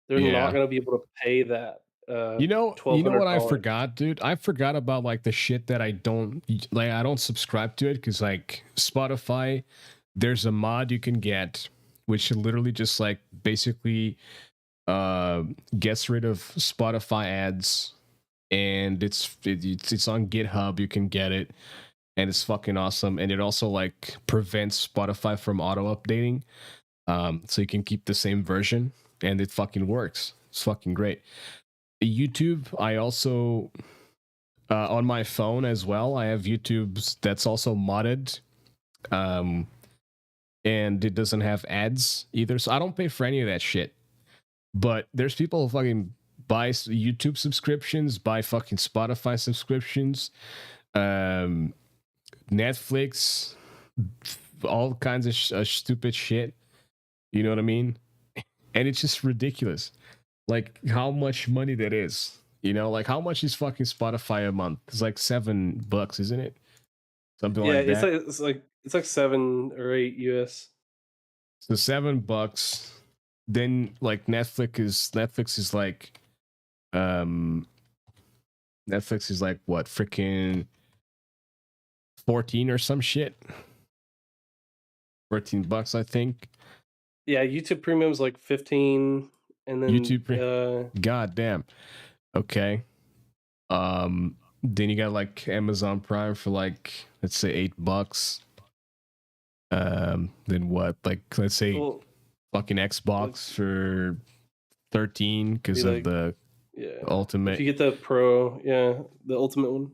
They're not yeah. going to be able to pay that You twelve know hundred what I dollars. forgot, dude? I forgot about like the shit that I don't like. I don't subscribe to it because like Spotify, there's a mod you can get, which literally just like basically gets rid of Spotify ads, and it's on GitHub. You can get it, and it's fucking awesome. And it also like prevents Spotify from auto updating, so you can keep the same version, and it fucking works. It's fucking great. YouTube, I also on my phone as well. I have YouTube's that's also modded, um, and it doesn't have ads either. So I don't pay for any of that shit. But there's people who fucking buy YouTube subscriptions, buy fucking Spotify subscriptions, um, Netflix, all kinds of stupid shit. You know what I mean? And it's just ridiculous. Like how much money that is. Like how much is fucking Spotify a month? It's like $7, isn't it? Something Yeah, like that. it's like 7 or 8 US. So $7. Then like Netflix is like um Netflix is like what freaking 14 or some shit. $14, I think. Yeah, YouTube Premium's like 15, and then God damn. Okay. Then you got like Amazon Prime for like let's say $8. Then what? Like let's say well, fucking like Xbox for 13 be because of like the yeah. If you ultimate. get the Pro, yeah, the ultimate one.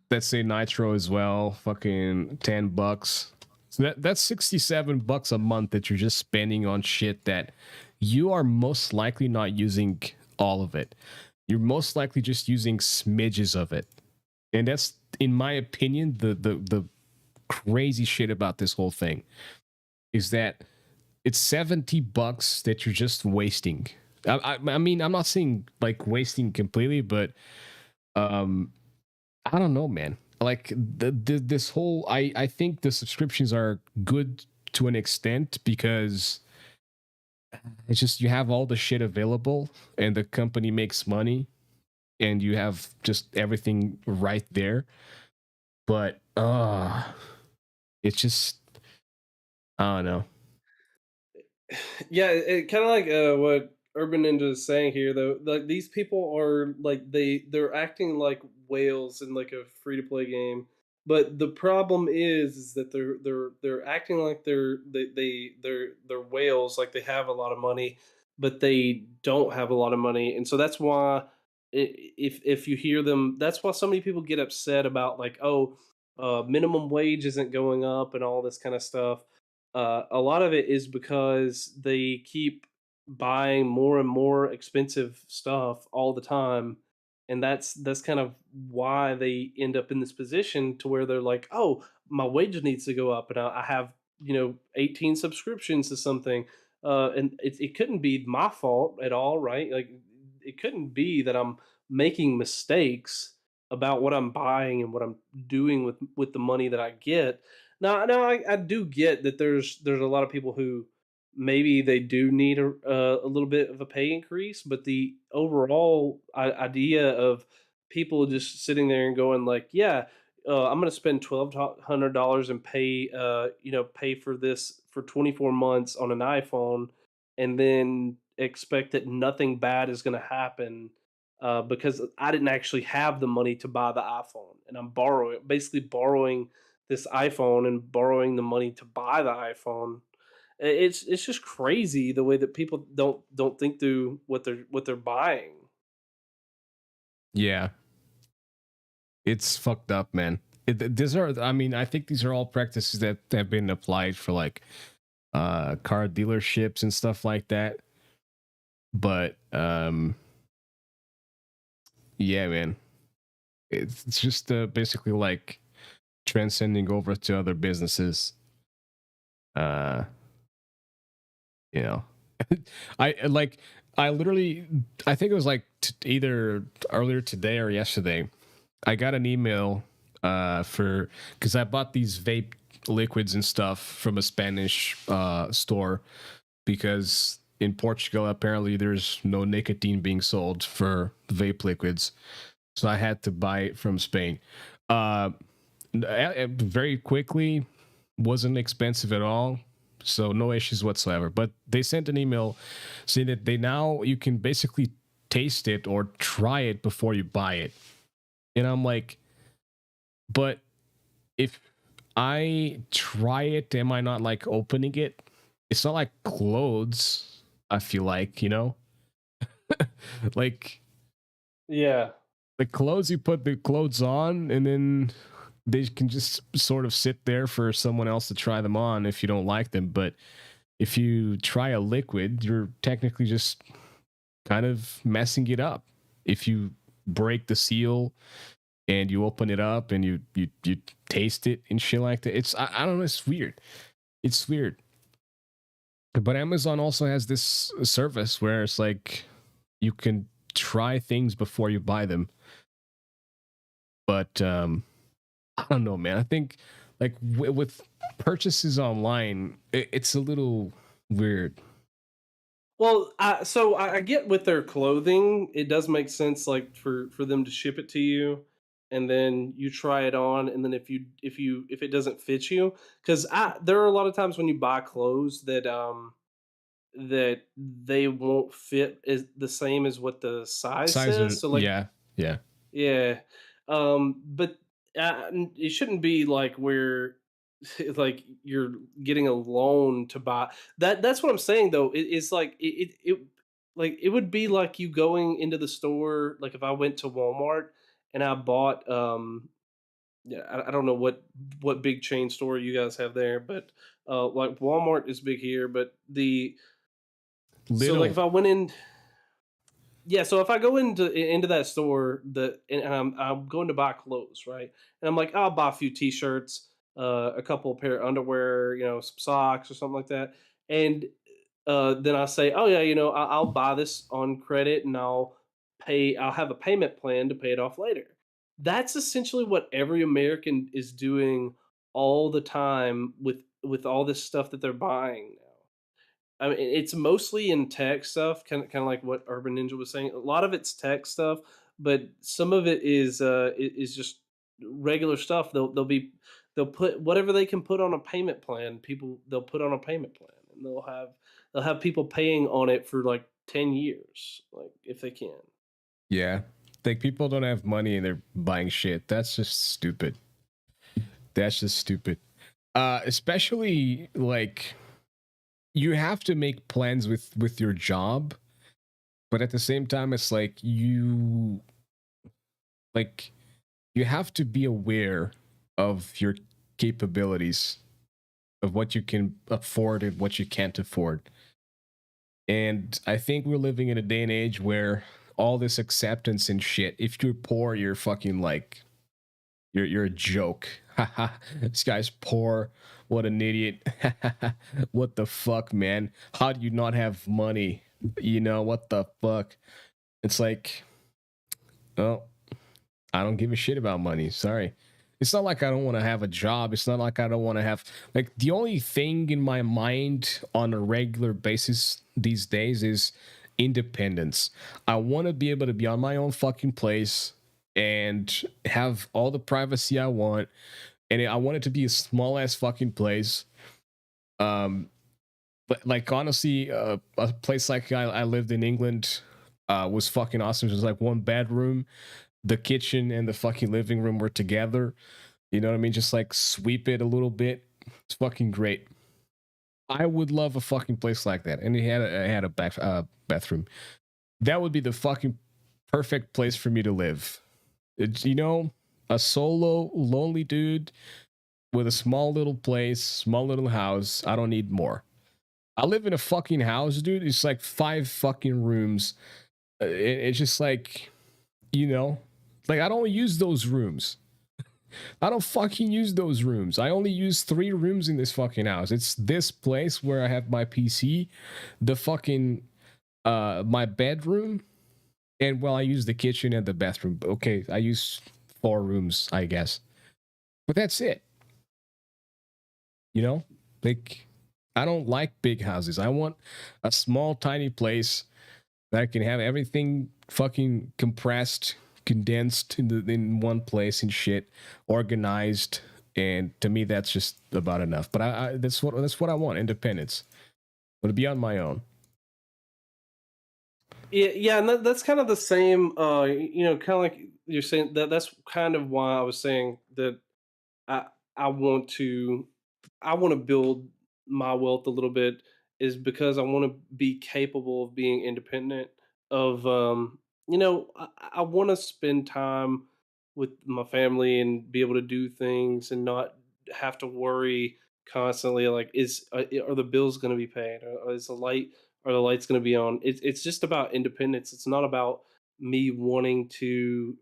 Let's say Nitro as well, fucking $10. So that's $67 a month that you're just spending on shit that you are most likely not using all of it. You're most likely just using smidges of it. And that's, in my opinion, the crazy shit about this whole thing is that it's $70 that you're just wasting. I mean, I'm not saying like wasting completely, but I don't know, man. Like this whole, I think the subscriptions are good to an extent because it's just you have all the shit available and the company makes money and you have just everything right there. But it's just, I don't know. Yeah, it kind of like what Urban Ninja is saying here, though. Like these people are like they're acting like whales in like a free to play game, but the problem is that they're acting like they're whales, like they have a lot of money, but they don't have a lot of money, and so that's why if you hear them, that's why so many people get upset about like, oh, minimum wage isn't going up and all this kind of stuff. A lot of it is because they keep buying more and more expensive stuff all the time, and that's kind of why they end up in this position to where they're like, "Oh, my wage needs to go up, and I have 18 subscriptions to something." And it couldn't be my fault at all, right? Like it couldn't be that I'm making mistakes about what I'm buying and what I'm doing with the money that I get. Now, I do get that there's a lot of people who maybe they do need a little bit of a pay increase, but the overall idea of people just sitting there and going like, yeah, I'm going to spend $1,200 and pay, pay for this for 24 months on an iPhone, and then expect that nothing bad is going to happen. Because I didn't actually have the money to buy the iPhone, and I'm basically borrowing this iPhone and borrowing the money to buy the iPhone. It's just crazy the way that people don't think through what they're buying. Yeah, it's fucked up, man. These are, I mean, I think these are all practices that have been applied for like car dealerships and stuff like that. But yeah, man, it's just basically like transcending over to other businesses. Uh, you know, I literally, I think it was like either earlier today or yesterday. I got an email for, because I bought these vape liquids and stuff from a Spanish store, because in Portugal apparently there's no nicotine being sold for vape liquids, so I had to buy it from Spain. Very quickly, wasn't expensive at all, so no issues whatsoever. But they sent an email saying that you can basically taste it or try it before you buy it. And I'm like, but if I try it, am I not like opening it? It's not like clothes, I feel like, like Yeah. the clothes, you put the clothes on and then they can just sort of sit there for someone else to try them on if you don't like them. But if you try a liquid, you're technically just kind of messing it up. If you break the seal and you open it up and you taste it and shit like that, I don't know, it's weird. It's weird. But Amazon also has this service where it's like you can try things before you buy them. But I don't know, man. I think like with purchases online, it's a little weird. Well, I get with their clothing, it does make sense, like for them to ship it to you, and then you try it on, and then if it doesn't fit you, because there are a lot of times when you buy clothes that they won't fit is the same as what the size Size says. are, So like, yeah, yeah. yeah, but it shouldn't be like where like you're getting a loan to buy that. That's what I'm saying though. It's like like it would be like you going into the store. Like if I went to Walmart and I bought yeah, I don't know what big chain store you guys have there, but like Walmart is big here, but the so like Little, if I went in, yeah, so if I go into that store, and I'm going to buy clothes, right? And I'm like, I'll buy a few t-shirts, a couple of pair of underwear, some socks or something like that. And then I say, oh yeah, I'll buy this on credit and I'll have a payment plan to pay it off later. That's essentially what every American is doing all the time with all this stuff that they're buying now. I mean, it's mostly in tech stuff, kind of like what Urban Ninja was saying. A lot of it's tech stuff, but some of it is just regular stuff. They'll put whatever they can put on a payment plan. They'll put on a payment plan, and they'll have people paying on it for like 10 years, like if they can. yeah. Like people don't have money and they're buying shit. That's just stupid. That's just stupid. Especially like you have to make plans with your job, but at the same time, it's like you have to be aware of your capabilities, of what you can afford and what you can't afford. And I think we're living in a day and age where all this acceptance and shit, if you're poor, you're fucking like you're a joke. Haha, this guy's poor. What an idiot. What the fuck, man? How do you not have money? What the fuck? It's like, oh, I don't give a shit about money. Sorry. It's not like I don't want to have a job. It's not like I don't want to have, like, the only thing in my mind on a regular basis these days is independence. I want to be able to be on my own fucking place and have all the privacy I want. And I want it to be a small ass fucking place. Um, but like honestly, a place like I lived in England was fucking awesome. It was like one bedroom, the kitchen and the fucking living room were together. You know what I mean? Just like sweep it a little bit. It's fucking great. I would love a fucking place like that, and it had a bathroom. That would be the fucking perfect place for me to live. It's, you know, a solo, lonely dude with a small little place, small little house. I don't need more. I live in a fucking house, dude. It's like 5 fucking rooms. It's just like, you know, like I don't use those rooms. I don't fucking use those rooms. I only use 3 rooms in this fucking house. It's this place where I have my PC, the fucking my bedroom, and well, I use the kitchen and the bathroom. Okay, I use 4 rooms, I guess. But that's it. You know? Like I don't like big houses. I want a small tiny place that I can have everything fucking compressed, condensed in one place and shit, organized. And to me, that's just about enough. But I that's what I want. Independence. But to be on my own. Yeah, and that's kind of the same. Kind of like you're saying that. That's kind of why I was saying that I I want to I want to build my wealth a little bit is because I want to be capable of being independent of I want to spend time with my family and be able to do things and not have to worry constantly like are the bills going to be paid, or is the light are the lights going to be on. It's just about independence. It's not about me wanting to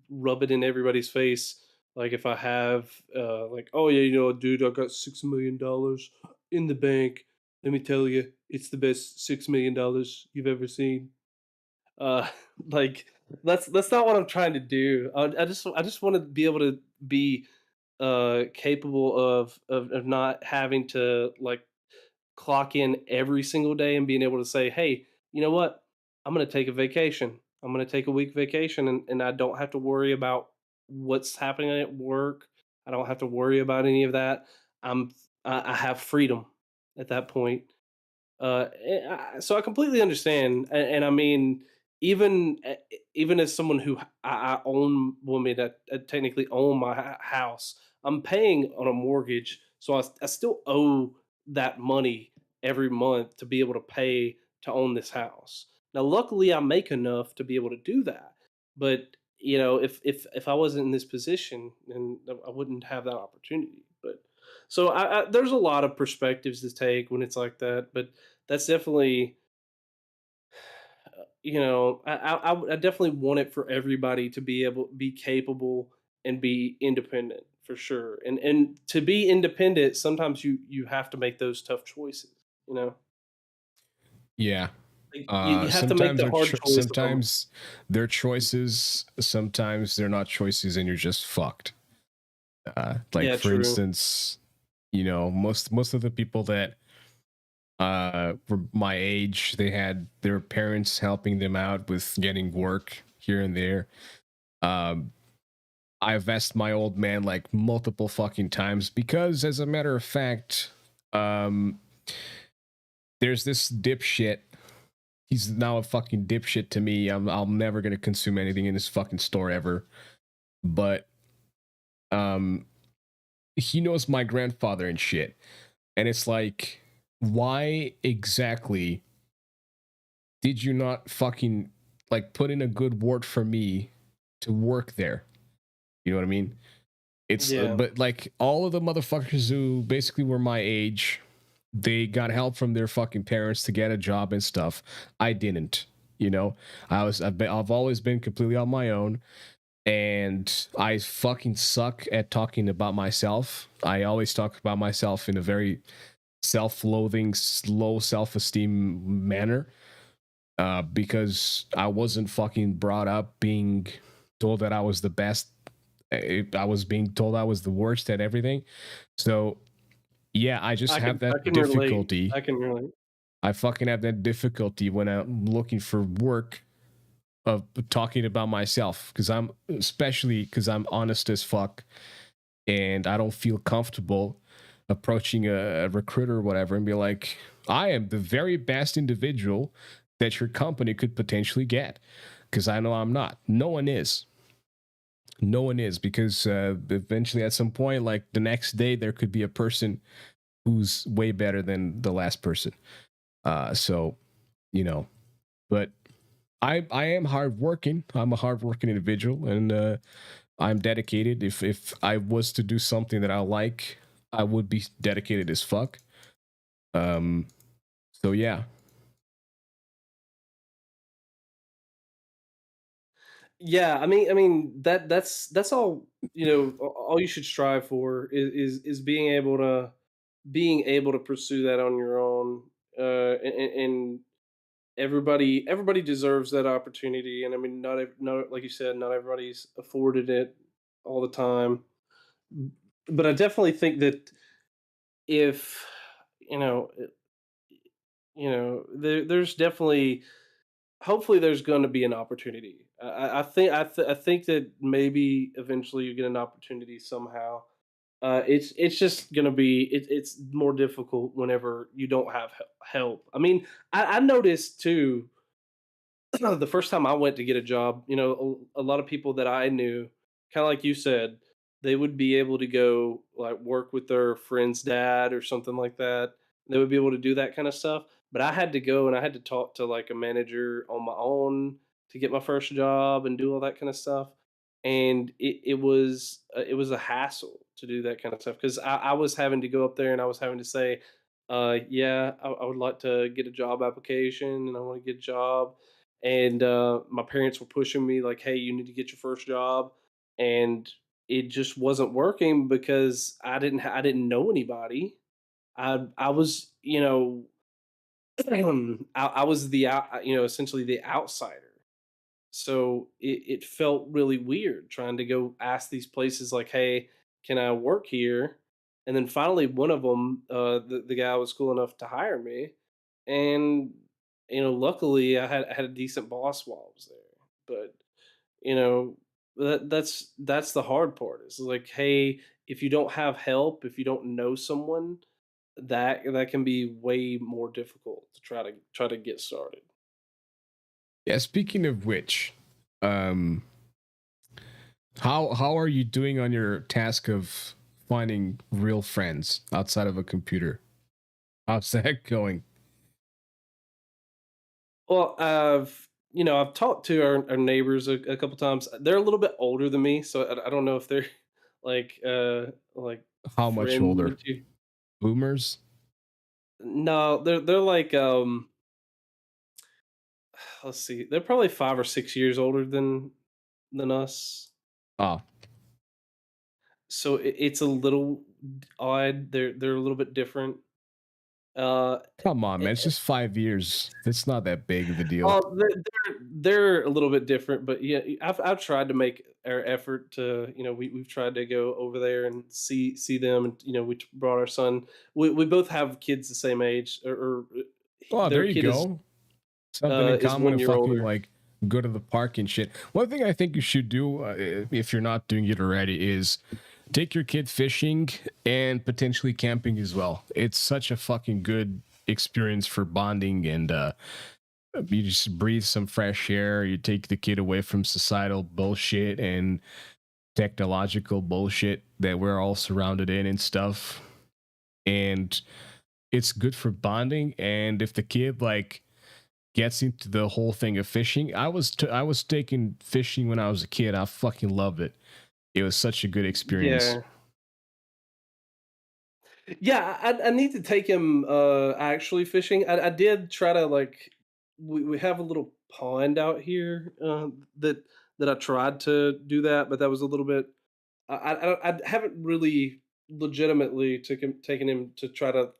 rub it in everybody's face. Like if I have like, oh yeah, dude, I got $6 million in the bank. Let me tell you, it's the best $6 million you've ever seen. Uh, like that's not what I'm trying to do. I just want to be able to be capable of not having to like clock in every single day and being able to say, hey, you know what? I'm going to take a vacation. I'm going to take a week vacation, and I don't have to worry about what's happening at work. I don't have to worry about any of that. I'm I have freedom at that point. So I completely understand, and I mean, even even as someone who I own, well, I mean, I technically own my house, I'm paying on a mortgage, so I still owe that money every month to be able to pay to own this house. Now, luckily, I make enough to be able to do that, but if I wasn't in this position, then I wouldn't have that opportunity. But so there's a lot of perspectives to take when it's like that, but that's definitely I definitely want it for everybody to be capable and be independent for sure. And to be independent, sometimes you have to make those tough choices. You know, Yeah. like, you have to make the hard choice of them. Sometimes they're choices, sometimes they're not choices, and you're just fucked. Like Yeah, for true. instance, you know, most of the people that were my age, they had their parents helping them out with getting work here and there. Um, I've asked my old man like multiple fucking times because, as a matter of fact, um, there's this dipshit. He's now a fucking dipshit to me. I'm never gonna consume anything in this fucking store ever. But um, he knows my grandfather and shit, and it's like, why exactly did you not fucking like put in a good word for me to work there? You know what I mean? It's Yeah, but like all of the motherfuckers who basically were my age, they got help from their fucking parents to get a job and stuff. I didn't. You know, I've always been completely on my own, and I fucking suck at talking about myself. I always talk about myself in a very self-loathing, low self-esteem manner, because I wasn't fucking brought up being told that I was the best I was being told I was the worst at everything. So yeah, I just have I that can relate. difficulty. I can relate. I fucking have that difficulty when I'm looking for work of talking about myself, because I'm honest as fuck, and I don't feel comfortable approaching a recruiter or whatever and be like, I am the very best individual that your company could potentially get, because I know I'm not. No one is. No one is, because eventually at some point, like the next day, there could be a person who's way better than the last person. So, you know, but I am hardworking. I'm a hardworking individual, and I'm dedicated. If I was to do something that I like, I would be dedicated as fuck. Um. So yeah. Yeah, that's all. All you should strive for is being able to pursue that on your own. And everybody deserves that opportunity. And I mean, not like you said, not everybody's afforded it all the time. But I definitely think that if you know, there's definitely hopefully there's going to be an opportunity. I think that maybe eventually you get an opportunity somehow. It's just going to be it's more difficult whenever you don't have help. I mean, I noticed too the first time I went to get a job, a lot of people that I knew, kind of like you said, they would be able to go like work with their friend's dad or something like that. They would be able to do that kind of stuff. But I had to go and I had to talk to like a manager on my own to get my first job and do all that kind of stuff. And it was a hassle to do that kind of stuff because I was having to go up there and I was having to say, yeah, I would like to get a job application and I want to get a job, and my parents were pushing me like, "Hey, you need to get your first job," and it just wasn't working because I didn't know anybody. I was I was essentially the outsider. So it felt really weird trying to go ask these places like, "Hey, can I work here?" And then finally, one of them, the guy was cool enough to hire me, and luckily I had a decent boss while I was there. But you know, that's the hard part. Is like, hey, if you don't have help, if you don't know someone, that can be way more difficult to try to get started. Yeah. Speaking of which, um, how are you doing on your task of finding real friends outside of a computer? How's that going? Well, I've talked to our neighbors a couple times. They're a little bit older than me, so I don't know if they're like How much friendly older? with you. Boomers? No, they're like let's see, they're probably 5 or 6 years older than us. Oh, So it's a little odd. They're a little bit different. Uh, come on, man. It's just 5 years. It's not that big of a deal. Oh, they're a little bit different, but yeah, I've tried to make our effort to, we've tried to go over there and see them, and we brought our son. We both have kids the same age, or Oh, there their you kid go. Something in is common one and year fucking older. like go to the park and shit. One thing I think you should do, if you're not doing it already, is take your kid fishing and potentially camping as well. It's such a fucking good experience for bonding, and you just breathe some fresh air. You take the kid away from societal bullshit and technological bullshit that we're all surrounded in and stuff. And it's good for bonding. And if the kid like gets into the whole thing of fishing, I was taking fishing when I was a kid. I fucking loved it. It was such a good experience. Yeah, yeah. I need to take him actually fishing. I did try to like we have a little pond out here that I tried to do that, but that was a little bit. I haven't really legitimately taken him to try to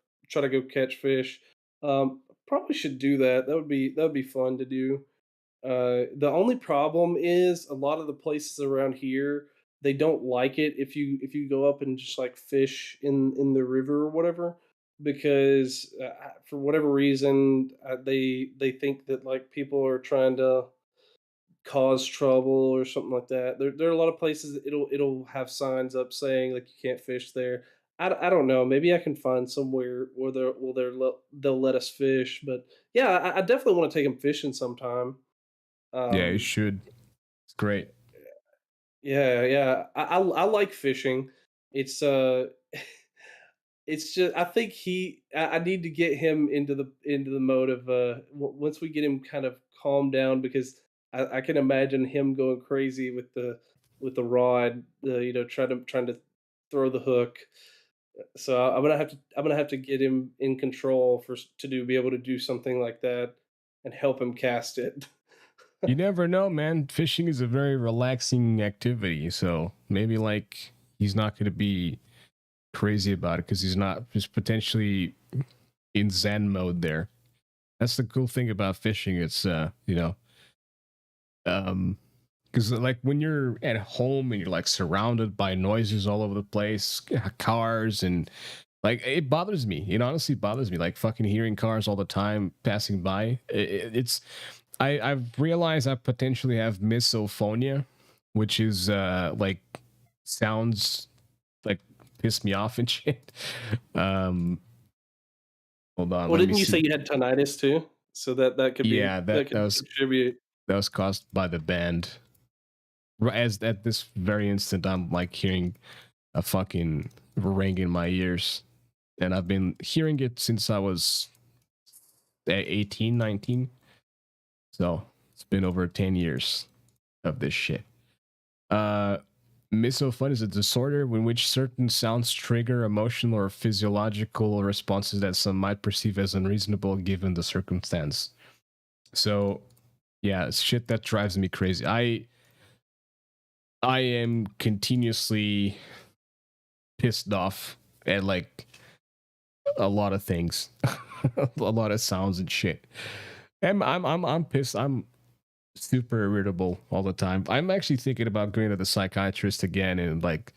go catch fish. Probably should do that. That would be fun to do. The only problem is a lot of the places around here. they don't like it if you go up and just like fish in the river or whatever because for whatever reason they think that like people are trying to cause trouble or something like that. There are a lot of places that it'll have signs up saying like you can't fish there. I don't know. Maybe I can find somewhere where they'll let us fish. But yeah, I definitely want to take them fishing sometime. Yeah, you Um, should. It's great. yeah, yeah. I like fishing. It's it's just I think I need to get him into the mode of once we get him kind of calmed down because I can imagine him going crazy with the rod, you know, trying to throw the hook. So I'm gonna have to get him in control to do be able to do something like that and help him cast it. You never know, man. Fishing is a very relaxing activity, so maybe like he's not going to be crazy about it because he's not just potentially in Zen mode there. That's the cool thing about fishing. It's um, because like when you're at home and you're like surrounded by noises all over the place, cars and like it bothers me. It honestly bothers me. Like fucking hearing cars all the time passing by. It's I've realized I potentially have misophonia, which is like sounds like piss me off and shit. Um, hold on, Well, let me didn't you say see. you had tinnitus too? So that could be Yeah, that that could was contribute. caused by the band. As at this very instant, I'm like hearing a fucking ring in my ears, and I've been hearing it since I was 18, 19. So it's been over 10 years of this shit. Uh, Misophonia is a disorder in which certain sounds trigger emotional or physiological responses that some might perceive as unreasonable given the circumstance. So, yeah, it's shit that drives me crazy. I am continuously pissed off at like a lot of things, a lot of sounds and shit. I'm pissed. I'm super irritable all the time. I'm actually thinking about going to the psychiatrist again and like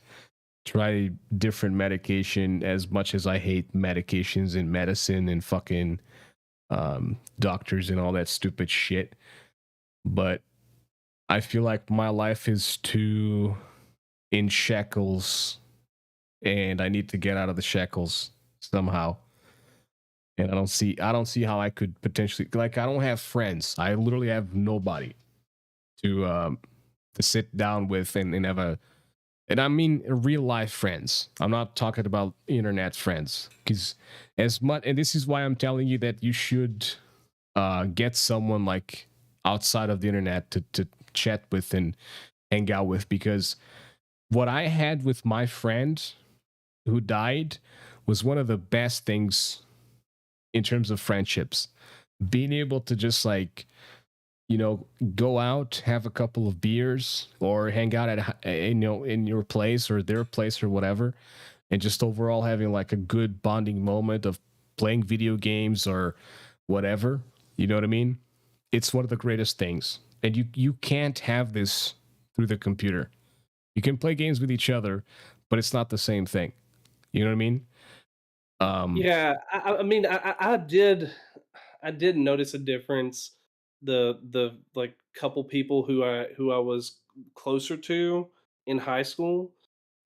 try different medication as much as I hate medications and medicine and fucking doctors and all that stupid shit. But I feel like my life is too in shackles and I need to get out of the shackles somehow. And I don't see how I could potentially like I don't have friends. I literally have nobody to sit down with and have a and I mean real life friends. I'm not talking about internet friends because as much and this is why I'm telling you that you should get someone like outside of the internet to chat with and hang out with because what I had with my friend who died was one of the best things in terms of friendships. Being able to just like go out, have a couple of beers, or hang out at in your place or their place or whatever, and just overall having like a good bonding moment of playing video games or whatever. You know what I mean? It's one of the greatest things, and you can't have this through the computer. You can play games with each other, but it's not the same thing. You know what I mean? Um, Yeah, I mean, I did notice a difference. The like couple people who I was closer to in high school,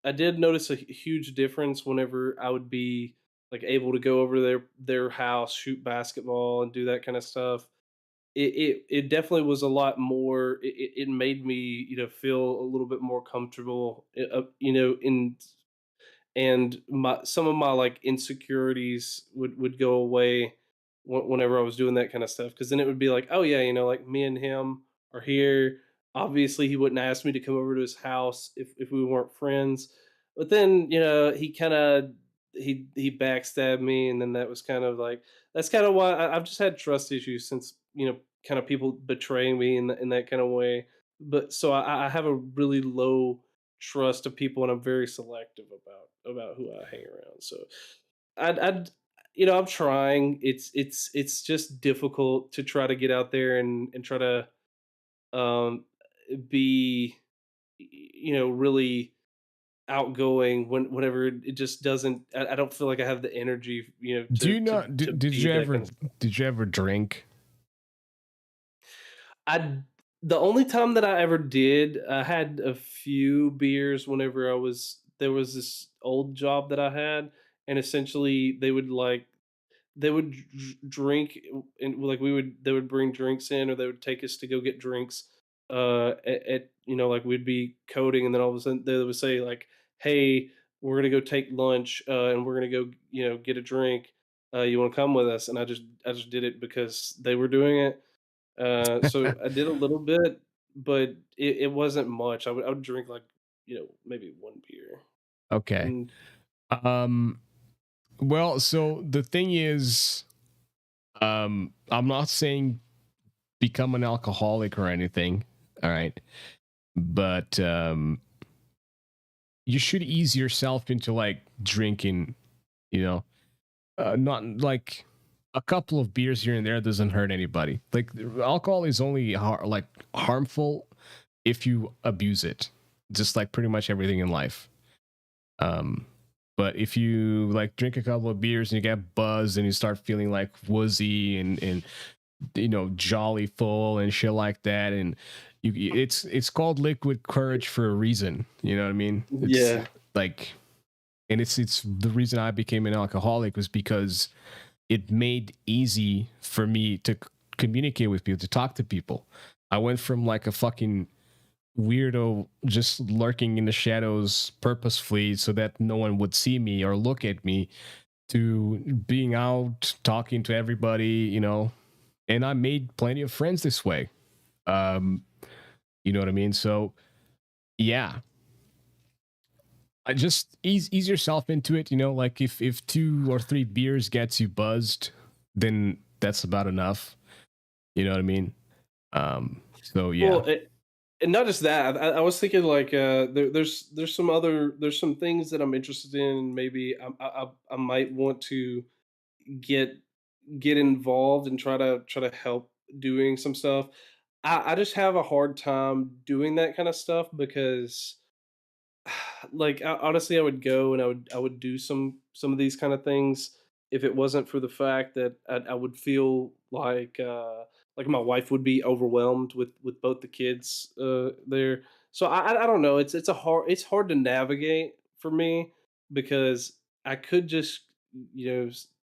I did notice a huge difference whenever I would be like able to go over their house, shoot basketball, and do that kind of stuff. It definitely was a lot more. It made me feel a little bit more comfortable. In and my some of my like insecurities would go away whenever I was doing that kind of stuff because then it would be like, oh yeah, like me and him are here. Obviously, he wouldn't ask me to come over to his house if we weren't friends. But then he kind of he backstabbed me, and then that was kind of like that's kind of why I've just had trust issues since kind of people betraying me in that kind of way. But so I have a really low trust of people, and I'm very selective about who I hang around. So I'd I'm trying. It's just difficult to try to get out there and try to um be really outgoing whenever it just doesn't. I don't feel like I have the energy, Do to you not? Did be you that kind ever? of stuff. Did you ever drink? I The only time that I ever did, I had a few beers whenever there was this old job that I had, and essentially they would drink, and like they would bring drinks in, or they would take us to go get drinks at like we'd be coding, and then all of a sudden they would say like, hey, we're gonna go take lunch, and we're gonna go get a drink, you want to come with us? And I just did it because they were doing it. So I did a little bit, but it wasn't much. I would drink like maybe one beer. Okay. And Um. Well, so the thing is, I'm not saying become an alcoholic or anything. All right, but you should ease yourself into like drinking. You know, not like a couple of beers here and there doesn't hurt anybody. Like alcohol is only like harmful if you abuse it, just like pretty much everything in life. Um, but if you like drink a couple of beers and you get buzzed and you start feeling like woozy and jolly full and shit like that, and it's called liquid courage for a reason. You know what I mean? It's yeah, like, and it's the reason I became an alcoholic was because it made easy for me to communicate with people, to talk to people. I went from like a fucking weirdo just lurking in the shadows purposefully so that no one would see me or look at me to being out talking to everybody, and I made plenty of friends this way. um you know what I mean? So yeah, I just ease yourself into it, like if 2 or 3 beers gets you buzzed, then that's about enough. You know what I mean? So yeah. well, and not just that. I was thinking like there's some things that I'm interested in, and maybe I might want to get involved and try to help doing some stuff. I just have a hard time doing that kind of stuff because like honestly, I would go and I would do some of these kind of things if it wasn't for the fact that I would feel like my wife would be overwhelmed with both the kids there. So I don't know. It's hard to navigate for me because I could just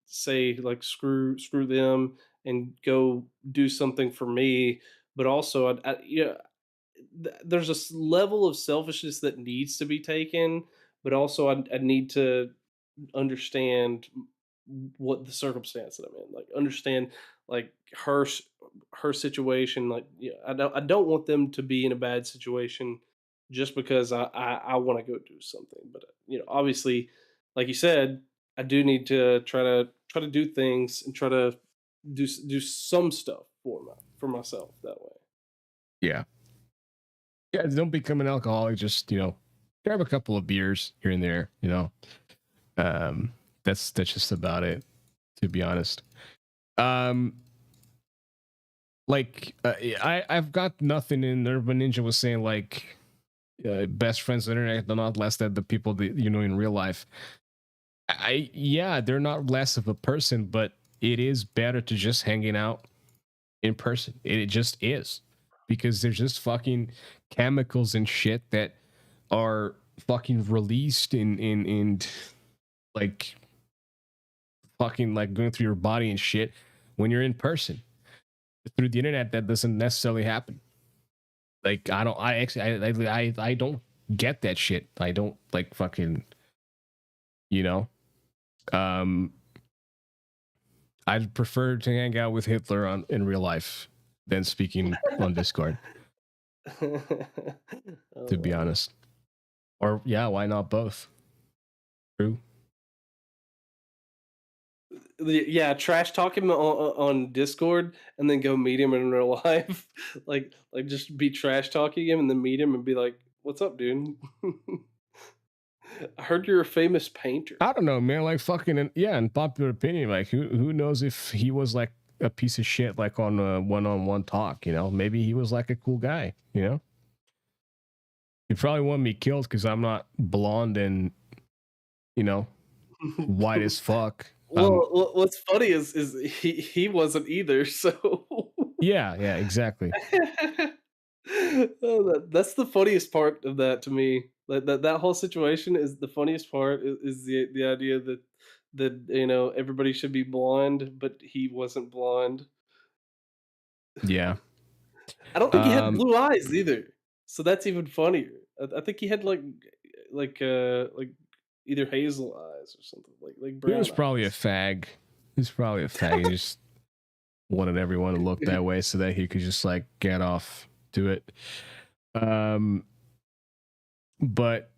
say like screw them and go do something for me, but also there's a level of selfishness that needs to be taken, but also I need to understand what the circumstance that I'm in, like understand like her situation. Like, I don't want them to be in a bad situation just because I want to go do something. But obviously, like you said, I do need to try to do things and try to do some stuff for myself that way. Yeah. Yeah, don't become an alcoholic. Just grab a couple of beers here and there. Um, that's just about it, to be honest. Um, like I've got nothing in there. But Ninja was saying like best friends on the internet, they're not less than the people that in real life. Yeah, they're not less of a person, but it is better to just hanging out in person. It just is, because there's just fucking chemicals and shit that are fucking released in like fucking like going through your body and shit when you're in person. Through the internet, that doesn't necessarily happen. Like I don't get that shit. I don't like fucking you know. Um, I'd prefer to hang out with Hitler in real life than speaking on Discord, Oh to be wow. honest. Or yeah, why not both? True. Yeah, trash talk him on Discord and then go meet him in real life. Like just be trash talking him and then meet him and be like, "What's up, dude? I heard you're a famous painter." I don't know, man. Like fucking yeah, in popular opinion, like who knows if he was like a piece of shit, like on a one-on-one talk. Maybe he was like a cool guy. You probably want me killed because I'm not blonde and, you know, white as fuck. What's funny is he wasn't either. So Yeah, exactly. oh, that's the funniest part of that to me. That whole situation is the funniest part. Is the idea that everybody should be blonde, but he wasn't blonde. Yeah. I don't think he had Um, blue eyes either. So that's even funnier. I think he had like either hazel eyes or something like he was brown probably a eyes. fag. He's probably a fag. He just wanted everyone to look that way so that he could just like get off to it. Um, but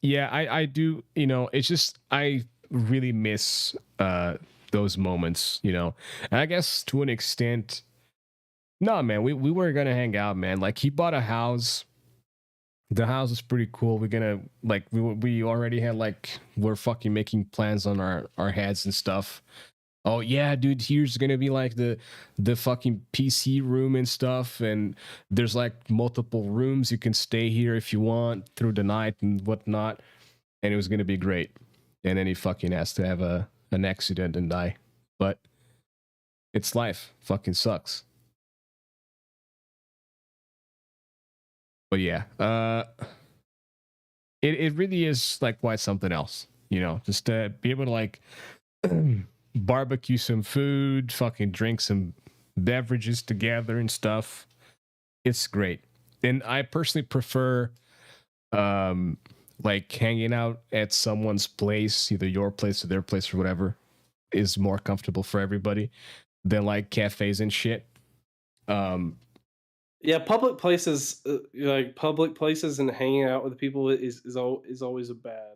yeah, I do, it's just I really miss those moments, And I guess to an extent, no man, we were gonna hang out, man. Like he bought a house. The house is pretty cool. We're gonna like we already had like we're fucking making plans on our heads and stuff. Oh yeah, dude, here's gonna be like the fucking PC room and stuff, and there's like multiple rooms. You can stay here if you want through the night and whatnot. And it was gonna be great. And then he fucking has to have an accident and die. But it's life. Fucking sucks. But yeah, it really is like quite something else, just to be able to like barbecue some food, fucking drink some beverages together and stuff. It's great. And I personally prefer um like hanging out at someone's place, either your place or their place or whatever, is more comfortable for everybody than like cafes and shit. Um Yeah, public places and hanging out with people is always a bad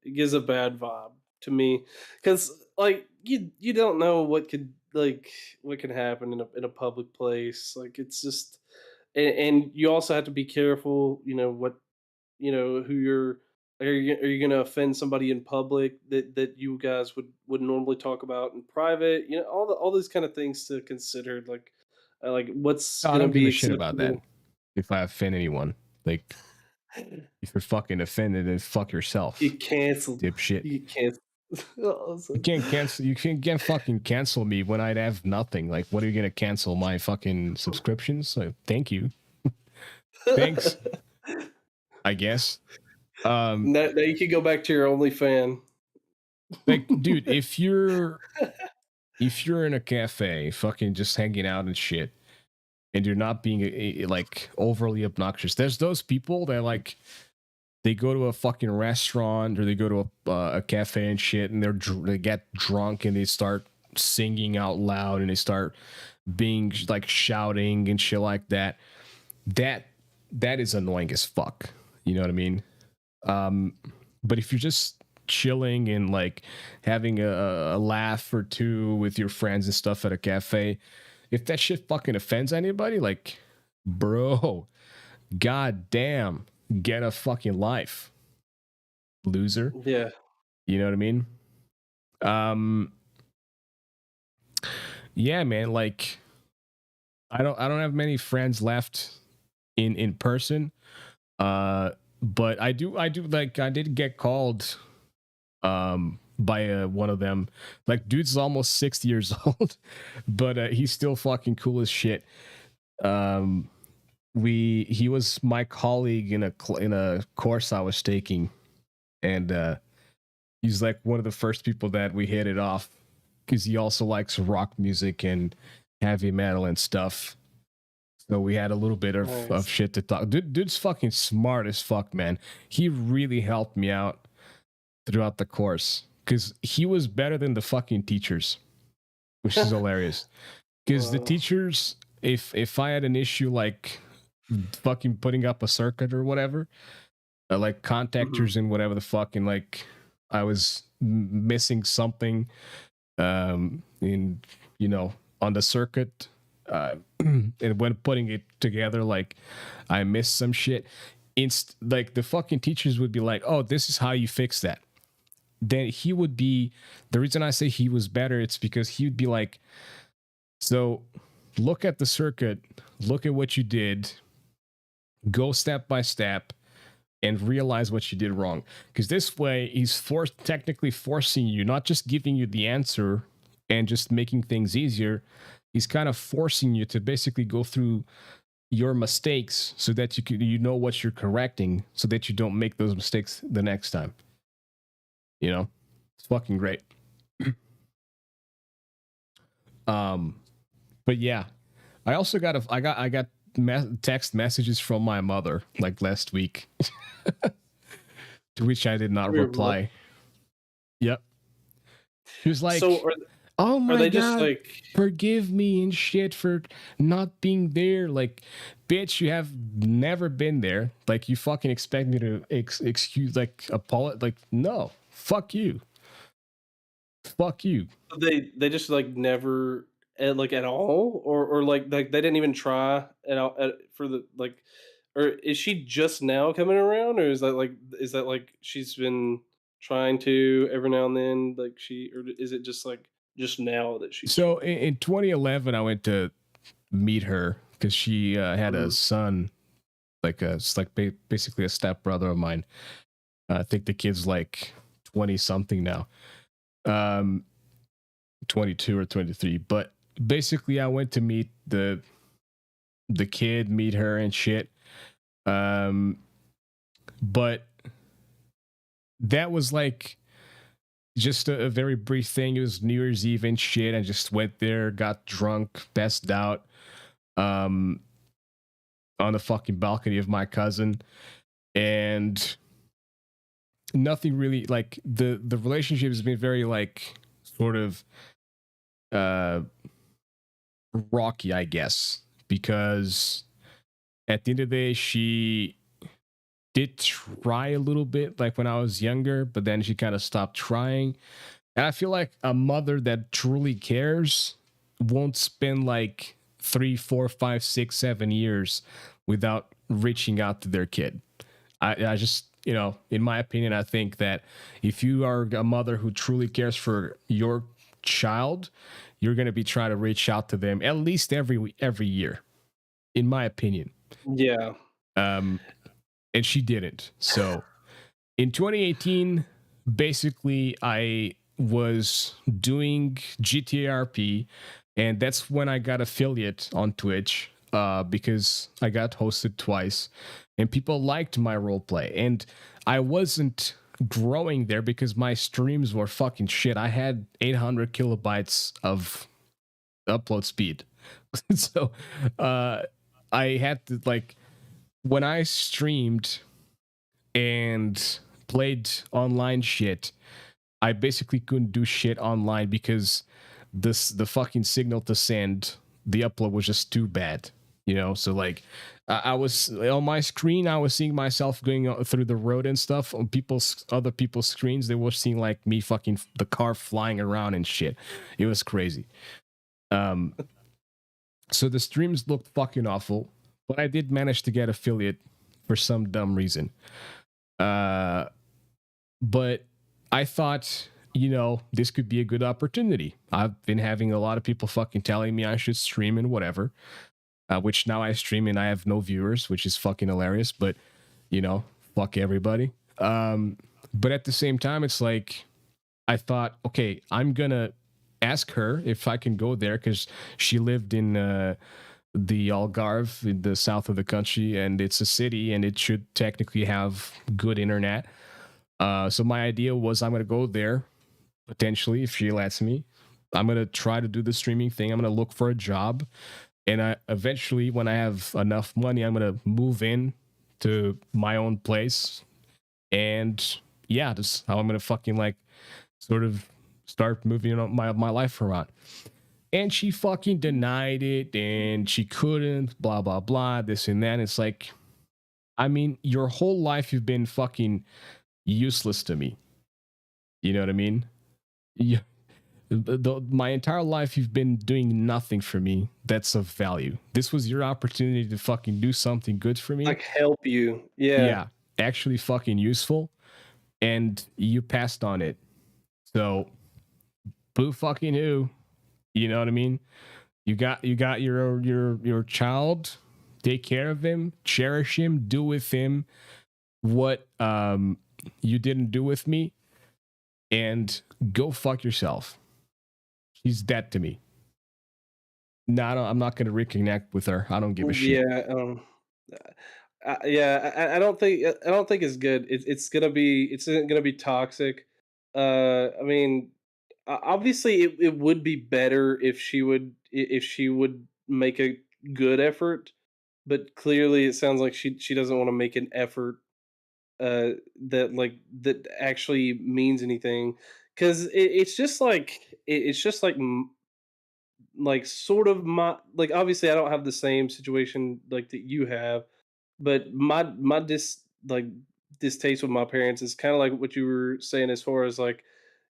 it gives a bad vibe to me because like you don't know what can happen in a public place. Like it's just and you also have to be careful. Who you're. Are you going to offend somebody in public that you guys would normally talk about in private? All these kind of things to consider. Like what's I gonna don't give be a shit about that. acceptable. If I offend anyone, like if you're fucking offended, then fuck yourself, Get canceled. dipshit. You get canceled. You Awesome. can't cancel. You can't fucking cancel me when I'd have nothing. Like, what are you gonna cancel my fucking subscriptions? Like, thank you, thanks. I guess. Um, Now you can go back to your only fan. like, dude, if you're in a cafe, fucking just hanging out and shit, and you're not being like overly obnoxious. There's those people that like they go to a fucking restaurant or they go to a cafe and shit, and they get drunk and they start singing out loud and they start being like shouting and shit like that. That that is annoying as fuck. You know what I mean? Um, but if you're just chilling and like having a laugh or two with your friends and stuff at a cafe, if that shit fucking offends anybody, like, bro, god damn, get a fucking life, loser. Yeah. You know what I mean? Um, yeah, man. Like, I don't have many friends left in person. But I do like I did get called by one of them. Like, dude's almost 60 years old, but he's still fucking cool as shit. Um, he was my colleague in a course I was taking, and he's like one of the first people that we hit it off because he also likes rock music and heavy metal and stuff. So we had a little bit of Nice. shit to talk. Dude's fucking smart as fuck, man. He really helped me out throughout the course because he was better than the fucking teachers, which is hilarious. Because the Wow. teachers, if I had an issue like fucking putting up a circuit or whatever, like Mhm. contactors and whatever the fuck, and like I was missing something, in on the circuit, and when putting it together, like I missed some shit. Like the fucking teachers would be like, "Oh, this is how you fix that." Then he would be the reason I say he was better. It's because he would be like, "So, look at the circuit, look at what you did, Go step by step and realize what you did wrong. Because this way, he's technically forcing you, not just giving you the answer and just making things easier. He's kind of forcing you to basically go through your mistakes so that you know what you're correcting, so that you don't make those mistakes the next time. You know, it's fucking great. But yeah, I also got text messages from my mother like last week, to which I did not reply. Yep. She was like, so "Oh my God, just like, forgive me and shit for not being there. Like, bitch, you have never been there. Like, you fucking expect me to excuse, like, apologize? Like, no, fuck you. Fuck you." they just like never like at all, or like they didn't even try at all for the like, or is she just now coming around, or is that like she's been trying to every now and then, like or is it just like just now that she's So in 2011, I went to meet her because she had a son, basically a stepbrother of mine. I think the kid's like 20 something now, 22 or 23. But basically, I went to meet the kid, meet her and shit. But that was like just a very brief thing. It was New Year's Eve and shit. I just went there, got drunk, passed out, on the fucking balcony of my cousin, and nothing really, like, the relationship has been very like sort of rocky, I guess, because at the end of the day, she did try a little bit like when I was younger, but then she kind of stopped trying. And I feel like a mother that truly cares won't spend like 3, 4, 5, 6, 7 years without reaching out to their kid. I just, you know, in my opinion, I think that if you are a mother who truly cares for your child, you're going to be trying to reach out to them at least every year, in my opinion. Yeah. And she didn't. So in 2018, basically, I was doing GTRP, and that's when I got affiliate on Twitch, because I got hosted twice, and people liked my roleplay. And I wasn't growing there because my streams were fucking shit. I had 800 kilobytes of upload speed. So I had to, like, when I streamed and played online shit, I basically couldn't do shit online because the fucking signal to send the upload was just too bad, you know. So like, I was on my screen, I was seeing myself going through the road and stuff. On other people's screens, they were seeing like me fucking the car flying around and shit. It was crazy. So the streams looked fucking awful, but I did manage to get affiliate for some dumb reason. But I thought, you know, this could be a good opportunity. I've been having a lot of people fucking telling me I should stream and whatever, which now I stream and I have no viewers, which is fucking hilarious, but, you know, fuck everybody. But at the same time, it's like, I thought, okay, I'm gonna ask her if I can go there, because she lived in the Algarve in the south of the country, and it's a city and it should technically have good internet. So my idea was, I'm going to go there potentially if she lets me. I'm going to try to do the streaming thing. I'm going to look for a job, and eventually, when I have enough money, I'm going to move in to my own place. And yeah, that's how I'm going to fucking like sort of start moving my life around. And she fucking denied it, and she couldn't, blah, blah, blah, this and that. It's like, I mean, your whole life you've been fucking useless to me. You know what I mean? Yeah. My entire life you've been doing nothing for me that's of value. This was your opportunity to fucking do something good for me. Like help you. Yeah. Yeah. Actually fucking useful. And you passed on it. So boo fucking who? You know what I mean? You got your child. take care of him, cherish him, do with him what you didn't do with me, and go fuck yourself. She's dead to me. No, I'm not gonna reconnect with her. I don't give a shit. Yeah, yeah, I don't think it's good. It's gonna be toxic. I mean, obviously, it would be better if if she would make a good effort, but clearly, it sounds like she doesn't want to make an effort that actually means anything because it's just like sort of my like obviously I don't have the same situation like that you have, but my like distaste with my parents is kind of like what you were saying as far as like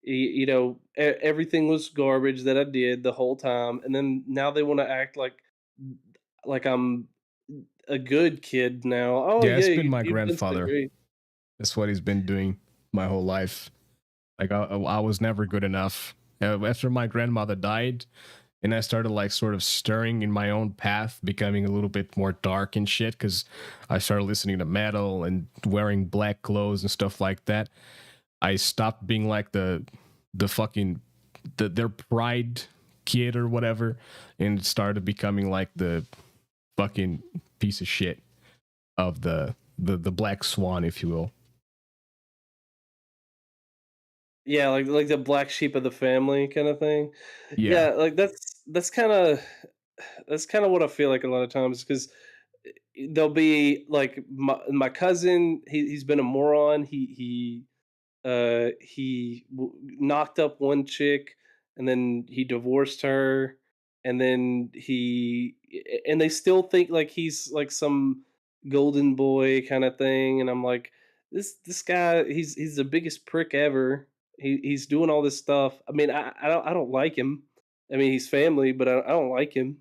you know everything was garbage that I did the whole time, and then now they want to act like I'm a good kid now. Oh Yeah, yeah, it's been my you've been so grandfather. great. That's what he's been doing my whole life. Like I was never good enough. After my grandmother died, and I started like sort of stirring in my own path, becoming a little bit more dark and shit, because I started listening to metal and wearing black clothes and stuff like that. I stopped being like the fucking their pride kid or whatever, and started becoming like the fucking piece of shit of the black swan, if you will. Yeah, like the black sheep of the family kind of thing. Yeah. Yeah, like that's kind of what I feel like a lot of times because there'll be like my cousin. He's been a moron. Knocked up one chick, and then he divorced her, and then and they still think like he's like some golden boy kind of thing, and I'm like, this guy, he's the biggest prick ever. He's doing all this stuff. I mean, I don't like him. I mean, he's family, but I don't like him.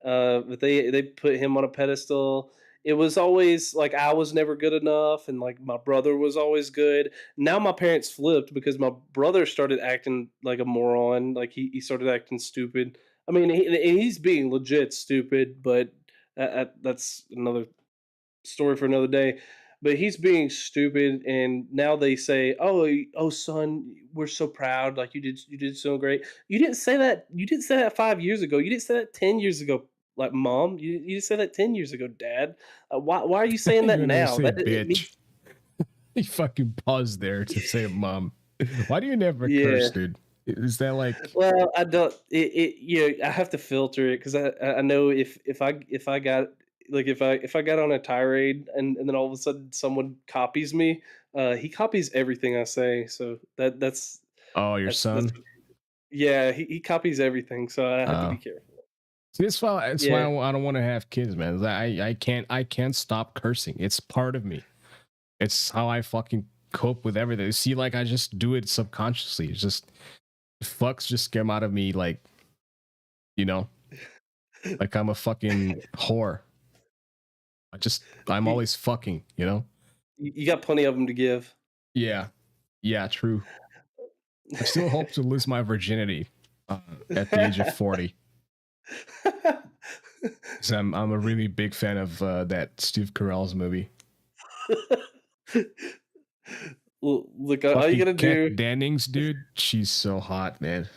But they put him on a pedestal. It was always like I was never good enough, and like my brother was always good. Now my parents flipped because my brother started acting like a moron. Like he started acting stupid. I mean, he's being legit stupid, but that's another story for another day. But he's being stupid, and now they say, oh, son, we're so proud. Like you did so great. You didn't say that. You didn't say that 5 years ago. You didn't say that 10 years ago. Like mom, you didn't say that 10 years ago, dad. Why are you saying that You're gonna now? say That it bitch. means You fucking paused there to say mom. Why do you never yeah. curse, dude? Is that like Well, I don't. I have to filter it because I know if I got like if I got on a tirade and then all of a sudden someone copies me, he copies everything I say. So oh your that's son? yeah, he copies everything. So I have to Uh be careful. see, that's why Yeah, I don't want to have kids, man. I can't stop cursing. It's part of me. It's how I fucking cope with everything. See, like I just do it subconsciously. It's just fucks just come out of me like, you know, like I'm a fucking whore. I'm you, always fucking, you know? you got plenty of them to give. Yeah. Yeah, true. I still hope to lose my virginity at the age of 40. Because I'm a really big fan of that Steve Carell's movie. Well, look, all you Fucking gotta Kat do, Dennings, dude. She's so hot, man.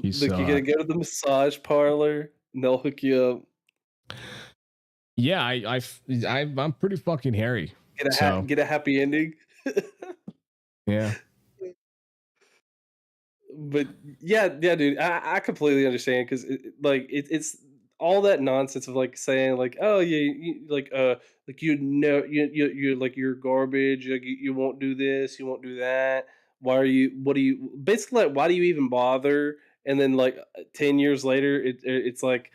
She's look, so you gotta hot. go to the massage parlor and they'll hook you up. Yeah, I'm pretty fucking hairy. So Get a happy ending. yeah. But yeah, dude, I completely understand because like it's all that nonsense of like saying like, oh yeah, like you know, you're like you're garbage. Like you won't do this, you won't do that. Why are you? What do you? Basically, like, why do you even bother? And then like 10 years later, it's like,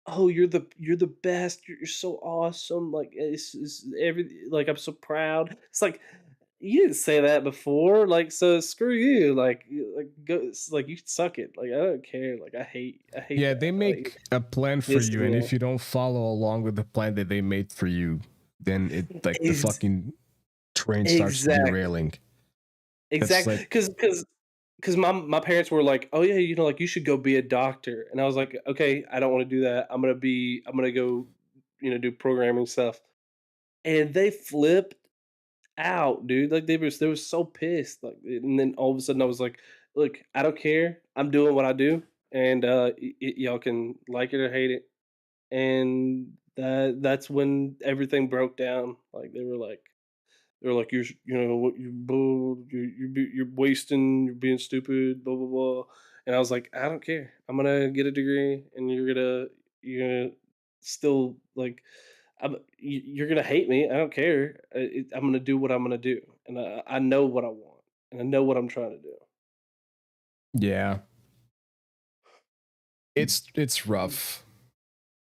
oh, you're the best. You're so awesome. Like it's every like I'm so proud. It's like you didn't say that before, like, so screw you, like, go like, you suck it, like, I don't care, like, I hate Yeah, that, they like, make a plan for you, pissing and me if off. you don't follow along with the plan that they made for you, then it like the Ex fucking train starts exactly, derailing. That's exactly, like because because my parents were like, "Oh yeah, like you should go be a doctor," and I was like, "Okay, I don't want to do that. I'm gonna go, do programming stuff." And they flipped out, dude. Like they were so pissed. Like, and then all of a sudden I was like, "Look, I don't care. I'm doing what I do, and y'all can like it or hate it." And that's when everything broke down. Like they were like, what you bull, you're wasting, you're being stupid, blah blah blah. And I was like, I don't care. I'm gonna get a degree, and you're gonna still like, you're gonna hate me. I don't care. I'm gonna do what I'm gonna do, and I know what I want, and I know what I'm trying to do. Yeah. It's rough.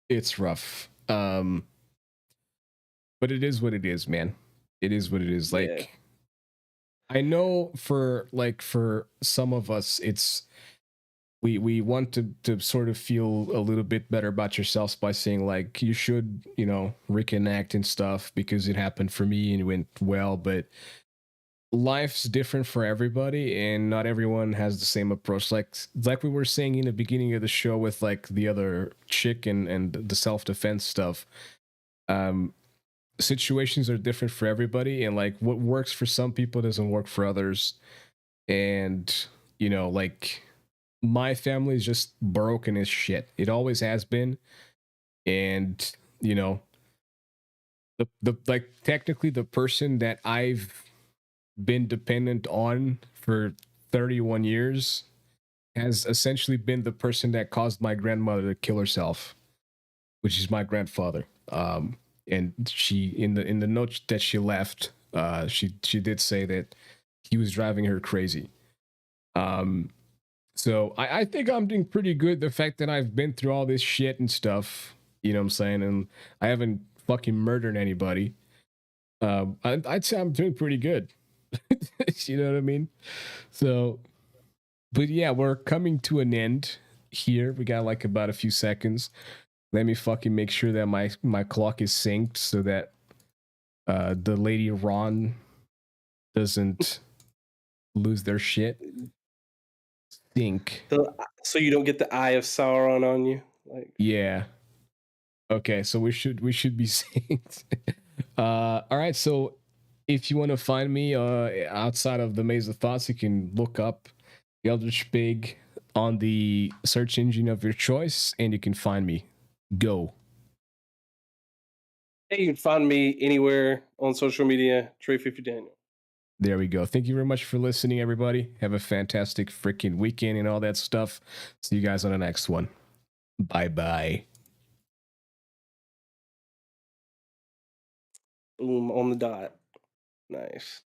It's rough. But it is what it is, man. It is what it is. Yeah, Like, I know for some of us it's we want to sort of feel a little bit better about yourselves by saying like you should, reconnect and stuff because it happened for me and it went well, but life's different for everybody and not everyone has the same approach. Like we were saying in the beginning of the show with like the other chick and the self-defense stuff. Um Situations are different for everybody and like what works for some people doesn't work for others. And like my family is just broken as shit. It always has been. And the like technically the person that I've been dependent on for 31 years has essentially been the person that caused my grandmother to kill herself, which is my grandfather. And she in the note that she left, she did say that he was driving her crazy. Um, so I think I'm doing pretty good. The fact that I've been through all this shit and stuff, you know what I'm saying, and I haven't fucking murdered anybody. I'd say I'm doing pretty good. You know what I mean? So, but yeah, we're coming to an end here. We got like about a few seconds. Let me fucking make sure that my clock is synced so that the lady Ron doesn't lose their shit. Sync. so you don't get the eye of Sauron on you, like. Yeah. Okay, so we should be synced. All right, so if you want to find me outside of the Maze of Thoughts, you can look up Eldritch Pig on the search engine of your choice, and you can find me. Go. Hey, you can find me anywhere on social media, Trey50Daniel. There we go. Thank you very much for listening, everybody. Have a fantastic freaking weekend and all that stuff. See you guys on the next one. Bye bye. Boom, on the dot. Nice.